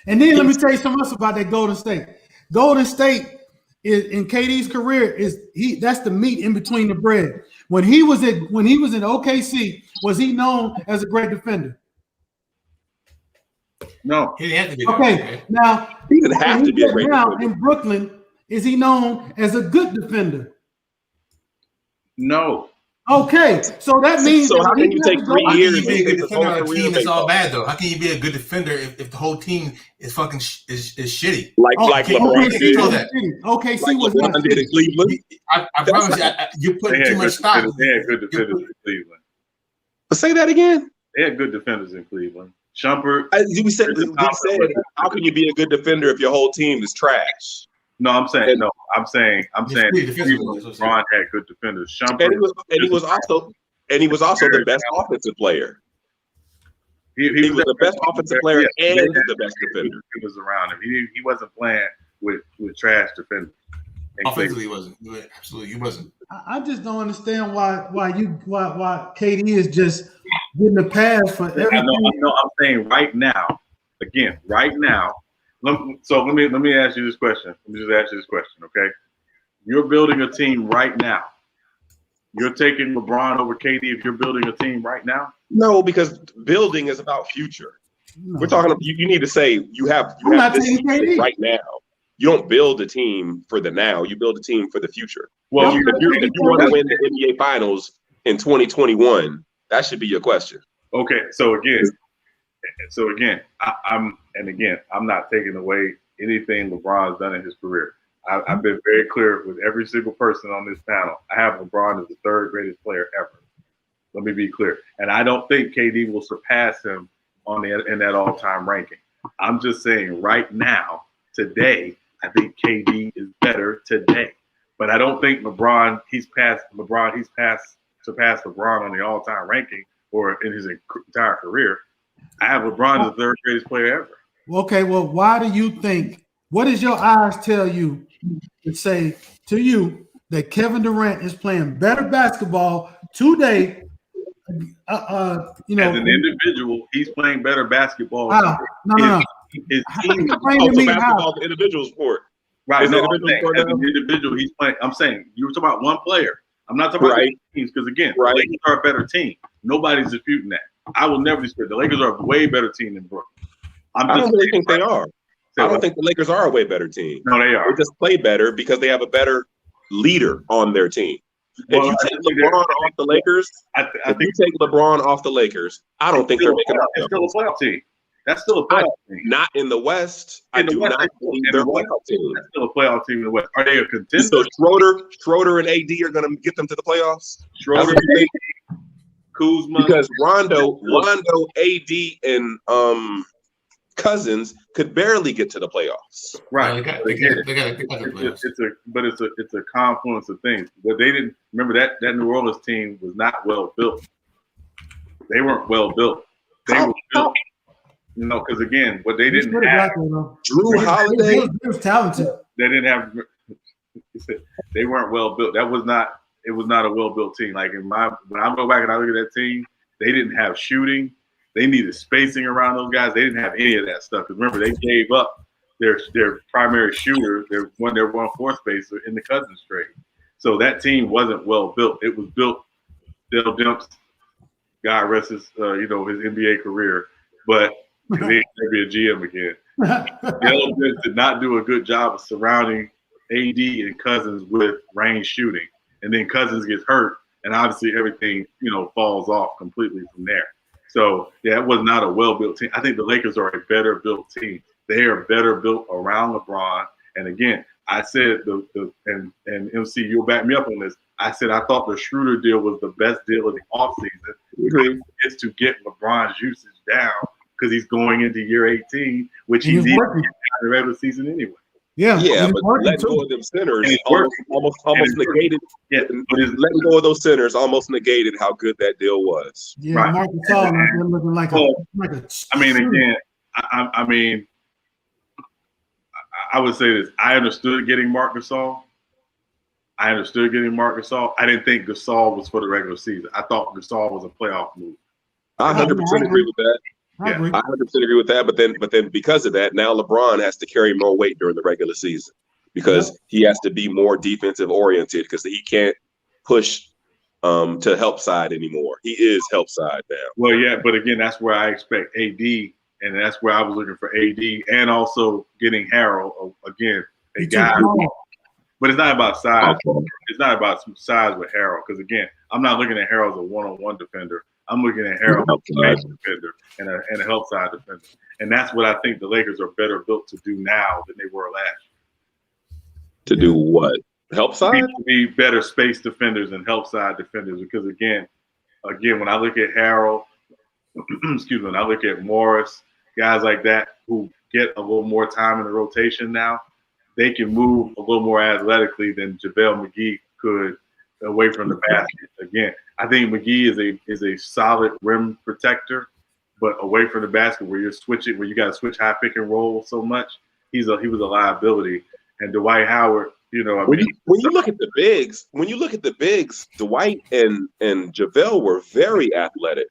And then let me tell you something else about that Golden State. Golden State is in KD's career that's the meat in between the bread. When he was in OKC, was he known as a great defender? No, he didn't have to be. Okay, now he didn't have to be a great defender. In Brooklyn, is he known as a good defender? No. Okay, so that means. So how can you take 3 years to be a good defender on a team that's all bad though? How can you be a good defender if the whole team is fucking is shitty? Like LeBron did. Okay, see what LeBron did in Cleveland. I promise you put too much stock. They had good defenders in Cleveland. But say that again. They had good defenders in Cleveland. Shumpert. We said, how can you be a good defender if your whole team is trash? No, I'm saying LeBron had good defenders. Shumpert, and he was also the best offensive player. He was the best offensive player and the best defender. He was around him. He wasn't playing with trash defenders. Offensively, he wasn't. Absolutely, he wasn't. I just don't understand why KD is just getting a pass for everything. I know. I'm saying right now. So let me ask you this question. Let me just ask you this question, okay? You're building a team right now. You're taking LeBron over KD if you're building a team right now? No, because building is about future. No. We're talking. You need to say you have this team right now. You don't build a team for the now. You build a team for the future. Well, if you want to win the NBA Finals in 2021, that should be your question. Okay, so again, I'm not taking away anything LeBron's done in his career. I've been very clear with every single person on this panel. I have LeBron as the third greatest player ever. Let me be clear. And I don't think KD will surpass him in that all-time ranking. I'm just saying right now, today, I think KD is better today. But I don't think he's passed surpass LeBron on the all-time ranking or in his entire career. I have LeBron as the third greatest player ever. Okay, well, why do you think? What does your eyes tell you to say to you that Kevin Durant is playing better basketball today? As an individual, he's playing better basketball. No. His team. Basketball is an individual sport. Right. No, as an individual, he's playing. I'm saying you were talking about one player. I'm not talking about the teams because again, the Lakers are a better team. Nobody's disputing that. I will never dispute. The Lakers are a way better team than Brooklyn. I don't really think they are. I don't think the Lakers are a way better team. No, they are. They just play better because they have a better leader on their team. If you take LeBron off the Lakers, I don't think they're making it's still a playoff team. That's still a playoff team. Not in the West. I do not believe they're a playoff team. That's still a playoff team in the West. Are they a contender? So Schroeder and AD are going to get them to the playoffs? Schroeder, Kuzma. Because Rondo, AD, and Cousins could barely get to the playoffs. Right. They got the playoffs. It's a confluence of things. But they didn't remember that New Orleans team was not well built. They weren't well built. They were built. Because again, what they didn't have. Drew Holiday was talented. They didn't have. They weren't well built. It was not a well built team. Like when I go back and I look at that team, they didn't have shooting. They needed spacing around those guys. They didn't have any of that stuff. Because remember, they gave up their primary shooter, their one fourth spacer in the Cousins trade. So that team wasn't well built. It was built. Dale Demps, God rest his his NBA career, but he'd be a GM again. Dale Demps did not do a good job of surrounding AD and Cousins with range shooting, and then Cousins gets hurt, and obviously everything falls off completely from there. So yeah, it was not a well-built team. I think the Lakers are a better built team. They are better built around LeBron. And again, I said and MC, you'll back me up on this. I said I thought the Schroeder deal was the best deal of the offseason. Mm-hmm. It's to get LeBron's usage down because he's going into year 18, which he needs in the regular season anyway. Yeah, but letting go of them centers almost negated. Yeah, letting go of those centers almost negated how good that deal was. Yeah, right. Marcus Gasol looking like a. I mean, again, I mean, I would say this. I understood getting Marc Gasol. I didn't think Gasol was for the regular season. I thought Gasol was a playoff move. I 100% agree with that. I 100% agree with that, but then because of that, now LeBron has to carry more weight during the regular season because he has to be more defensive oriented because he can't push to help side anymore. He is help side now. Well, yeah, but again, that's where I expect AD, and that's where I was looking for AD, and also getting Harold again, a guy. But it's not about size. It's not about size with Harold because again, I'm not looking at Harold as a one-on-one defender. I'm looking at Harold as a base defender and a help side defender. And that's what I think the Lakers are better built to do now than they were last year. To do what? Help side? To be better space defenders and help side defenders. Because again, when I look at Harold, when I look at Morris, guys like that who get a little more time in the rotation now, they can move a little more athletically than JaVale McGee could away from the basket. Again, I think McGee is a solid rim protector, but away from the basket where you're switching, where you got to switch high pick and roll so much, he was a liability. And Dwight Howard, when you look at the bigs, Dwight and JaVale were very athletic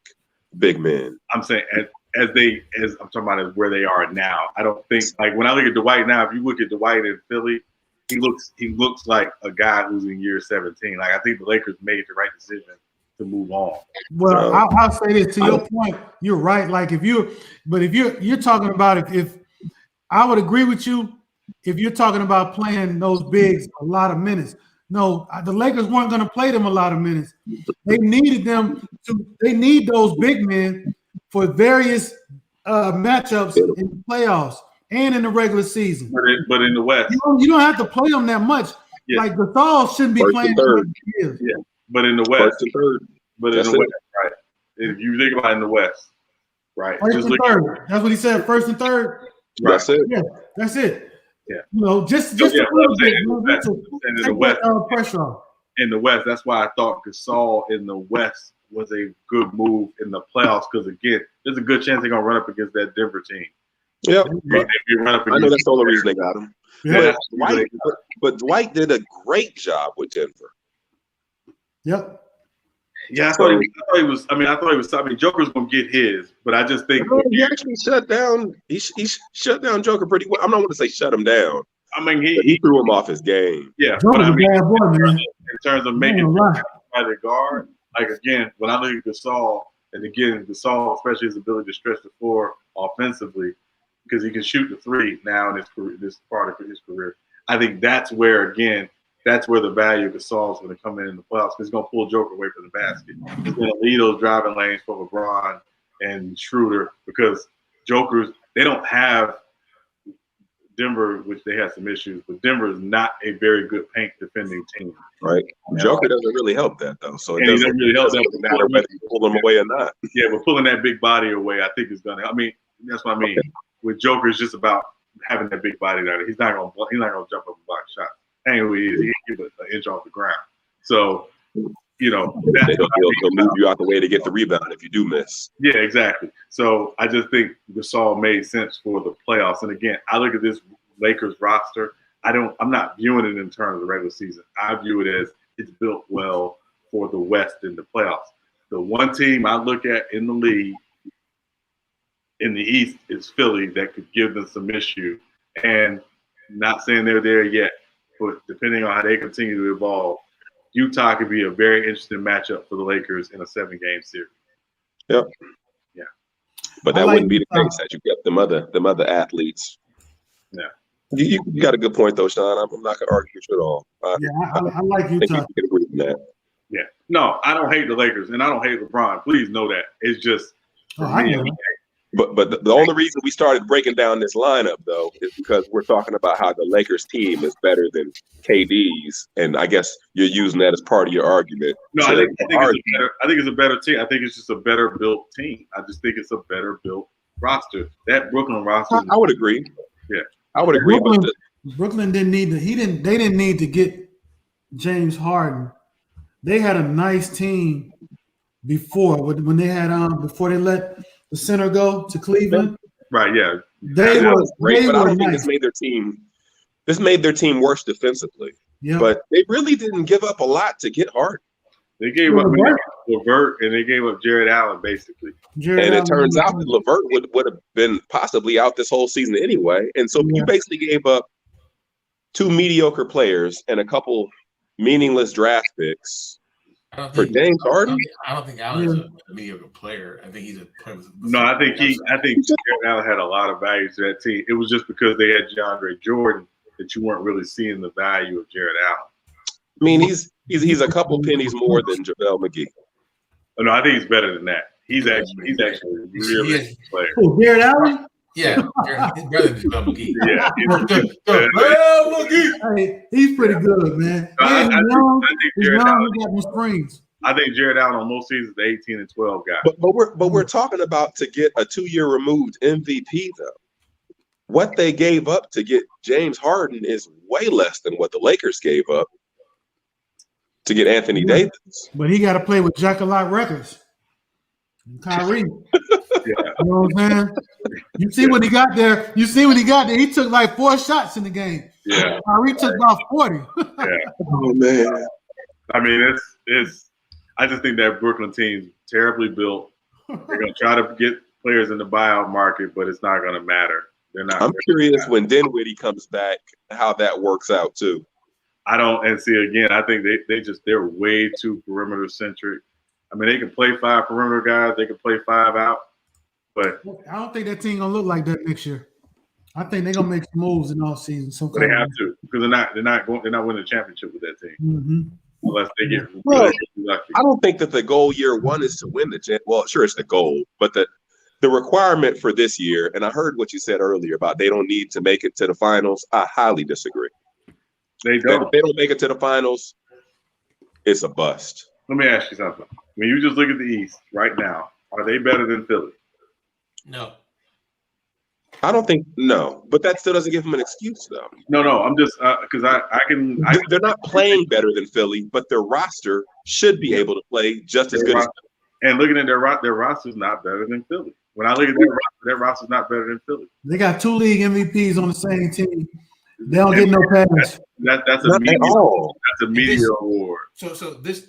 big men. I'm saying as I'm talking about as where they are now. I don't think like when I look at Dwight now, if you look at Dwight in Philly, he looks like a guy who's in year 17. Like I think the Lakers made the right decision to move on. Well, I'll say this to your point. You're right. Like if you're talking about if I would agree with you if you're talking about playing those bigs a lot of minutes. No, the Lakers weren't going to play them a lot of minutes. They needed them to. They need those big men for various matchups in the playoffs and in the regular season. But in the West, you don't have to play them that much. Yeah. Like Gasol shouldn't be playing. Yeah, but in the West, but in the West, right? If you think about it in the West, right? First and third. That's what he said. First and third. Right. That's it. Yeah, that's it. Yeah. Just a little bit. In the West, pressure off. in the West. That's why I thought Gasol in the West was a good move in the playoffs because, again, there's a good chance they're going to run up against that Denver team. Yep. I know that's the only reason they got him. Yeah, but Dwight did a great job with Denver. Yep. Yeah, I thought he was. I mean, Joker's gonna get his, but I just think he actually shut down. He shut down Joker pretty well. I'm not going to say shut him down. I mean, he threw him off his game. Yeah, but I mean, in terms of making by the guard, like again, when I look at Gasol, and again, Gasol, especially his ability to stretch the floor offensively, because he can shoot the three now in his career, this part of his career. I think that's where the value of Gasol is going to come in the playoffs because he's going to pull Joker away from the basket. He's going to lead those driving lanes for LeBron and Schroeder because they don't have Denver, which they have some issues, but Denver is not a very good paint defending team. Right. Joker doesn't really help that, though. So it doesn't really help that matter whether you pull them away or not. Yeah, but pulling that big body away, I think is going to – I mean, that's what I mean. With Joker, it's just about having that big body there. He's not going to jump up and block shots. Anyway, he can get an inch off the ground. So, he'll move you out the way to get the rebound if you do miss. Yeah, exactly. So I just think Gasol made sense for the playoffs. And again, I look at this Lakers roster. I'm not viewing it in terms of the regular season. I view it as it's built well for the West in the playoffs. The one team I look at in the league in the East is Philly that could give them some issue. And not saying they're there yet. But depending on how they continue to evolve, Utah could be a very interesting matchup for the Lakers in a 7-game series. Yep. Yeah. But that wouldn't be the case that you get them other athletes. Yeah. You got a good point though, Sean. I'm not gonna argue with you at all. I like Utah. I think you can agree with that. Yeah. No, I don't hate the Lakers and I don't hate LeBron. Please know that. It's just But the only reason we started breaking down this lineup, though, is because we're talking about how the Lakers team is better than KD's, and I guess you're using that as part of your argument. No, I think it's a better team. I think it's just a better built team. I just think it's a better built roster. That Brooklyn roster. I would agree. Yeah, I would agree. Brooklyn didn't need to. They didn't need to get James Harden. They had a nice team before when they had before they let the center go to Cleveland. Right, yeah. They were great, but I don't think this made their team worse defensively. Yeah. But they really didn't give up a lot to get Harden. They gave up LeVert and they gave up Jared Allen, basically. It turns out that LeVert would have been possibly out this whole season anyway. And so you basically gave up 2 mediocre players and a couple meaningless draft picks. For James Harden? I don't think Allen's a mediocre player. I think he's a player. I think Jared Allen had a lot of value to that team. It was just because they had DeAndre Jordan that you weren't really seeing the value of Jared Allen. I mean, he's a couple pennies more than JaVale McGee. Oh, no, I think he's better than that. He's actually a really good player. Oh, Jared Allen? Yeah, his brother is JaVale McGee. Yeah, he's pretty good, man. I think Jared Allen on most seasons the 18 and 12 guy. But we're talking about to get a 2-year removed MVP though. What they gave up to get James Harden is way less than what the Lakers gave up to get Anthony Davis. But he got to play with Jack-a-lot Records. Kyrie. Yeah. You know what I'm saying? You see when he got there, he took like 4 shots in the game. Yeah. Kyrie took about 40. Yeah. Oh man. I mean, I just think that Brooklyn team's terribly built. They're gonna try to get players in the buyout market, but it's not gonna matter. They're not. I'm curious when Dinwiddie comes back, how that works out too. I think they're way too perimeter centric. I mean, they can play 5 perimeter guys, they can play 5 out. But I don't think that team gonna look like that next year. I think they're gonna make some moves in all season. They have to because they're not winning the championship with that team unless they get lucky. I don't think that the goal year 1 is to win the championship. Well, sure, it's the goal, but the requirement for this year. And I heard what you said earlier about they don't need to make it to the finals. I highly disagree. They don't. If they don't make it to the finals, it's a bust. Let me ask you something. When you just look at the East right now, are they better than Philly? No. I don't think but that still doesn't give him an excuse though. No, I'm just because They're not playing better than Philly, but their roster should be able to play just as good as Philly. And looking at their roster's not better than Philly. When I look at their roster's not better than Philly. They got 2 league MVPs on the same team. They don't get no pass. That's a media award. So this.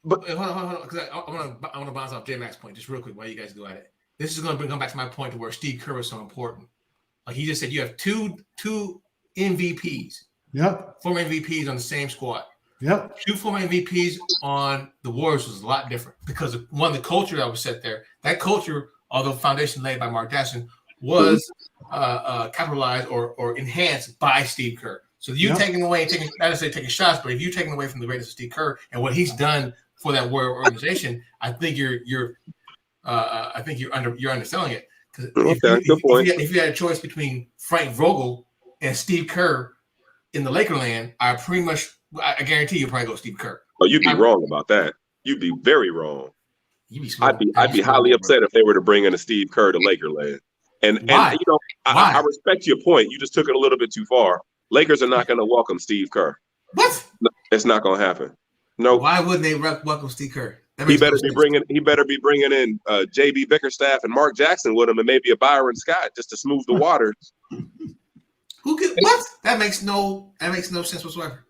But hold on, because I want to bounce off J Mac's point just real quick while you guys go at it. This is going to come back to my point to where Steve Kerr is so important. Like he just said, you have two MVPs. Yep. Former MVPs on the same squad. Yep. 2 former MVPs on the Warriors was a lot different because of the culture that was set there. That culture, although foundation laid by Mark Jackson, was capitalized or enhanced by Steve Kerr. So you taking shots, but if you're taking away from the greatness of Steve Kerr and what he's done for that Warrior organization, I think you're underselling it. Because if you had a choice between Frank Vogel and Steve Kerr in the Lakerland, I guarantee you'll probably go Steve Kerr. Oh, you'd be wrong about that. You'd be very wrong. I'd be highly upset if they were to bring in a Steve Kerr to Lakerland. And I respect your point. You just took it a little bit too far. Lakers are not going to welcome Steve Kerr. What? No, it's not going to happen. No. Why wouldn't they welcome Steve Kerr? He better be bringing in JB Bickerstaff and Mark Jackson with him, and maybe a Byron Scott just to smooth the waters. What? That makes no sense whatsoever.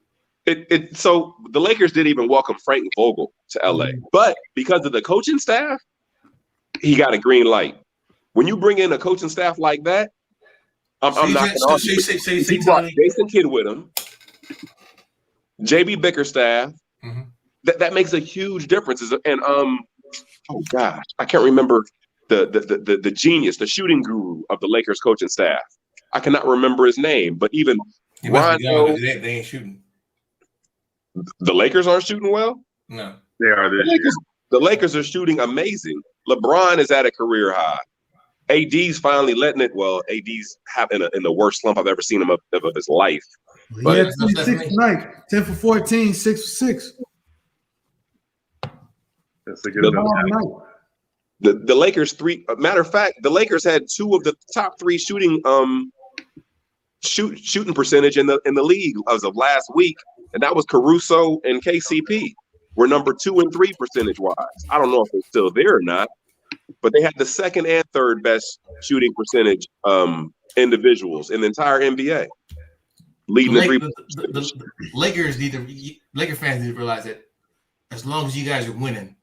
So the Lakers didn't even welcome Frank Vogel to LA, but because of the coaching staff, he got a green light. When you bring in a coaching staff like that, I'm not going to argue. He brought Jason Kidd with him, JB Bickerstaff. Mm-hmm. That makes a huge difference. And oh gosh, I can't remember the genius, the shooting guru of the Lakers coaching staff. I cannot remember his name, but even Rondo, they ain't shooting. The Lakers aren't shooting well? No. They are this year. The Lakers are shooting amazing. LeBron is at a career high. AD's finally letting it. Well, AD's in the worst slump I've ever seen him of his life. He had 26 tonight, 10 for 14, 6 for 6. That's a good night. The Lakers matter of fact, the Lakers had 2 of the top 3 shooting percentage in the league as of last week, and that was Caruso and KCP. We're number 2 and 3 percentage wise. I don't know if they're still there or not, but they had the 2nd and 3rd best shooting percentage individuals in the entire NBA. Leading the Lakers Laker fans need to realize that as long as you guys are winning,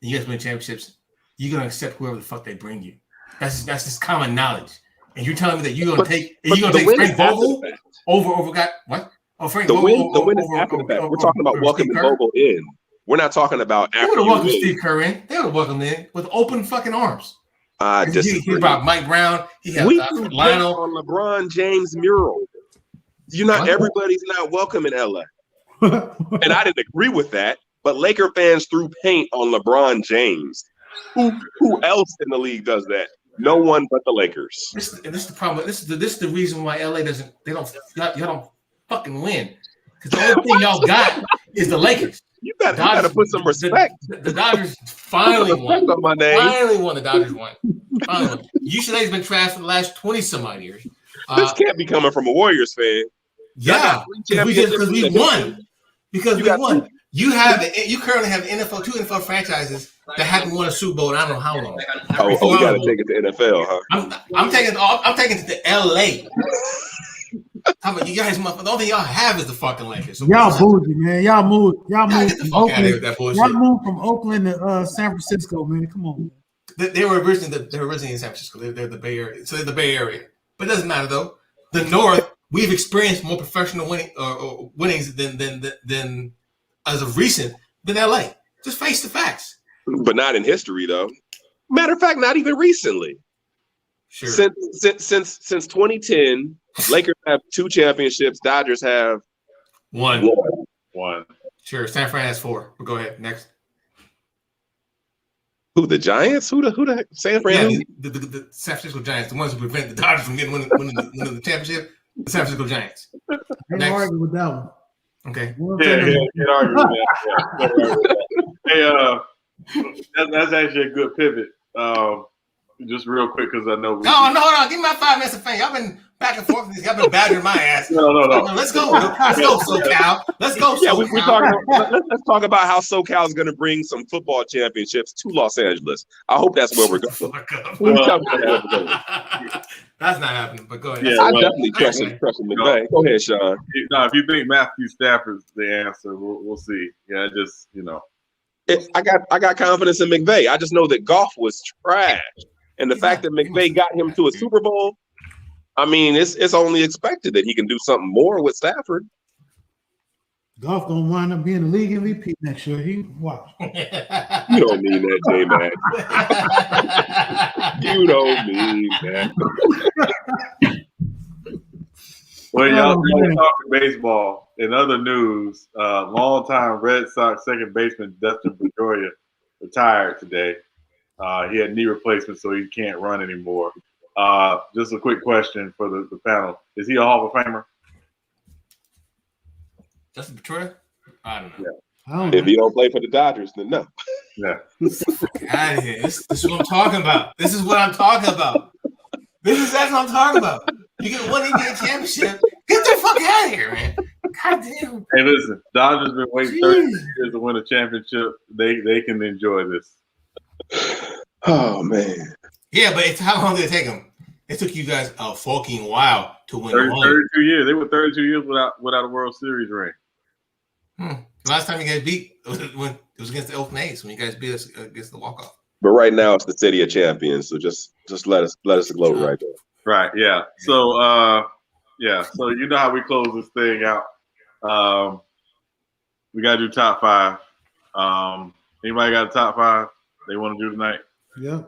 and you guys win championships, you're gonna accept whoever the fuck they bring you. That's just common knowledge. And you're telling me that you're gonna take Frank Vogel over what? Oh, Frank Vogel. The win is after the fact. We're talking about welcoming Vogel in. We're not talking about after. They would have welcomed Steve Kerr in. They would have welcomed him in with open fucking arms. Disagree. He brought Mike Brown. He had Lionel on LeBron James mural. Everybody's not welcome in LA. And I didn't agree with that, but Laker fans threw paint on LeBron James. Who else in the league does that? No one but the Lakers. This is the problem. This is the reason why LA y'all don't fucking win. Because the only thing y'all got is the Lakers. You gotta put some respect. The Dodgers finally won. My name. Finally won. The Dodgers won. Finally. UCLA's been trashed for the last 20-some-odd years. This can't be coming from a Warriors fan. Yeah, because we won. Because we won. You currently have two NFL franchises that haven't won a Super Bowl in I don't know how long. We gotta take it to NFL, huh? I'm taking it to LA. How about you guys? The only thing y'all have is the fucking Lakers. So y'all bougie, man. Y'all moved from Oakland. Y'all moved from Oakland to San Francisco, man. Come on. They were originally in San Francisco. They're the Bay Area, so they're the Bay Area. But it doesn't matter though. The North, we've experienced more professional winnings than as of recent than LA. Just face the facts. But not in history, though. Matter of fact, not even recently. Sure. Since 2010, Lakers have 2 championships. Dodgers have one. One. Sure. San Fran has 4. But go ahead. Next. Who, the Giants? Who the San Fran? Yeah, the San Francisco Giants, the ones who prevent the Dodgers from winning the championship. The San Francisco Giants. Can't argue with that one. Okay. Can't argue with that. Hey, that's actually a good pivot. just real quick because I know. No, hold on. Give me my 5 minutes of fame. Y'all been back and forth with these. Y'all been badgering my ass. No. Let's go. Let's go, SoCal. Let's go, Yeah, SoCal. we're talking about, let's talk about how SoCal is going to bring some football championships to Los Angeles. I hope that's where we're going. That's not happening, but go ahead. Yeah, I definitely trust him. McVay. Go ahead, Sean. No, if you think Matthew Stafford's the answer, we'll see. Yeah, just I got confidence in McVay. I just know that Goff was trash, and the fact that McVay got him to a Super Bowl, I mean, it's only expected that he can do something more with Stafford. Goff gonna wind up being the league MVP next year. He watch. You don't mean that, J-Mac. You don't mean that. Well, y'all talking baseball. In other news, longtime Red Sox second baseman Dustin Pedroia retired today. He had knee replacement, so he can't run anymore. Just a quick question for the panel: is he a Hall of Famer? Justin Pedroia? I don't know. Yeah. If he don't play for the Dodgers, then no. Yeah. Out of here. This is what I'm talking about. This is what I'm talking about. That's what I'm talking about. You get one NBA championship. Get the fuck out of here, man. God damn. Hey, listen, Dodgers been waiting 30 years to win a championship. They can enjoy this. Oh man. Yeah, but how long did it take them? It took you guys a fucking while to win. 32 years. They were 32 years without a World Series ring. The last time you guys beat it was against the Oakland A's when you guys beat us against the walk-off. But right now it's the city of champions, so just let us gloat right there. Right, yeah. So so you know how we close this thing out. We gotta do top 5. Anybody got a top 5 they want to do tonight? Yeah.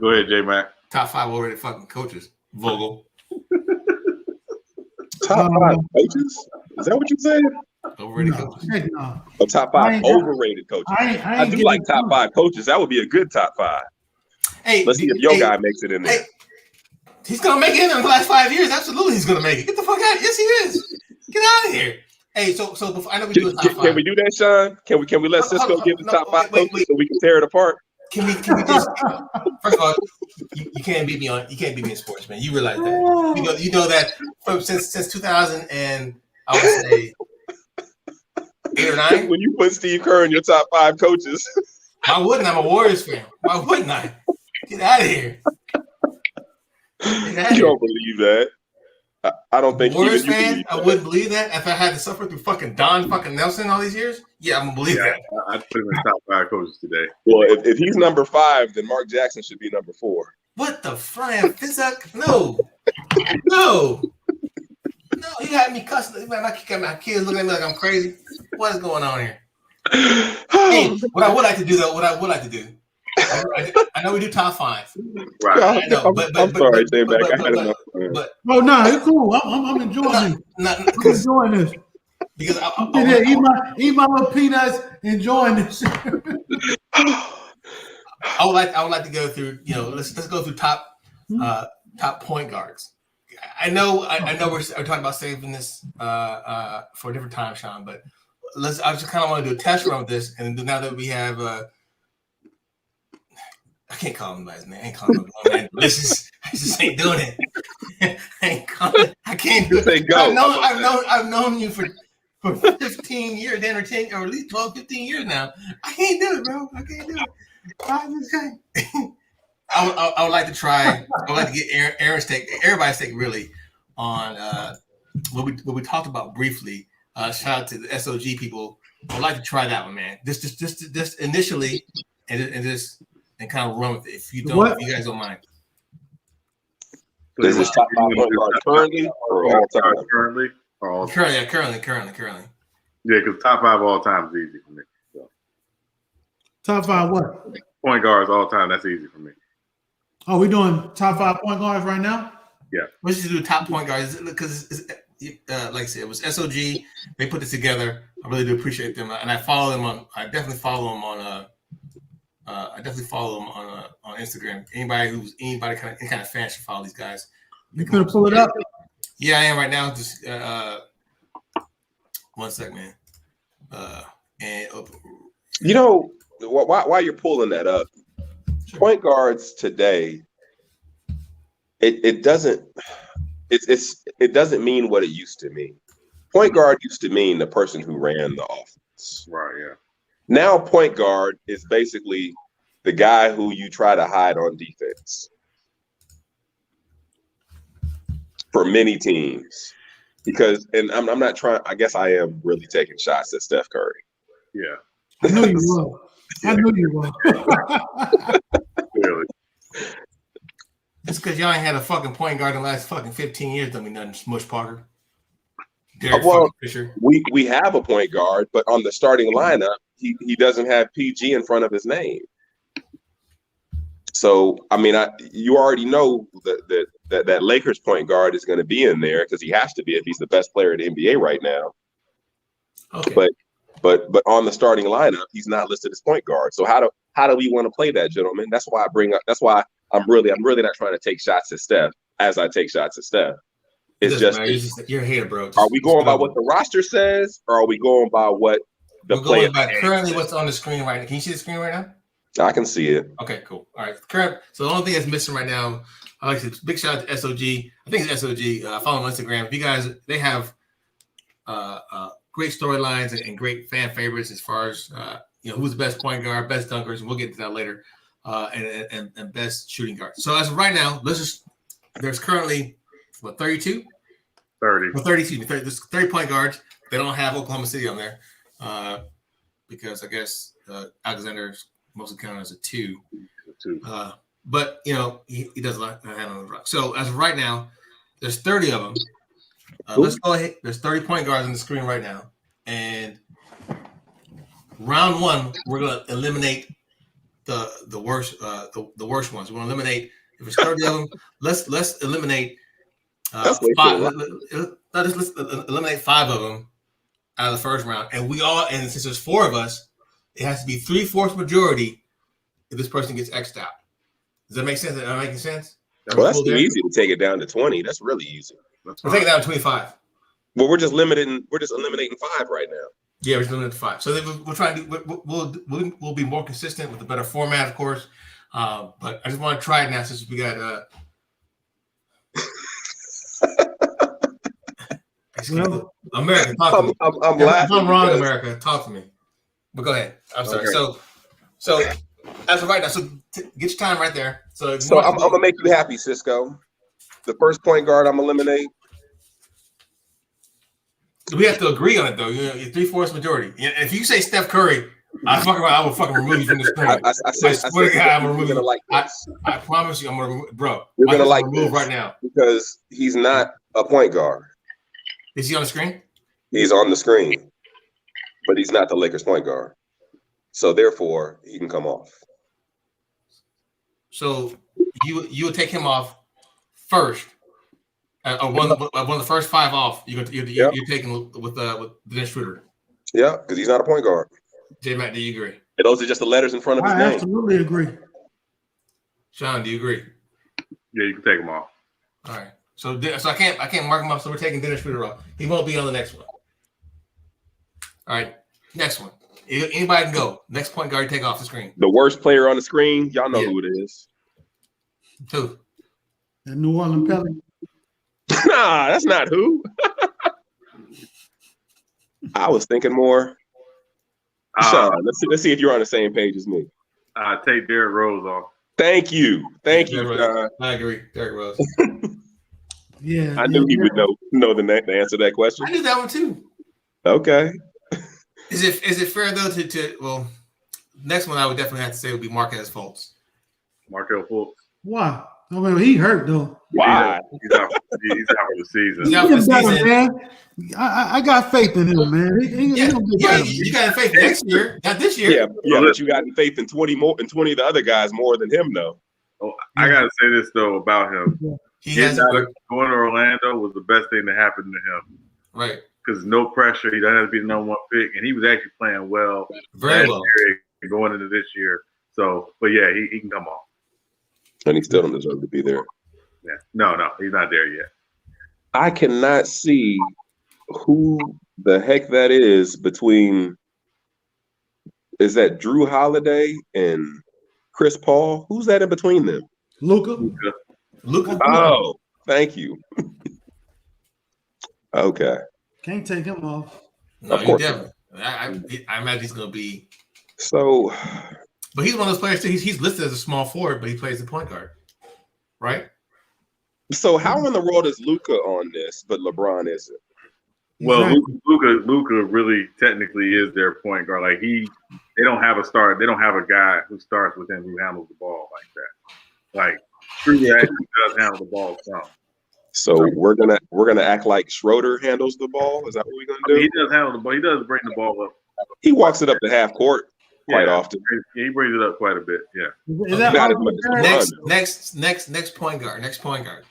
Go ahead, J-Mac. Top 5 already fucking coaches. Vogel. Top 5 coaches? Is that what you said? Overrated coaches. No. Oh, top 5 overrated coaches. I do like top 5 coaches. That would be a good top 5. Hey, let's see if your guy makes it in there. Hey, he's gonna make it in the last 5 years. Absolutely, he's gonna make it. Get the fuck out! Yes, he is. Get out of here. Hey, so before, I know we do a top 5. Can we do that, Sean? Can we let Cisco give the top 5 coaches so we can tear it apart? Can we just first of all, you can't beat me in sports, man. You realize that. You know that since 2000 and I would say 8 or 9. When you put Steve Kerr in your top 5 coaches. Why wouldn't I? I'm a Warriors fan. Why wouldn't I? Get out of here. You don't believe that. I don't think Warriors even you fan, believe I that. wouldn't believe that if I had to suffer through fucking Don fucking Nelson all these years. Yeah, I'm gonna believe that. I'd put him in top 5 coaches today. Well, if he's number 5, then Mark Jackson should be number 4. What the frying physic? No. You had me cussing. My kids looking at me like I'm crazy. What is going on here? Hey, what I would like to do though, I know we do top 5. Right. I know, I'm sorry, J-Mac. I had enough fun. Oh no, it's cool. I'm enjoying it. I'm enjoying this. Because eat my little peanuts, enjoying this. I would like to go through. Let's go through top point guards. I know we're talking about saving this for a different time, Sean. But I just kind of want to do a test run with this, and now that we have, I can't call him by his name. I ain't calling him by his name. I just ain't doing it. I can't do it. I've known you for 15 years, then or 10, or at least 12, 15 years now. I can't do it, bro. I can't do it. I just can't. I would like to try. I would like to get Aaron's take, everybody's take, really, on what we talked about briefly. Shout out to the SOG people. I'd like to try that one, man. Just initially, and kind of run with it. If you guys don't mind. This is top 5 point guard currently or all time? Currently. Currently. Yeah, because top 5 all time is easy for me. So. Top 5 what? Point guards all time. That's easy for me. Oh, we doing top 5 point guards right now? Yeah. Let's just do top point guards because, like I said, it was SOG. They put this together. I really do appreciate them, and I follow them on. I definitely follow them on. On Instagram. Anybody kind of fan should follow these guys. You gonna pull it up? Yeah, I am right now. Just 1 sec, man. While you're pulling that up, Point guards today, it doesn't mean what it used to mean. Point guard used to mean the person who ran the offense. Right. Yeah. Now, point guard is basically the guy who you try to hide on defense for many teams. Because, and I'm not trying, I guess I am really taking shots at Steph Curry. Yeah. I knew you were. I knew you were. Clearly. It's because y'all ain't had a fucking point guard in the last fucking 15 years. Don't mean nothing, Smush Parker. Well, Fisher. we have a point guard, but on the starting lineup, he doesn't have PG in front of his name. So, I mean, you already know that Lakers point guard is going to be in there because he has to be if he's the best player in the NBA right now. Okay. But on the starting lineup, he's not listed as point guard. So how do we want to play that, gentlemen? That's why I'm really not trying to take shots at Steph as I take shots at Steph. It's just you're a hater, bro. Are we going by what the roster says, or are we going by what the player? We're going by currently what's on the screen right now. Can you see the screen right now? I can see it. Okay, cool. All right. So the only thing that's missing right now, like I said, big shout out to SOG. I think it's SOG. Follow them on Instagram. If you guys, they have great storylines and great fan favorites as far as who's the best point guard, best dunkers, and we'll get to that later, and best shooting guard. So as of right now, there's currently 32? 30. Well, 32. There's 30 point guards. They don't have Oklahoma City on there because I guess Alexander's mostly counted as a 2. But he does a lot on the rock. So as of right now, there's 30 of them. Let's go ahead. There's 30 point guards on the screen right now, and round one we're gonna eliminate the worst the worst ones. We're gonna eliminate if it's 30 of them. Let's eliminate 5. Let's eliminate 5 of them out of the first round, and since there's 4 of us, it has to be 3/4 majority if this person gets X'd out. Does that make sense? Am I making sense? Well, that's too easy to take it down to 20. That's really easy. We'll take it down to 25. Well, we're just eliminating 5 right now. Yeah, we're just limited to 5. So then we'll try to we'll be more consistent with a better format, of course. But I just want to try it now since we got America, talk to me. I'm laughing. If I'm wrong, America, talk to me. But go ahead. I'm sorry. Okay. So as of right now, get your time right there. So I'm gonna make you happy, Cisco. The first point guard I'm eliminate. We have to agree on it though. You're 3/4 majority. If you say Steph Curry, I will fucking remove you from the screen. I swear to God, I'm gonna remove you. Like I promise you, I'm gonna remove, bro. You're gonna like remove right now because he's not a point guard. Is he on the screen? He's on the screen, but he's not the Lakers point guard. So therefore, he can come off. So you would take him off first. One of the first 5 off. You're taking with Dennis Schroeder. Yeah, because he's not a point guard. J Matt, do you agree? And those are just the letters in front of his name. I absolutely agree. Sean, do you agree? Yeah, you can take them off. All right. So I can't mark him off. So we're taking Dennis Schroeder off. He won't be on the next one. All right. Next one. Anybody can go. Next point guard, take off the screen. The worst player on the screen, y'all know who it is. Who? The New Orleans Pelicans. Nah, that's not who. I was thinking more. Sean, let's see if you're on the same page as me. Take Derrick Rose off. Thank you, Sean. I agree, Derrick Rose. Yeah, I knew he would know the answer to that question. I knew that one too. Okay. Is it fair though to next one I would definitely have to say would be Marquez Fultz. Markel Fultz. Why? I mean, he hurt though. Why? He's out for the season. He's out for the season. Man. I got faith in him, man. You got faith next year, not this year. Yeah, but you got faith in 20 of the other guys more than him, though. Oh, I gotta say this though about him. Yeah. Going to Orlando was the best thing that happened to him. Right. Because no pressure. He doesn't have to be the number 1 pick, and he was actually playing well. Very well. Going into this year. So, but yeah, he can come off. And he still don't deserve to be there. Yeah. No, he's not there yet. I cannot see who the heck that is between. Is that Drew Holiday and Chris Paul. Who's that in between them? Luka. Oh, thank you. Okay. Can't take him off. No, Of course. I imagine he's going to be. So, but he's one of those players too. He's listed as a small forward, but he plays the point guard, right? So how in the world is Luka on this, but LeBron isn't? Well, Exactly. Luka really technically is their point guard. Like they don't have a start. They don't have a guy who starts with him who handles the ball like that. Like Schroeder actually does handle the ball some. So we're gonna act like Schroeder handles the ball. Is that what we're gonna do? I mean, he does handle the ball. He does bring the ball up. He walks it up to half court quite often. He brings it up quite a bit. Yeah. Is that Not as RJ much as Barrett? Next point guard. Next point guard.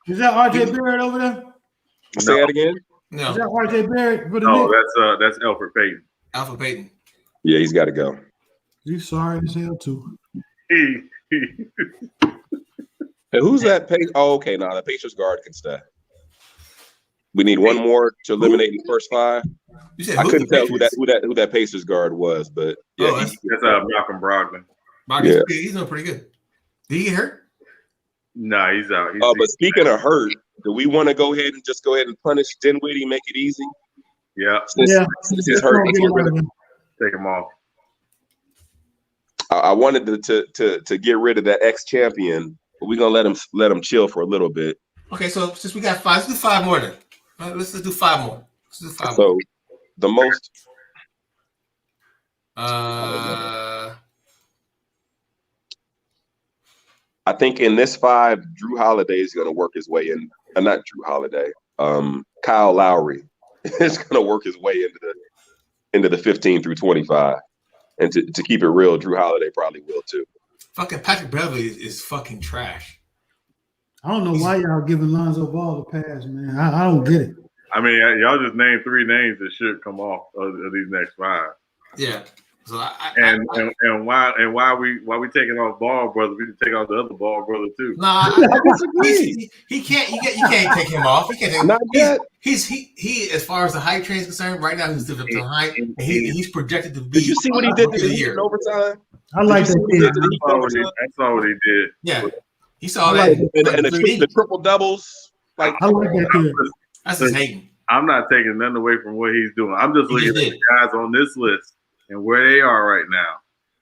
Is that RJ Barrett over there? Say that again. No, Is that RJ Barrett for the No, Knicks? that's Alfred Payton. Alpha Payton. Yeah, he's got to go. You sorry as hell too. And who's that? Oh, okay. Now the Pacers guard can stay. We need one more to eliminate the first five. You said I who? couldn't tell who that Pacers guard was, but yeah, Oh, That's Malcolm Brogdon. Marcus, he's doing pretty good. Did he get hurt? No, he's out. but speaking of hurt, do we want to go ahead and punish Dinwiddie, make it easy? Yeah, Since he's hurt, take him off. I wanted to get rid of that ex-champion, but we're gonna let him chill for a little bit. Okay, so since we got five, let's do five more then. Let's do five more. So the most. I think in this five, Drew Holiday is going to work his way in. Not Drew Holiday. Kyle Lowry is going to work his way into the 15 through 25. And to keep it real, Drew Holiday probably will too. Fucking Patrick Beverly is fucking trash. I don't know why y'all giving Lonzo Ball the pass, man. I don't get it. I mean, y'all just named three names that should come off of these next five. Yeah. So why we taking off Ball brother? We can take off the other Ball brother too. Nah, I disagree. he can't. You can't take him off. He can't take him. Not yet. He as far as the height train is concerned, right now he's living up to the height. And he's projected to be. Did you see what he did to the Heat in overtime? I like that kid. I saw what he did. Yeah, he saw that. And the triple doubles. Like I like that kid. That's just hating. I'm not taking nothing away from what he's doing. I'm just looking at the guys on this list and where they are right now.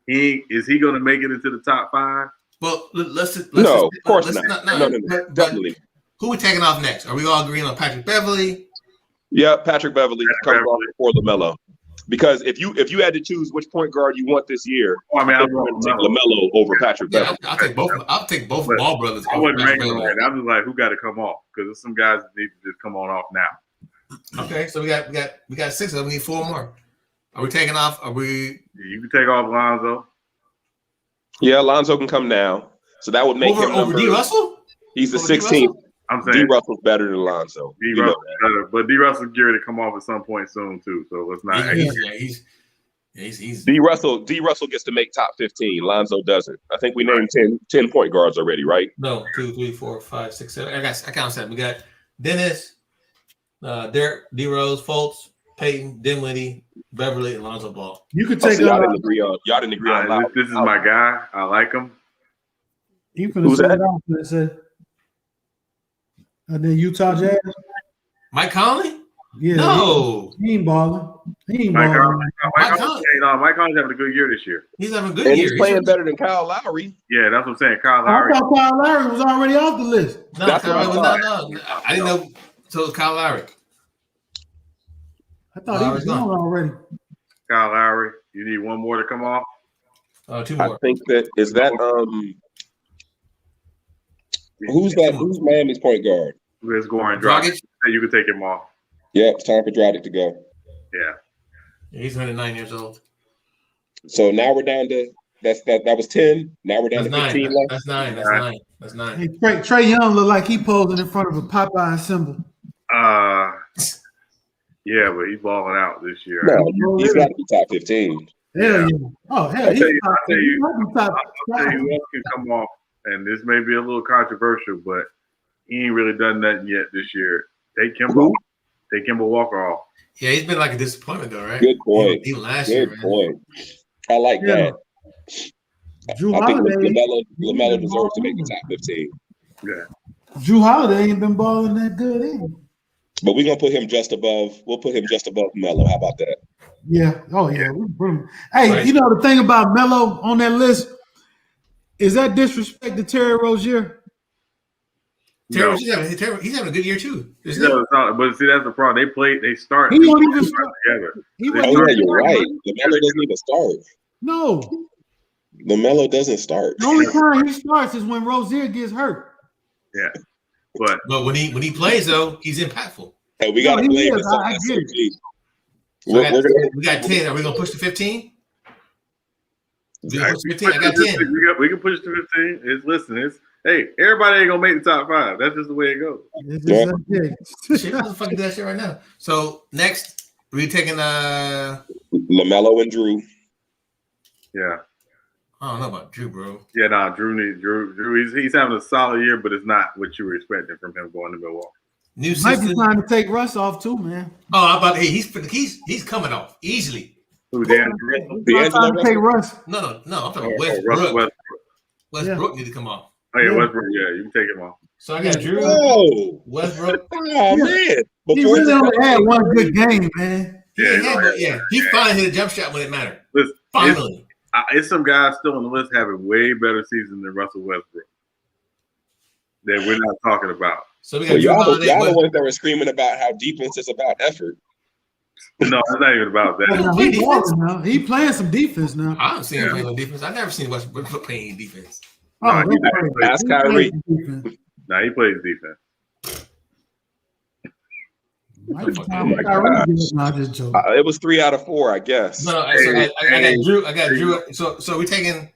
Is he going to make it into the top five? Well, let's no, of course not. No, definitely. Who we taking off next? Are we all agreeing on Patrick Beverly? Yeah, Patrick Beverly comes off before LaMelo. Because if you had to choose which point guard you want this year, I mean, I'm going to take LaMelo over Patrick Beverly. I'll take both Ball brothers. I wasn't ranking on that. I'm just like, who got to come off? Because there's some guys that need to just come on off now. Okay, so we got six of them. We need four more. Are we taking off? Are we? You can take off Lonzo. Yeah, Lonzo can come now. So that would make him over D. Russell. He's the 16th. I'm saying D. Russell's better than Lonzo. D. Russell's better, but D. Russell's geared to come off at some point soon too. So let's not. He's D. Russell gets to make top 15. Lonzo doesn't. I think we named 10 point guards already, right? No, 2, 3, 4, 5, 6, 7. I count 7. We got Dennis, Derek, D. Rose, Fultz, Peyton, Dinwiddie, Beverly, and Lonzo Ball. You could take y'all didn't agree on Lowry. This is my guy. I like him. You finna set it off, listen. And then Utah Jazz. Mike Conley? Yeah. No. He ain't balling. Mike Conley's having a good year this year. He's having a good and year. He's playing better than Kyle Lowry. Yeah, that's what I'm saying. Kyle Lowry. I thought Kyle Lowry was already off the list. No, I didn't know. So it was Kyle Lowry. I thought he was gone already. Kyle Lowry. You need one more to come off? 2 more. I think is that who's Miami's point guard? It's going Dragic. You can take him off. Yeah, it's time for Dragic to go. Yeah. He's 109 years old. So now we're down to that was 10. Now we're down to 15 left. That's 9. Hey, Trae Young look like he posing in front of a Popeye symbol. Yeah, but he's balling out this year. No, he's got to be top 15. Hell yeah. Oh, hell, he's top 15. I'll tell you what can come off, and this may be a little controversial, but he ain't really done nothing yet this year. Take Kemba Walker off. Yeah, he's been like a disappointment though, right? Good point. Even last Good year, point. I like that. Drew I think Holiday. LaMelo deserves to make the top 15. Yeah. Drew Holiday ain't been balling that good either. But we're gonna put him just above. We'll put him just above Melo. How about that? Yeah. Oh yeah. Hey, right. You know the thing about Melo on that list is that disrespect to Terry Rozier. Terry, he's having a good year too. But see, that's the problem. They start. He won't even start together. You're right. LaMelo doesn't even start. No. LaMelo doesn't start. The only time he starts is when Rozier gets hurt. Yeah. But when he plays though, he's impactful. Hey, we got to blame this on SOG. So we got 10. Are we gonna push to 15? We can push to 15. I got 10. We can push to 15. Hey, everybody ain't gonna make the top 5. That's just the way it goes. Shit, I'm fucking do that shit right now. So next, we taking LaMelo and Drew. Yeah. I don't know about Drew, bro. Yeah, Drew. He's having a solid year, but it's not what you were expecting from him going to Milwaukee. New might be trying to take Russ off too, man. Oh, he's coming off easily. Who? D'Angelo take Russ. No. I'm talking Westbrook. Westbrook need to come off. Oh yeah, Westbrook. Yeah, you can take him off. So I got Drew. Oh, Westbrook. Oh man, he really only had one good game, man. He finally hit a jump shot when it mattered. Listen, finally. It's some guys still on the list having way better season than Russell Westbrook that we're not talking about. So we got y'all the ones that were screaming about how defense is about effort. No, it's not even about that. He playing some defense now. I don't see him playing no defense. I never seen Westbrook playing defense. Ask Kyrie. No, he plays defense. It was 3 out of 4, I guess. No, I got Drew. I got Drew. So we taking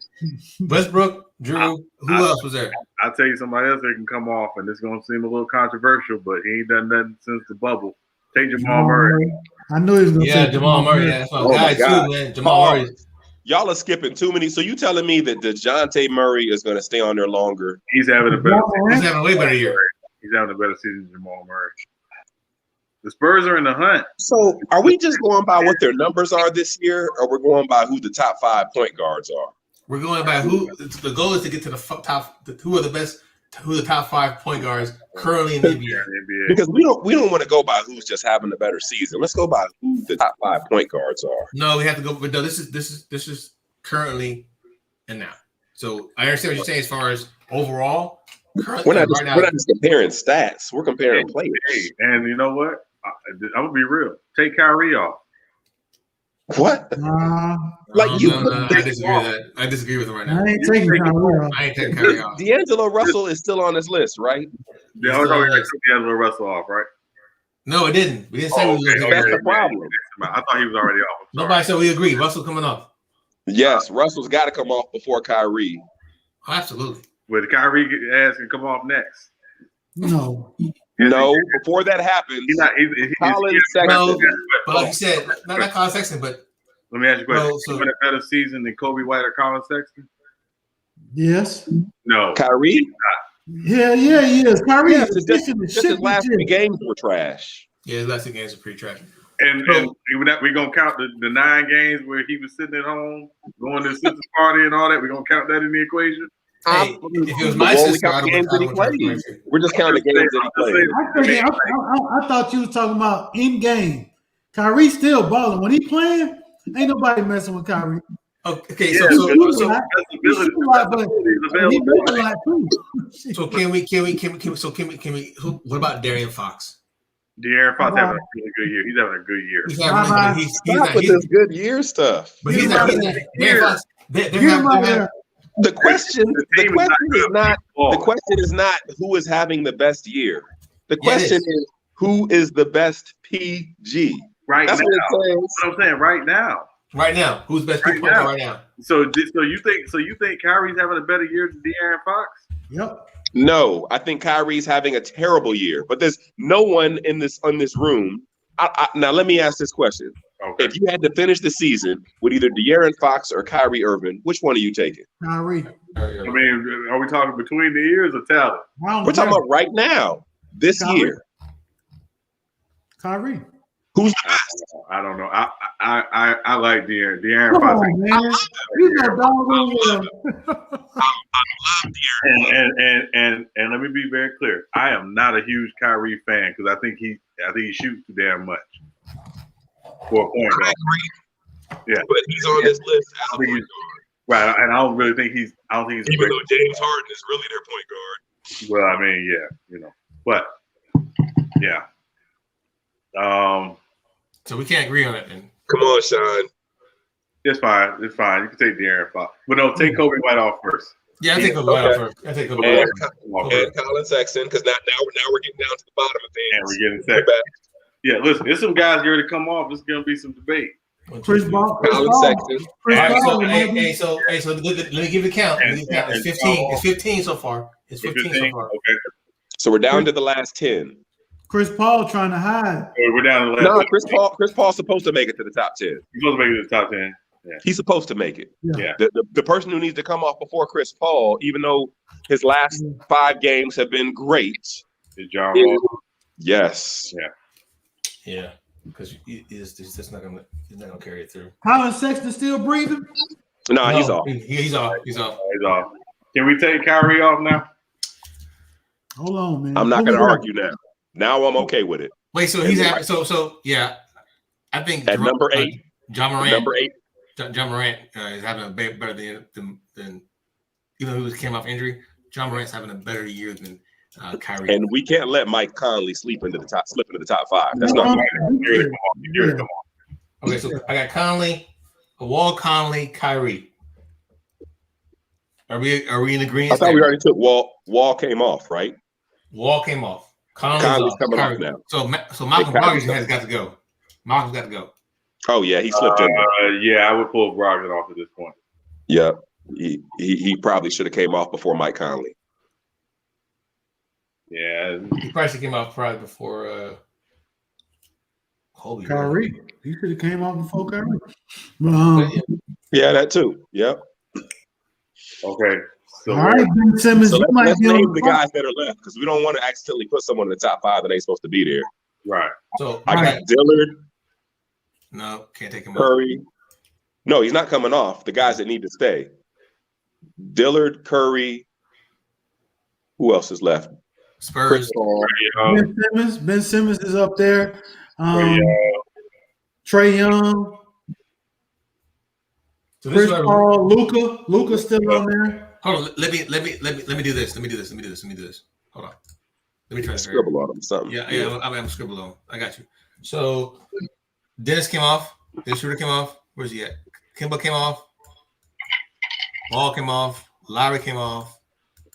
Westbrook, Drew. Who else was there? I'll tell you somebody else that can come off, and it's gonna seem a little controversial, but he ain't done nothing since the bubble. Take Jamal Murray. I knew he was gonna say Jamal Murray. Yeah, that's my guy too, man. Jamal Murray. Y'all are skipping too many. So you telling me that DeJounte Murray is going to stay on there longer? He's having a better season. He's having a way better year. He's having a better season than Jamal Murray. The Spurs are in the hunt. So are we just going by what their numbers are this year, or we're going by who the top 5 point guards are? We're going by who. The goal is to get to the top. Who are the best? Who are the top 5 point guards currently in the NBA? Because we don't want to go by who's just having a better season. Let's go by who the top 5 point guards are. No, we have to go. But no, this is currently and now. So I understand what you're saying as far as overall. We're not just comparing stats. We're comparing players. Hey, and you know what? I'm gonna be real. Take Kyrie off. What? I disagree with that. I disagree with him right now. I ain't taking Kyrie off. D'Angelo Russell is still on this list, right? Yeah, I thought we took D'Angelo Russell off, right? No, it didn't. We didn't say we was going to That's the problem. I thought he was already off. Nobody said we agreed. Russell coming off. Yes, Russell's got to come off before Kyrie. Oh, absolutely. But Kyrie ass can come off next. No, before that happens, he's Colin Sexton. But like you said, not Colin Sexton, but let me ask you a question. So, a better season than Kobe White or Colin Sexton? Yes. No. Kyrie? Yeah, he is. Kyrie is just his last 3 games were trash. Yeah, his last 2 games were pretty trash. And we're going to count the 9 games where he was sitting at home, going to the sister's party and all that. We're going to count that in the equation? Hey, if it was my sister, we're just counting the games that he played. I thought you was talking about in game. Kyrie's still balling. When he playing, ain't nobody messing with Kyrie. Okay, so can we? What about De'Aaron Fox? De'Aaron Fox having a really good year. He's having a good year. Stop with this good year stuff. But he's not. De'Aaron Fox. The question is not who is having the best year. The question is who is the best PG. Right now. That's what I'm saying. Right now. Right now, who's best right now? Right now? So you think Kyrie's having a better year than De'Aaron Fox? Yep. No, I think Kyrie's having a terrible year. But there's no one in this room. Now let me ask this question: If you had to finish the season with either De'Aaron Fox or Kyrie Irving, which one are you taking? Kyrie. I mean, are we talking between the years or talent? We're talking about right now, this year. Kyrie. Who's the best? I don't know. I like De'Aaron Come Fox. on, man. You know, dog on him. And let me be very clear. I am not a huge Kyrie fan because I think he shoots too damn much for a point guard. Yeah, but he's on this list as a point guard. Right, and I don't think he's. Even though James Harden is really their point guard. Well, I mean, yeah, but yeah. So we can't agree on it then. Come on, Sean. It's fine. It's fine. You can take De'Aaron Fox, but no, take Kobe White off first. Yeah, I take Kobe White off first. I take Kobe White off. And Colin Sexton, because now we're getting down to the bottom of things. And we're getting Sexton. Yeah, listen, there's some guys here to come off. There's gonna be some debate. Chris Paul. Colin Sexton. So let me give the count. It's 15. It's 15 so far. It's 15 so far. Okay. So we're down to the last 10. Chris Paul trying to hide. We're down to the last. No, Chris Paul's supposed to make it to the top 10. He's supposed to make it to the top 10. Yeah. He's supposed to make it. Yeah. The person who needs to come off before Chris Paul, even though his last 5 games have been great, is John Wall. Yes. Yeah. Because he's just not gonna carry it through. Colin Sexton still breathing? No, he's off. He's off. He's off. Can we take Kyrie off now? Hold on, man. I'm not going to argue now. Now I'm okay with it. Wait, so he's at so yeah. I think at number 8. John Morant. Number 8. John Morant is having a better than even though he came off injury. John Morant's having a better year than Kyrie. And we can't let Mike Conley slip into the top 5. That's not right. Okay, so I got Conley, Wall, Conley, Kyrie. Are we in agreement? I thought we already took Wall. Wall came off, right? Wall came off. Conley's coming off now. So Malcolm Brogdon has got to go. Malcolm's got to go. Oh yeah, he slipped in there. Yeah, I would pull Brogdon off at this point. Yeah, he probably should have came off before Mike Conley. Yeah, he probably came off probably before Kyrie. He should have came off before Kyrie. Yeah, that too. Yep. Okay. So, all right, Ben Simmons. So let's name the guy. guys that are left because we don't want to accidentally put someone in the top 5 that ain't supposed to be there. Right. So I got Dillard. No, can't take him Curry. off. No, he's not coming off. The guys that need to stay. Dillard, Curry. Who else is left? Spurs. Ben Simmons is up there. Trae Young. So Chris Paul, Luka's still on there. Hold on, let me do this. Let me do this. Hold on. Let me try to scribble on them something. Yeah. I'm scribble on. I got you. So Dennis came off. Dennis Schroeder came off. Where's he at? Kimba came off. Ball came off. Lowry came off.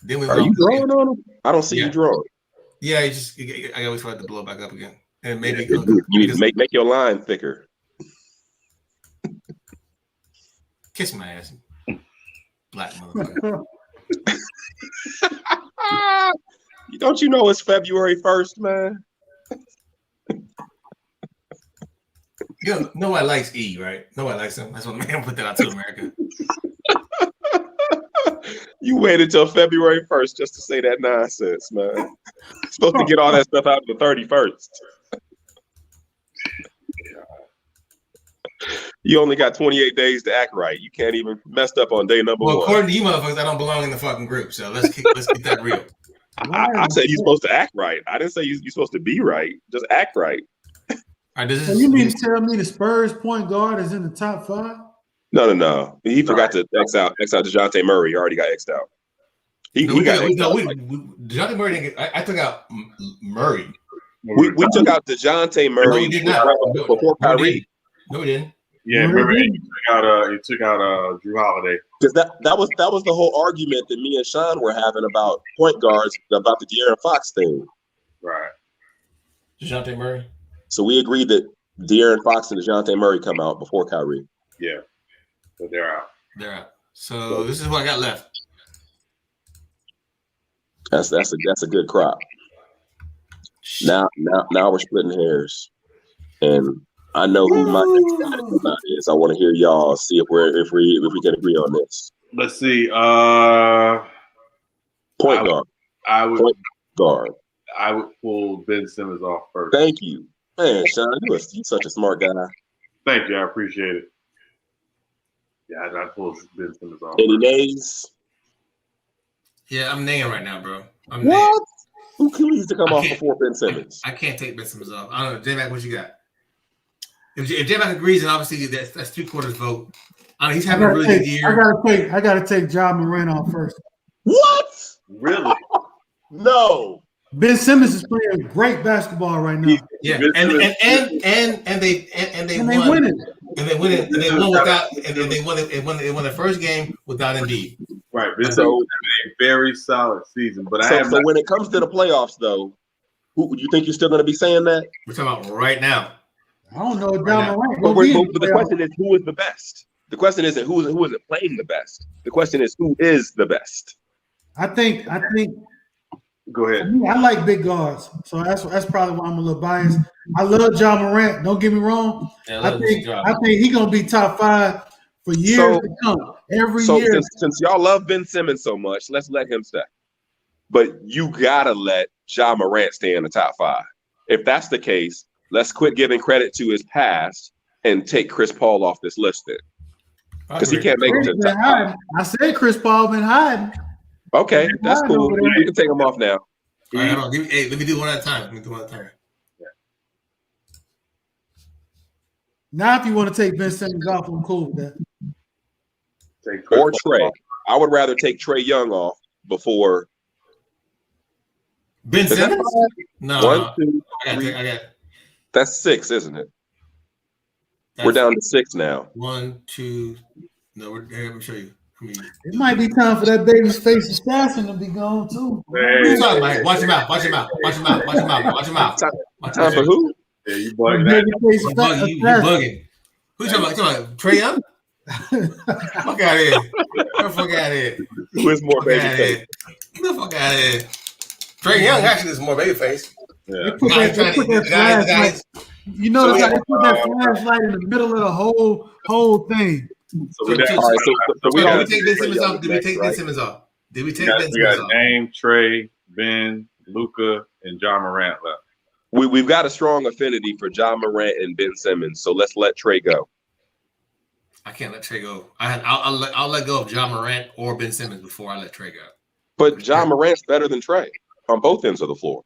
Then we. Are you drawing on him? I don't see you drawing. Yeah, I always try to blow it back up again, and maybe you need to make your line thicker. Kiss my ass, black motherfucker. Don't you know it's February 1st, man? Nobody likes E, right? Nobody likes him. That's what man put that out to America. You waited till February 1st just to say that nonsense, man. You're supposed to get all that stuff out on the 31st. You only got 28 days to act right. You can't even messed up on day number 1. Well, according to you motherfuckers, I don't belong in the fucking group. So let's get that real. I said you're supposed to act right. I didn't say you're supposed to be right. Just act right. All right, so you mean to tell me the Spurs point guard is in the top 5? No. He forgot to X out DeJounte Murray. He already got X'd out. DeJounte Murray didn't get. I took out Murray. We took out DeJounte Murray. No, we did not. Before Kyrie. No, we didn't. Yeah, remember he took out Drew Holiday. Because that was the whole argument that me and Sean were having about point guards, about the De'Aaron Fox thing. Right. DeJounte Murray. So we agreed that De'Aaron Fox and DeJounte Murray come out before Kyrie. Yeah. So they're out. They're out. So this is what I got left. That's a good crop. Now we're splitting hairs, and I know who my next guy is. I want to hear y'all see if we can agree on this. Let's see. Point guard. I would pull Ben Simmons off first. Thank you. Man, Sean, you're such a smart guy. Thank you. I appreciate it. Yeah, I pulled Ben Simmons off. Any nays? Yeah, I'm naying right now, bro. I'm What? naying. Who needs to come off before Ben Simmons? I can't take Ben Simmons off. I don't know. J-Mac, what you got? If J-Mac agrees, then obviously that's 3/4 vote. I mean, he's having a really good year. I gotta take John Moran off first. What? Really? No. Ben Simmons is playing great basketball right now. Yeah, and they won. Win it. And they win it. And they won without. And they won it. They won the first game without Embiid. Right. Ben Simmons had a very solid season, but so when it comes to the playoffs, though, who you think you're still going to be saying that? We're talking about right now. I don't know. John Moran. But the question is, who is the best? The question isn't who isn't playing the best. The question is, who is the best? I think. Go ahead. I like big guards, so that's probably why I'm a little biased. I love John Morant. Don't get me wrong. Yeah, I think he's gonna be top 5 for years to come. Every year. Since y'all love Ben Simmons so much, let's let him stay. But you gotta let John Morant stay in the top 5. If that's the case, let's quit giving credit to his past and take Chris Paul off this list then, because he can't make it to the top 5. I said Chris Paul been hiding. Okay, that's cool. You can take him off now. All right, hold on. Let me do one at a time. Yeah. Now, if you want to take Ben Simmons off, I'm cool with that. Or Trey. I would rather take Trey Young off before Ben Simmons. No, 1, 2, 3. I got. That's 6, isn't it? We're down to 6 now. 1, 2. No, let me show you. It might be time for that baby's face assassin to be gone too. Hey, watch him out. Time for who? Yeah, you bugging. You bugging. Who you talking about? Trey Young? Fuck out of here. Get the fuck out of here. Who is more baby face? Get the fuck out of here. Trey Young actually is more baby face. Yeah. They put that flashlight. You notice how they put that flashlight in the middle of the whole thing. So we Did we take Ben Simmons off? We got Dame, Trey, Ben, Luka, and John Morant left. We've got a strong affinity for John Morant and Ben Simmons, so let's let Trey go. I can't let Trey go. I'll let go of John Morant or Ben Simmons before I let Trey go. But John Morant's better than Trey on both ends of the floor.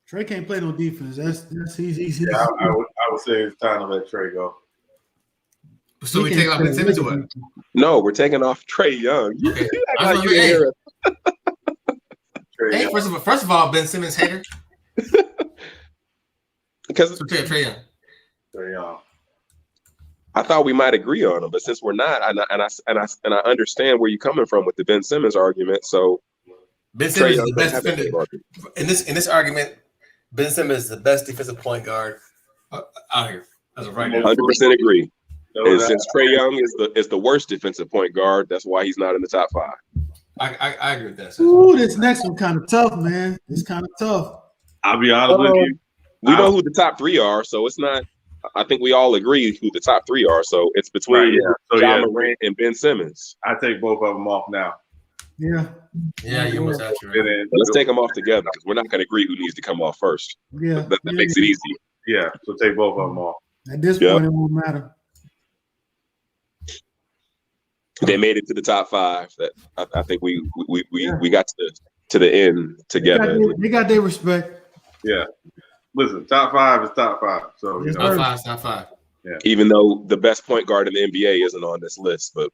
Trey can't play no defense. He's Yeah, I would say it's time to let Trey go. So we take off Ben Simmons or what? No, we're taking off Trey Young. Okay. Trey First of all, Ben Simmons hater. Because Trey Young. Trey Young. I thought we might agree on him, but since we're not, and I understand where you're coming from with the Ben Simmons argument. So Ben Simmons is the best defender in this argument. Ben Simmons is the best defensive point guard out here as of right now. 100% agree. And since Trey Young is the worst defensive point guard, that's why he's not in the top 5. I agree with that. Ooh, this next one kind of tough, man. It's kind of tough. I'll be honest with you. We know who the top 3 are, so it's not. I think we all agree who the top 3 are. So it's between John Morant and Ben Simmons. I take both of them off now. Yeah. Yeah, you almost have to. Right? Let's take them off together because we're not going to agree who needs to come off first. Yeah. That makes it easy. Yeah, so take both of them off. At this point, it won't matter. They made it to the top 5. That I think we got to the end together. They got their respect. Yeah. Listen, top 5 is top 5. So top 5. Yeah. Even though the best point guard in the NBA isn't on this list, but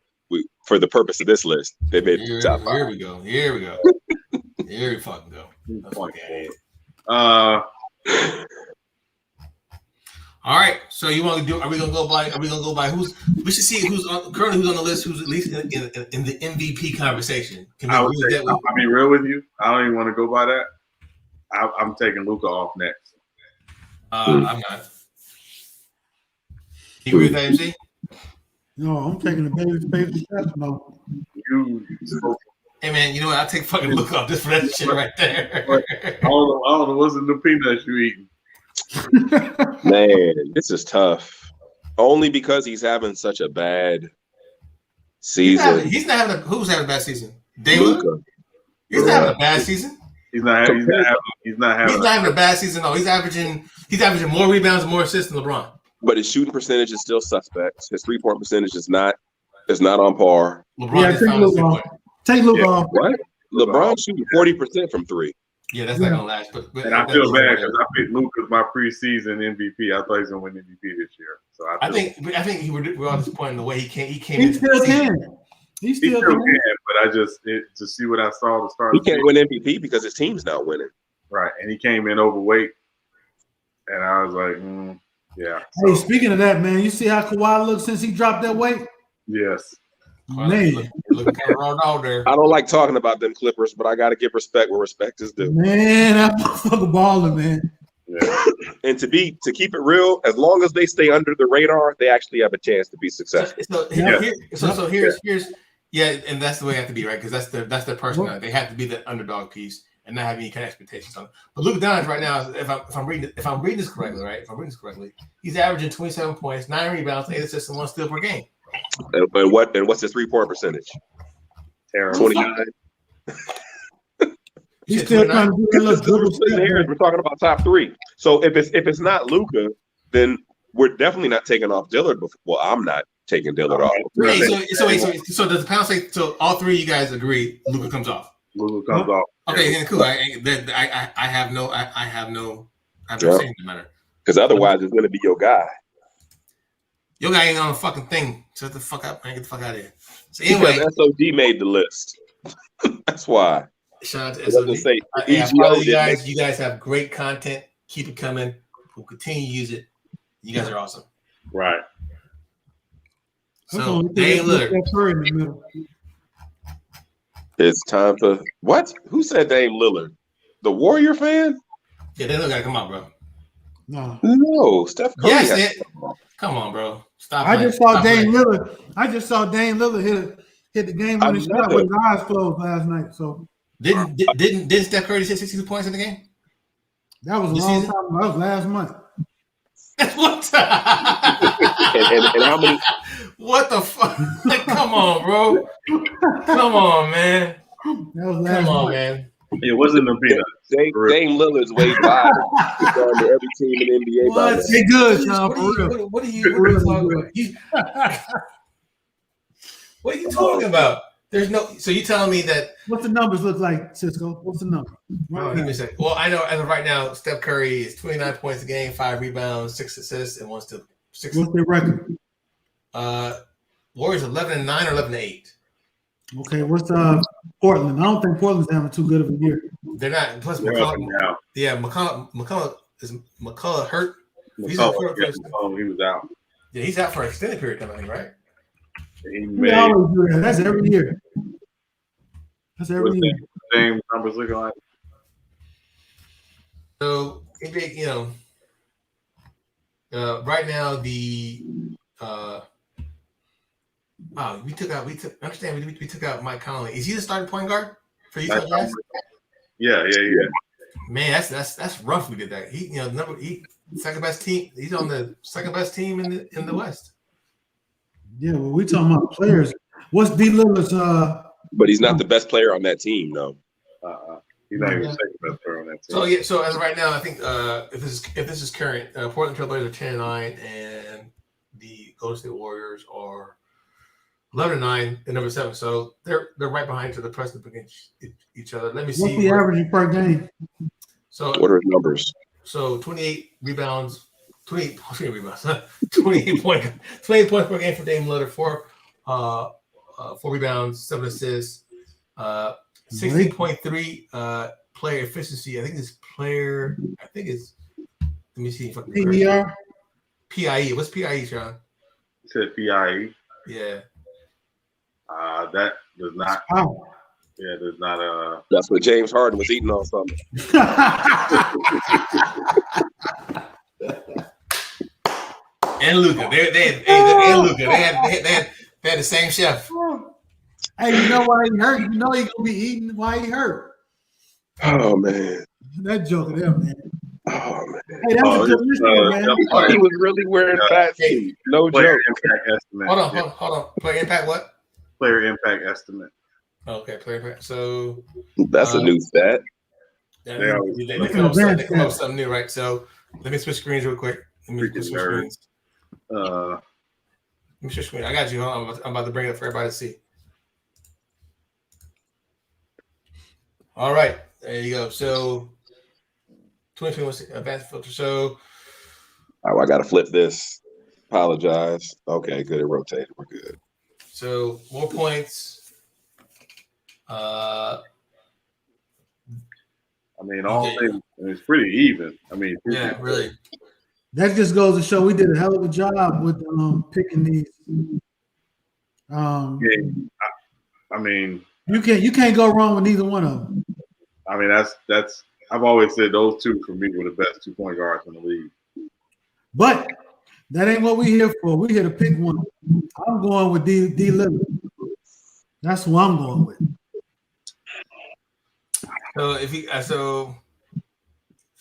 for the purpose of this list, they made it to the top 5. Here we go. Here we fucking go. All right. So you want to do? Are we gonna go by who's? We should see who's currently on the list. Who's at least in the MVP conversation? I'll be real with you. I don't even want to go by that. I'm taking Luka off next. I'm not. You agree with that, MC? No, I'm taking the baby's step. No. Hey man, you know what? I'll take fucking Luka off just for that shit right there. I don't know what's in the peanuts you eating. Man, this is tough. Only because he's having such a bad season. Who's having a bad season? Luka. He's not having a bad season. He's not having He's not having a bad season. No, he's averaging more rebounds and more assists than LeBron. But his shooting percentage is still suspect. His 3-point percentage is not on par. LeBron just found a point. Take Luke off. What? LeBron's shooting 40% from 3. Yeah, that's not gonna last. But and I feel bad because I picked Luke as my preseason MVP. I thought he was gonna win MVP this year. So I think we're on this point in the way he came. He still can. He still can. But I just to see what I saw to start. He can't win MVP because his team's not winning. Right, and he came in overweight, and I was like, yeah. Hey, speaking of that, man, you see how Kawhi looks since he dropped that weight? Yes. Man, looking kind of raw out there. I don't like talking about them Clippers, but I got to give respect where respect is due. Man, that motherfucker balling, man. Yeah. And to keep it real, as long as they stay under the radar, they actually have a chance to be successful. So here's and that's the way it has to be, right? Because that's their personality. They have to be the underdog piece and not have any kind of expectations on it. But Luka Doncic right now, if I'm reading this correctly, right? If I'm reading this correctly, he's averaging 27 points, 9 rebounds, 8 assists, and 1 steal per game. And what's his 3-point percentage? Terrible. 29. He's still trying to do that little dribble step. We're talking about top 3. So if it's not Luka, then we're definitely not taking off Dillard. Well, I'm not taking Dillard off. So does the panel say? So all 3 of you guys agree Luka comes off? Luka comes off. Okay, then cool. I have no say in the matter. Because otherwise, it's going to be your guy. Your guy ain't on a fucking thing. Shut the fuck up, man. Get the fuck out of here. So anyway, because SOD made the list. That's why. Shout out to SOD. You guys have great content. Keep it coming. We'll continue to use it. You guys are awesome. Right. So Dame Lillard. It's time for what? Who said Dame Lillard? The Warrior fan? Yeah, they gotta come out, bro. No, Steph Curry. Yes, come on, bro. Stop. I just saw Dame Lillard hit the game winning shot with his eyes closed last night. So didn't Steph Curry hit 62 points in the game? That was a long time. That was last month. What? and how many? What the fuck? Come on, bro. Come on, man. That was last month. Man. It wasn't a peanut. Dame Lillard's way by every team in the NBA. What? They good, Sean. What are you talking about? What are you talking about? There's no. So you telling me that? What's the numbers look like, Cisco? What's the number? Give me a second. Well, I know as of right now, Steph Curry is 29 points a game, 5 rebounds, 6 assists, and 1 steal. What's their record? Warriors 11-9 or 11-8. Okay, what's Portland? I don't think Portland's having too good of a year. They're not. Plus, McCullough. Yeah, McCullough hurt. He was out. Yeah, he's out for an extended period of time, right? We always do that. That's every year. That's every year. Same numbers looking like. So, right now the we took out Mike Conley. Is he the starting point guard for Utah Jazz? Yeah. Man, that's rough. We did that. He second best team. He's on the second best team in the West. Yeah, well, we talking about players. What's D. Lillard's? But he's not the best player on that team, though. He's not even the second best player on that team. So as of right now, I think if this is current, Portland Trailblazers are 10-9, and the Golden State Warriors are 11-9 and number 7. So they're right behind each other, pressed up against each other. Let me see. What's the average per game? So what are his numbers? So 28 rebounds. 28 rebounds, 28 points per game for Dame Lillard, 4 rebounds, 7 assists, 16.3 player efficiency. I think it's let me see if I can PER? PIE. What's PIE, Sean? You said PIE? Yeah. That does not. Oh. Yeah, there's not. That's what James Harden was eating all summer. And Luka, they had the same chef. Hey, you know why he hurt? You know he's gonna be eating. Why he hurt? Oh man, that joke of them, man. Oh man, hey, that was a good listen, man. He was really wearing fat suit. No Player joke. impact estimate. Hold on. Player impact what? Player impact estimate. Okay, player impact. So that's a new stat. They come up with something new, right? So let me switch screens real quick. Let me switch screens. Let me switch screens. I got you. I'm about to bring it up for everybody to see. All right, there you go. So 2021 advanced filter. So I got to flip this. Apologize. Okay, good. It rotated. We're good. So more points. I mean, all things, it's pretty even. I mean, yeah, really. That just goes to show we did a hell of a job with picking these. I mean, you can't go wrong with neither one of them. I mean, that's I've always said those two for me were the best 2-point guards in the league. But that ain't what we're here for. We're here to pick one. I'm going with D. Lillard. That's who I'm going with. So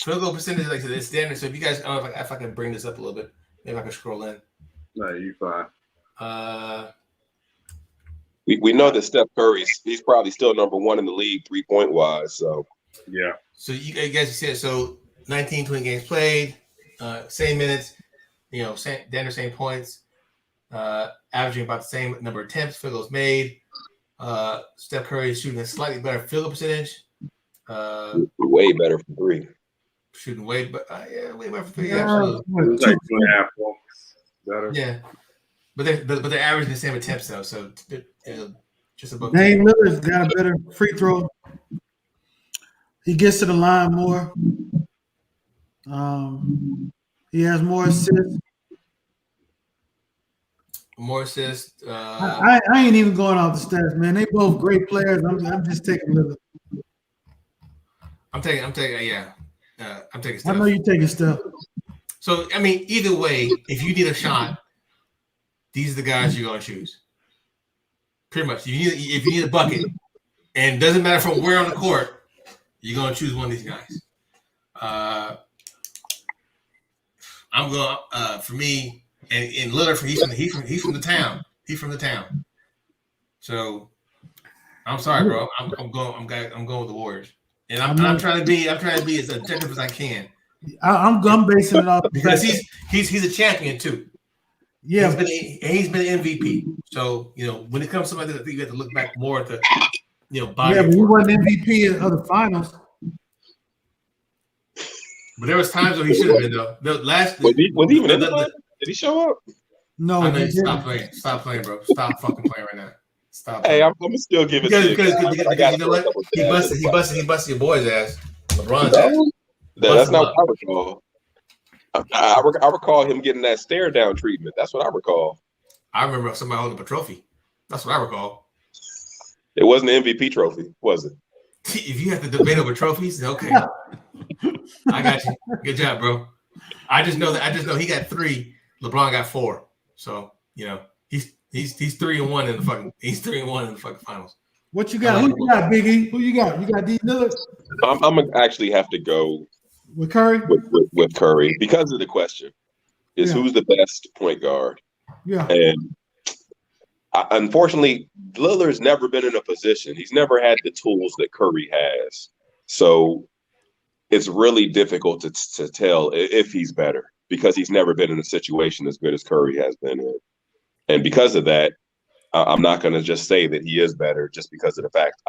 field goal percentage like this standard. So if you guys, I don't know if I can bring this up a little bit. Maybe I can scroll in. No, you fine. We know that Steph Curry's he's probably still number one in the league 3-point wise. So yeah. So you guys said so 19, 20 games played, same minutes, same points, averaging about the same number of attempts, field goals made. Steph Curry is shooting a slightly better field goal percentage. Way better for three. Shooting way better for three. Like 2.5 points better. Yeah, but they're averaging the same attempts though, so just above. Dame Lillard's got a better free throw. He gets to the line more. He has more assists. More assists. I ain't even going off the stats, man. They both great players. I'm just taking Lillard. I'm taking Steph. I know you're taking Steph. So I mean, either way, if you need a shot, these are the guys you're gonna choose. Pretty much. If you need a bucket, and it doesn't matter from where on the court, you're gonna choose one of these guys. I'm going for me and Lillard. He's from the town. He's from the town. So I'm sorry, bro. I'm going with the Warriors, and I'm trying to be as objective as I can. I'm basing it off because he's a champion too. Yeah, he's been MVP. So when it comes to somebody, I think you have to look back more at the body. Yeah, but he wasn't MVP of the finals. But there was times where he should have been though. Was he even in the finals? Did he show up? No. I mean, stop playing, bro. Stop fucking playing right now. Stop. Hey, I'm gonna still give it to you. Because you know what? He busted your boy's ass. LeBron's ass. That's not what I recall. I recall him getting that stare down treatment. That's what I recall. I remember somebody holding up a trophy. That's what I recall. It wasn't an MVP trophy, was it? If you have to debate over trophies, okay. I got you. Good job, bro. I just know he got 3. LeBron got 4. So he's 3-1 in the fucking. He's 3-1 in the fucking finals. What you got? Who you got, Big E? Who you got? You got D. Lillard? I'm gonna actually have to go with Curry. With Curry because of the question is who's the best point guard? Yeah. And unfortunately, Lillard's never been in a position. He's never had the tools that Curry has. So it's really difficult to tell if he's better because he's never been in a situation as good as Curry has been in. And because of that, I'm not going to just say that he is better just because of the fact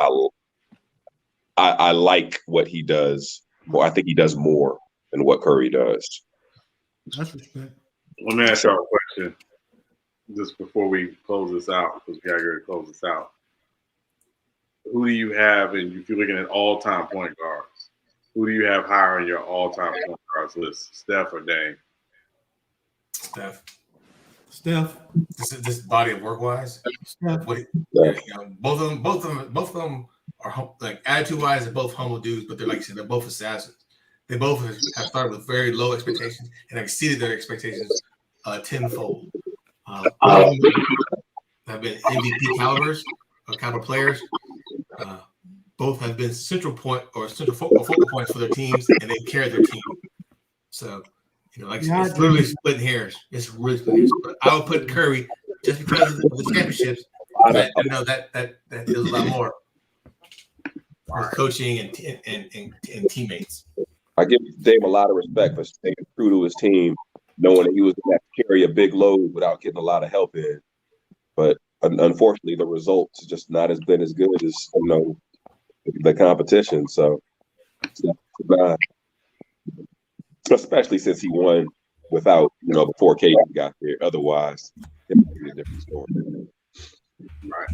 I like what he does. Well, I think he does more than what Curry does. That's respect. Let me ask y'all a question just before we close this out, because we got to close this out. Who do you have, and if you're looking at all-time point guards, who do you have higher on your all-time point guards list, Steph or Dame? Steph. This body of work wise, both of them are like attitude wise. They're both humble dudes, but they're both assassins. They both have started with very low expectations and have exceeded their expectations tenfold. Have been MVP caliber players. Both have been central focal points for their teams, and they carry their team. So. It's literally splitting hairs. It's really splitting hairs. But I would put Curry just because of the championships. I know that deals a lot more. with coaching and teammates. I give Dame a lot of respect for staying true to his team, knowing that he was going to carry a big load without getting a lot of help in. But unfortunately, the results just not as been as good as the competition. So, especially since he won without before KD got there. Otherwise, it might be a different story. Right.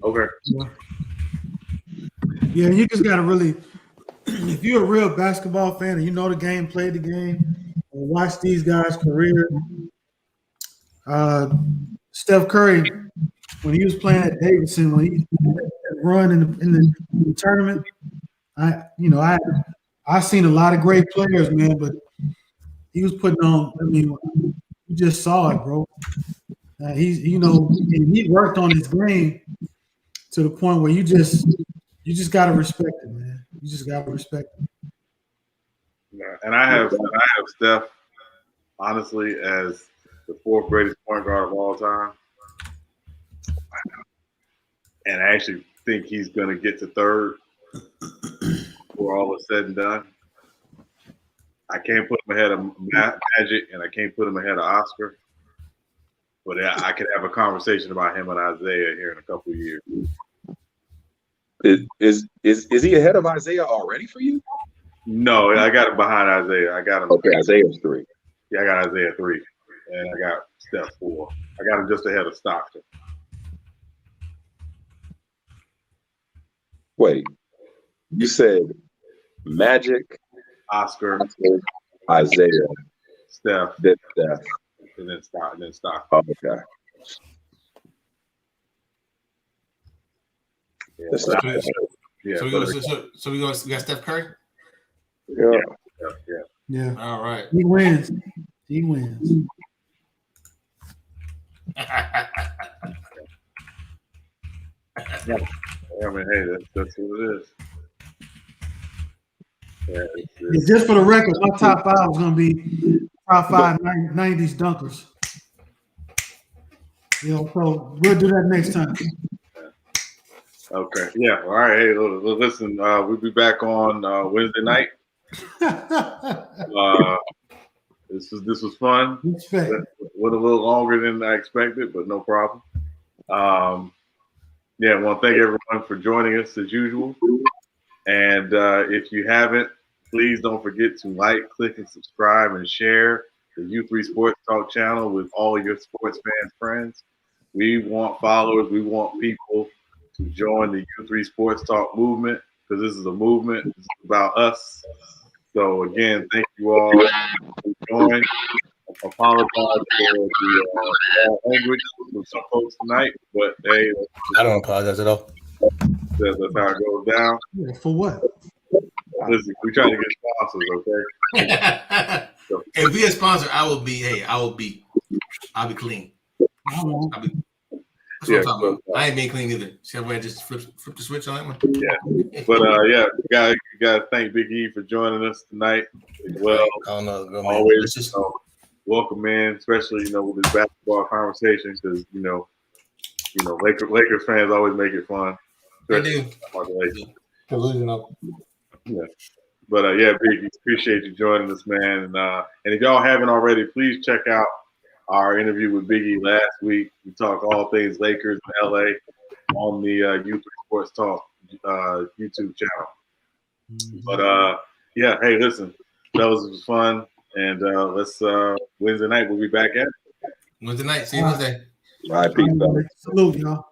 Okay. Yeah, you just gotta really, if you're a real basketball fan and you know the game, played the game, and watch these guys' career. Steph Curry, when he was playing at Davidson, when he run in the tournament, I seen a lot of great players, man, but he was putting on. I mean, you just saw it, bro. He worked on his game to the point where you just gotta respect it, man. You just gotta respect it. Yeah. And I have Steph honestly as the fourth greatest point guard of all time, and I actually think he's going to get to third before all is said and done. I can't put him ahead of Magic, and I can't put him ahead of Oscar. But I could have a conversation about him and Isaiah here in a couple of years. Is he ahead of Isaiah already for you? No, I got him behind Isaiah. I got him. Okay, Isaiah's 3. Yeah, I got Isaiah 3, and I got Steph 4. I got him just ahead of Stockton. Wait, you said Magic, Oscar, Isaiah, Steph, then Steph, and then Stockton. Oh, okay. Yeah. So we got Steph Curry. Yeah. All right. He wins. He wins. I mean, hey, that's what it is. Yeah, it's just for the record, my top 5 was going to be top 5 90s dunkers. So we'll do that next time. Okay. Yeah. All right. Hey, listen. We'll be back on Wednesday night. This was fun. Respect. Went a little longer than I expected, but no problem. I want to thank everyone for joining us as usual. And if you haven't, please don't forget to like, click, and subscribe and share the U3 Sports Talk channel with all your sports fans friends. We want followers. We want people to join the U3 Sports Talk movement because this is a movement. It's about us. So, again, thank you all for joining. I apologize for the language with some folks tonight, but hey, I don't apologize at all. That's how it goes down. Yeah, for what? Listen, we try to get sponsors, okay? So, if we a sponsor, I'll be clean. That's what I'm talking about. I ain't being clean either. See how I just flip the switch on that one? Yeah. But you gotta thank Big E for joining us tonight as well. I don't know, man. Always welcome in, especially with this basketball conversation because Lakers fans always make it fun. They do. Yeah. But Big E, appreciate you joining us, man. And if y'all haven't already, please check out our interview with Big E last week. We talk all things Lakers in LA on the U3 Sports Talk YouTube channel. But hey, listen, that was fun. And let's Wednesday night we'll be back at it. Wednesday night. See you Wednesday. All right, peace, fellas. Salute, y'all.